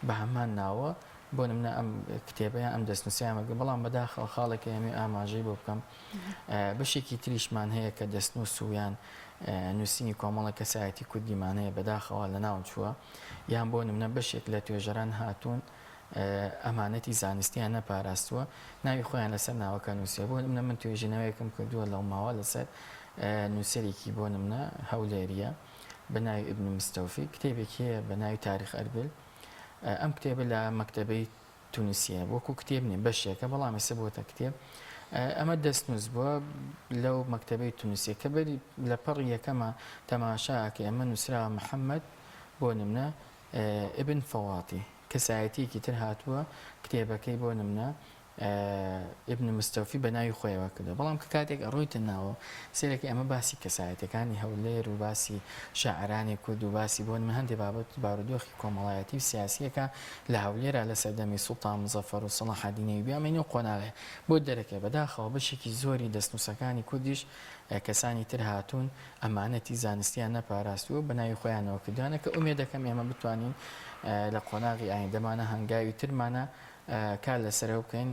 بە هەمان ناوە بۆ نمونە ئەم کتێبەیە ئەم دەستنووسیامەگە بەڵام بەداخەڵ خاڵێکە ئەمێ ئاماژەی بۆ بکەم بەشێکی تریشمان هەیە کە دەستنووس و یان نووسینی کۆمەڵە کەسایەتی کوردیمان هەیە بەداخەوە لە ناو چووە یان بۆ نمونە بەشێک لە توێژەران هاتوون ئەمانەتی زانستیان نەپاراستووە ناوی خۆیان لەسەر ناوەکە نووسێ بۆ نمونە من توێژینەوەیەکم کردووە لەو ماوە لەسەر نووسەرێکی بۆ نمونە هەولێریە بە ناوی ئیبن مستەوفی کتێبێک هەیە بە ناوی تاریخ ئەربیل ئەم کتێبە لە مەکتەبەی تونوسیە وەکو کتێب نیە بەشێکە بەڵام ئێستا بۆتە کتێب ئەمە دەستنووس بووە لەو مەکتەبەی تونوسیە کە بەری لە پەڕی یەکەمە تەماشاکە ئەمە نووسراوە محەممەد بۆ نمونە ئیبن فەواتی کەسایەتیەکی تر هاتووە کتێبەکەی بۆ نمونە ئیبن مستەوفی بە ناوی خۆیەوە کردە بەڵام کە کاتێک ئەڕۆیتە ناوە سێرەکە ئەمە باسی کەسایەتەکانی هەولێر و باسی شاعرانی کورد و باسی بۆ من هەندێک بابەت بارودۆخی کۆمەڵایەتی و سیاسیەکە لە هەولێرە لە سەردەمی سوڵتان مزەفەر و سەڵاحەدین ئەیوبی ئەمەینەوە قۆناغێ بۆ دەرەکە بەداخەوە بەشێکی زۆری دەستنووسەکانی کوردیش کەسانی تر هاتوون ئەمانەتی زانستیان نەپاراستووە بە ناوی خۆیانەوە کردوانە کە ئومێدەکەم ئێمە بتوانین لە قۆناغی ئایندەمانە هەنگاوی ترمانە کار لەسەرەوە بکەین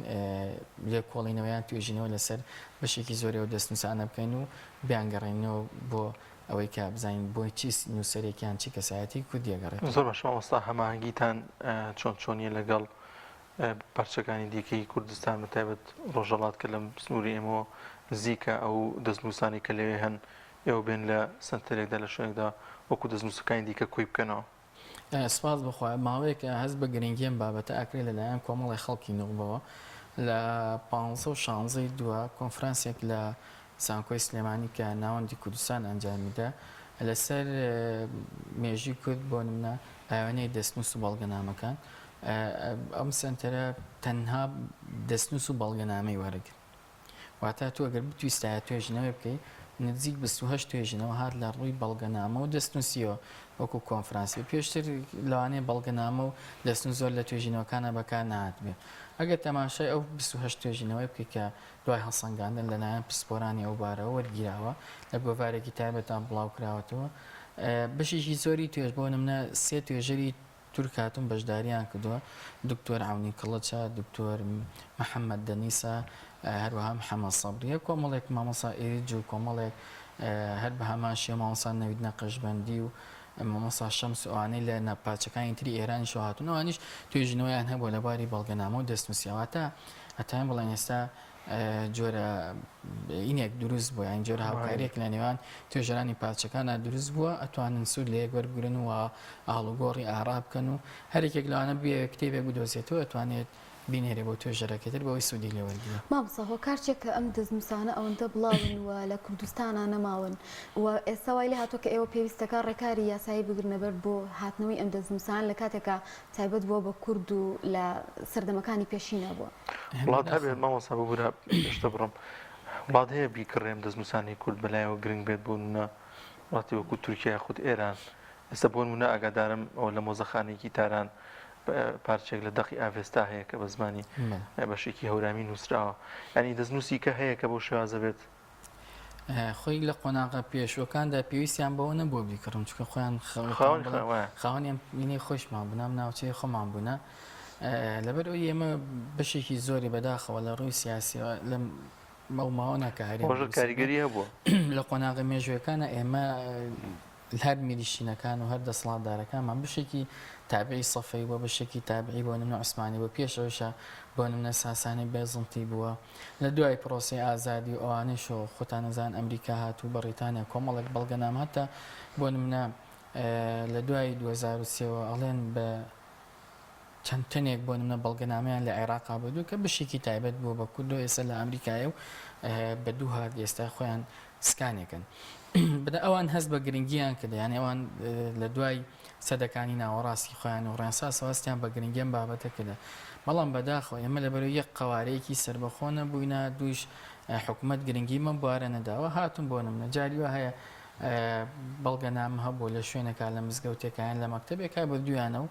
لێ کۆڵینەوەیان توێژینەوە لەسەر بەشێکی زۆرەوە دەستنووسانە بکەین و بیانگەڕێنەوە بۆ ئەوەی کە بزانین بۆی چی نووسەرێکیان چی کەسایەتی کوردیەگەڕێت زۆر بەش مامۆستا هەماهەنگیتان چۆنیە لەگەڵ پارچەکانی دیکەی کوردستان بەتایبەت ڕۆژەڵات کە لەم سنووری ئێمەوە نزیکە ئەو دەستنووسانی کە لەوێ هەن ئێوە بێن لە سنتەرێکدا لە شوێنێکدا وەکو دەستنووسەکانی دیکە کوی بکەنەوە سپاس بخوا ماوەیەکە هەست بە گرنگیان بابەتە ئاکرێت لەلایەن کۆمەڵی خەڵکی نوبەوە لە 15 دووە کۆنفرانسێک لە زانکۆی سلێمانی کە ناوەندی کوردستان ئەنجامیدا لەسەر مێژووی کورد بۆ نمونە ئاوێنەی دەستنووس و بەڵگەنامەکان ئەم سنتەرە تەنها دەستنووس و بەڵگەنامەی وەرەگرت واتە تۆ ئەگەر بتویستایە توێژینەوەی بکەیت نزیک 28 توێژینەوە هات لە ڕووی بەڵگەنامە و دەستنووسیەوە وەکو کۆنفرانسی پێشتر لەوانەیە بەڵگەنامە و دەستنووس زۆر لە توێژینەوەکانە بەکار نهات بێ ئەگەر تەماشای ئەو 28 توێژینەوەی بکە کە دوای هەڵسەنگاندن لەلایەن پسپۆرانی ئەو بارەوە وەرگیراوە لە گۆڤارێکی تایبەتان بڵاو کراوەتەوە بەشێکی زۆری توێژ بۆ نمونە 3 توێژەری تورکاتون بەشداریان کردووە دکتۆر عونی کڵەچە دکتۆر محەممەد دەنیسا هەروەها محەممەد سەبریە کۆمەڵێک مامۆسا ئێریج و کۆمەڵێک هەر بە هەمان شێ مامۆسا نەوید نەقەشبەندی و مامۆسا شەمس ئەوانەی لە نەپاچەکانی تری ئێرانی شۆ هاتونەوەنیش توێژنەوەیان هەبوو لەباری بەڵگەنامە و دەستنووسیەوەتە هەتایان بڵێن ئێستا جۆرە ئینێک دروست بووە یان جۆرە هاوکاریەک لە نێوان توێژەرانی پارچەکانە دروست بووە ئەتوانن سوود لە یەک وەربگرن و ئاڵوگۆڕی ئارا بکەن و هەرێکێک لەوانە بێ کتێبێک بدۆزێتەوە ئەتوانێت بینێرێ بۆ توێژەرەکەتر بەوەی سوودی لێوەرگرە مامۆستا هۆکارچێک کە ئەم دەستنووسانە ئەوەندە بڵاون و لە کوردستانە نەماون و ئێستا وای لێ هاتووە کە ئێوە پێویستەکە ڕێکاری یاسایی بگرنەبەر بۆ هاتنەوەی ئەم دەستنووسان لە کاتێکە تایبەت بووە بە کورد و لە سەردەمەکانی پێشینە بووە وڵات هەبێت مامۆستا ببوورە پێشتە بڕم وڵات هەیە بیکڕێم دەستنووسانی کورد بەلایەوە گرنگ بێت بوون وڵاتی وەکو تورکیا خود ئێران ئێستا بۆ نمونە ئاگادارم ئەو لە مۆزەخانێکی تاران پارچێک لە دەقی ئاڤێستا هەیە کە بە زمانی بەشێکی هەورامی نووسراوە ینی دەستنووسی کە هەیە کە بۆ شێوازە بێت خۆی لە قۆناغا پێشوەکاندا پێویستیان بەوە نەبوو بیکڕم چکە خۆیان خاوەنیان بینی خۆشمان بنام ناوچەی خۆمان بوونە لەبەر ئەوی ئێمە بەشێکی زۆری بەداخەوە لە ڕووی سیاسیەوە لە ماوە ناکاری کاریگەری هەبووە لە قۆناغی مێژوەکانە ئێمە هەر میلیشینەکان و هەر دەسەڵاتدارەکانمان بشێکی تابعی سەفەی بووە بەشێکی تابعی بۆ نمونە عوسمانی بۆ پێشەوەشە بۆ نمونە ساسانی بێزنتی بووە لە دوای پرۆسی ئازادی و ئەوانەیش خۆتان نەزان ئەمریکا هاتوو بەڕیتانیا کۆمەڵێک بەڵگەنام هەتا بۆ نمونە لە دوای 2023ەوە ئەڵێن بە چەند تەنێک بۆ نمونە بەڵگەنامەیان لە عێراقا بەدوو کە بشێکی تایبەت بووە بە کوردۆ ئێستا لە ئەمریکایە و بە دوو هات ئێستا خۆیان سکانێکن بدا ئەوان هەست بە گرنگیان کرد یان ئەوان لە دوای سەدەکانی ناوەڕاستی خۆیان و ڕێنسا سەواستیان بە گرنگیان بابەتە کردە بەڵام بەداخەوە ئێمە لەبەرەوەی یەک قوارەیەکی سربەخۆ نەبووینە دووش حکوومەت گرنگیمە بوارە نەداوە هاتون بۆ نمونە جاریوە هەیە بەڵگەنامە هەبوو لە شوێنێکا لە مزگەوتێکیان لە مەکتەبێکا بە دویانە و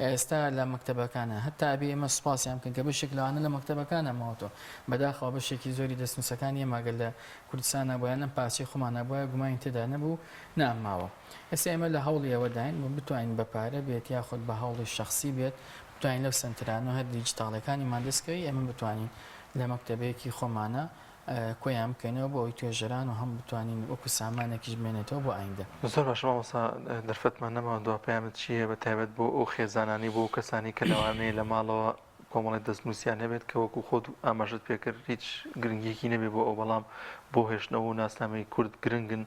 ئێستا لە مەکتەبەکانە هەتا بێ ئێمە سوپاسیان بکەن کە بەشێک لەوانە لە مەکتەبەکانە ماوەتەوە بەداخەوە بەشێکی زۆری دەستنووسەکانی ئێماگەل لە کوردستانە بۆیانە پاچی خۆمانە بۆیە گومانی تێدا نەبوو ناماوە ئێستا ئێمە لە هەوڵی ئەوەداین و بتوانین بەپارە بێت یاخود بە هەوڵی شخصی بێت بتوانین لەو سنترانە هەر دیجیتاڵەکانیمان دەستکەوی ئێمە بتوانین لە مەکتەبەیەکی خۆمانە کۆیان بکەینەوە بۆ ئەوی توێژەران و هەم بتوانین وەکو سامانێکیش بمێنێتەوە بۆ ئایندە زۆر باش مامۆستا دەرفەتمان نەماوە دوا پەیامت چییە بە تایبەت بۆ ئەو خێزانانی بۆ کەسانی کە لەوانەیە لە ماڵەوە کۆمەڵی دەستنووسیان هەبێت کە وەکو خۆت ئاماژت پێکرد هیچ گرنگیەکی نەبێت بۆ ئەو بەڵام بۆ هێشتنەوە و ناسنامەی کورد گرنگن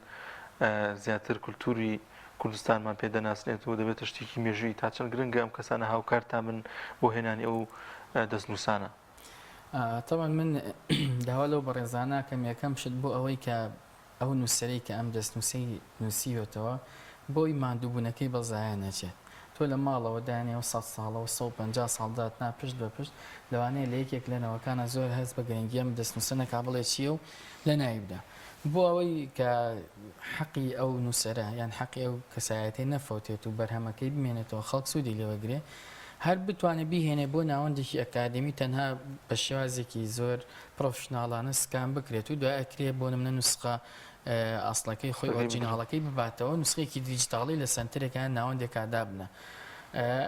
زیاتر کولتوری کوردستانمان پێدەناسنێت و دەبێت شتێکی مێژووی تا چەند گرنگە ئەم کەسانە هاوکارتان من بۆ هێنانی ئەو دەستنووسانە طبعا من داوا لەو بەڕێزانە کەم یەکەم شت بۆ ئەوەی کە ئەو نووسەرەی کە ئەم دەستنووسی نووسیوێتەوە بۆی ماندووبوونەکەی بەزایە نەچێت تۆ لە ماڵەوە دانێەوە 100 ساڵەوە 150 ساڵدات نا پشت بە پشت لەوانەیە لە یەکێک لەنەوەکانە زۆر هەست بە گرنگی ئەم دەستنووسە کا بڵێ چییە و لە نایبدا بۆ ئەوەی کە حەقی ئەو نووسەرە یان حەقی ئەو کەسایەتی نەفەوتێت و بەرهەمەکەی بمێنێتەوە خەڵک سوودی لێوەگرێ هەر بتوانێت بیهێنێ بۆ ناوەندێکی ئەکادمی تەنها بە شێوازێکی زۆر پرۆفشناڵانە سکان بکرێت و دوای ئەکرێ بۆ نمونە نوسخە ئەسڵەکەی خۆی ئۆرجیناڵەکەی بباتەوە نوسخەیەکی دیجیتاڵی لە سنتەرێکیان ناوەندێکا دابنە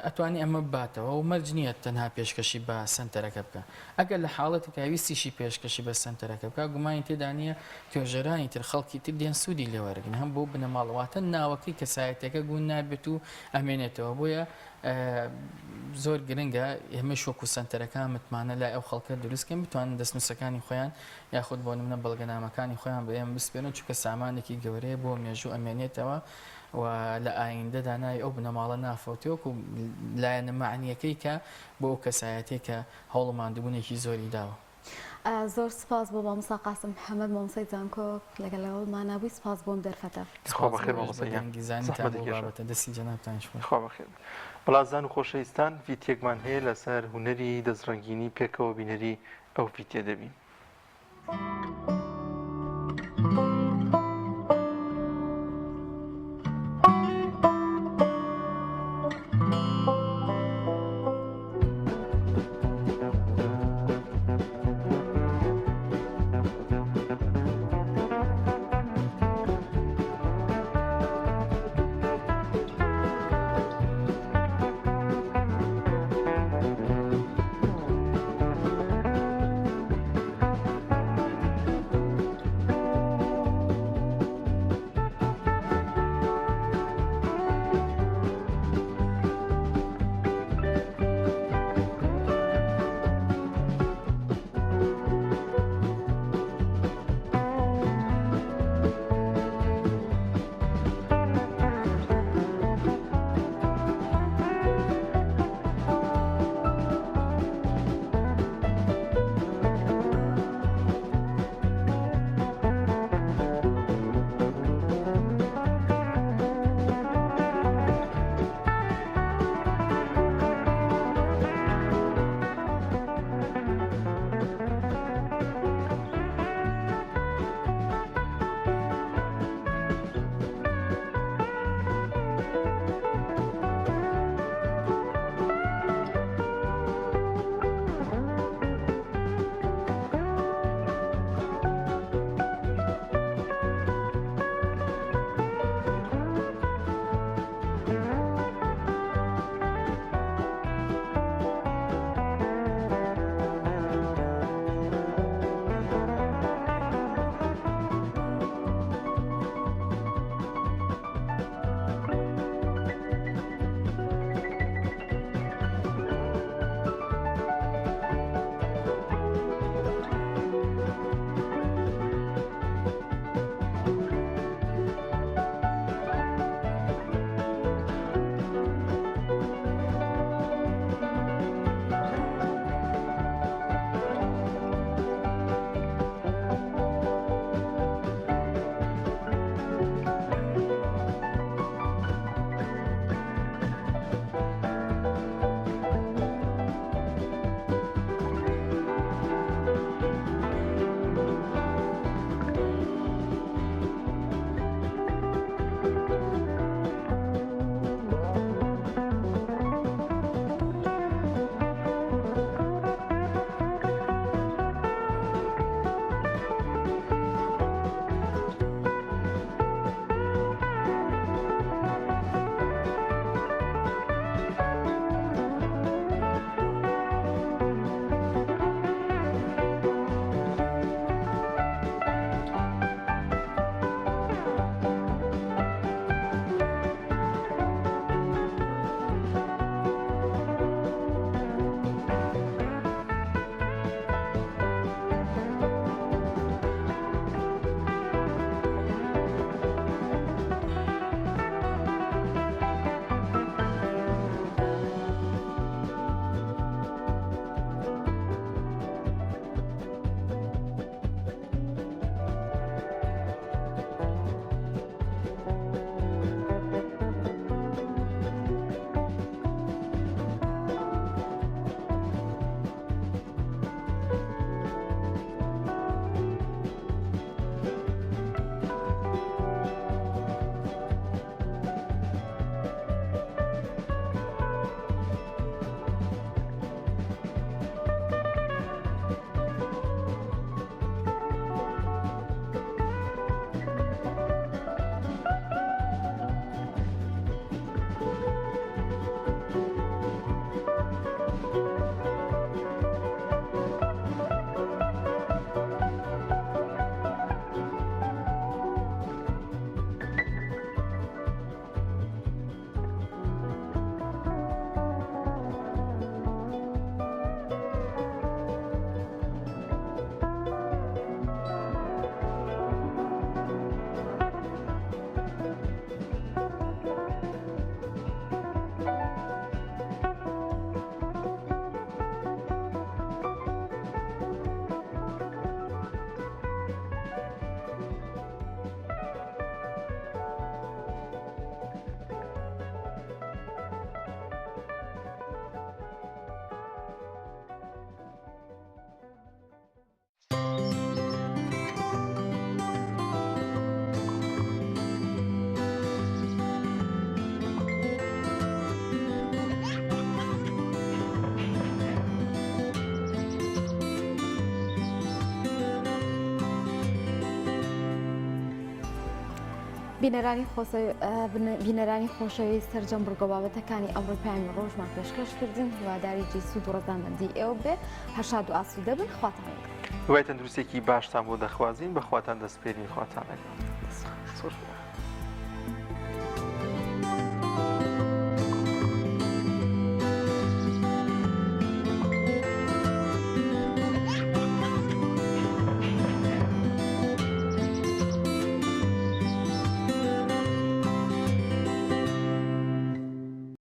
ئەتوانی ئەمە بباتەوە و مەرج نییە تەنها پێشکەشی بە سنتەرەکە بکە ئەگەر لە حاڵەتێک ویستیشی پێشکەشی بە سنتەرەکە بکە گومانی تێدا نیە توێژەرانی تر خەڵکی تر دێن سوودی لێوەرگن هەم بۆ بنەماڵەواتە ناوەکەی کەسایەتەکە گون نابێت و ئەمێنێتەوە بۆیە زۆر گرنگە ئێمە شۆک و سنتەرەکان متمانە لای ئەو خەڵکە دروستکەن بتوانن دەستنووسەکانی خۆیان یاخود بۆ نمونە بەڵگەنامەکانی خۆیان بە ئێمە بسپێنن چونکە سامانێکی گەورەیە بۆ مێژوو ئەمێنێتەوە و لە ئایندەدا ناوی ئەو بنەماڵە نافەوتێوەکو لایەنە معنیەکەی کە بۆ ئەو کەسایەتێک کە هەوڵماندوبوونێکی زۆری داوە زۆر سپاس بۆ مامۆستا قاسم محەممەد مامۆستای جانکۆ لەگەڵەوەمان نبووی سپاس بۆم دەرفەتە دەستی جەنابتان بەڵازان و خۆشەویستان ڤیدیۆکمان هەیە لەسەر هونەری دەستڕەنگینی پێکەوە بینەری ئەو ڤیدیۆ دەبین. بینەرانی خۆشەویست سەرجەم بڕگۆ بابەتەکانی ئەمڕۆ پامی ڕۆژمان پێشکەشکردن هیواداری جیسوود و ڕزامەندی ئێوە بێ هەشاد و ئاسوودە بن خواتان وای تەندروستێکی باشتان بۆ دەخوازین بەخواتان دەستپێرین خواتان.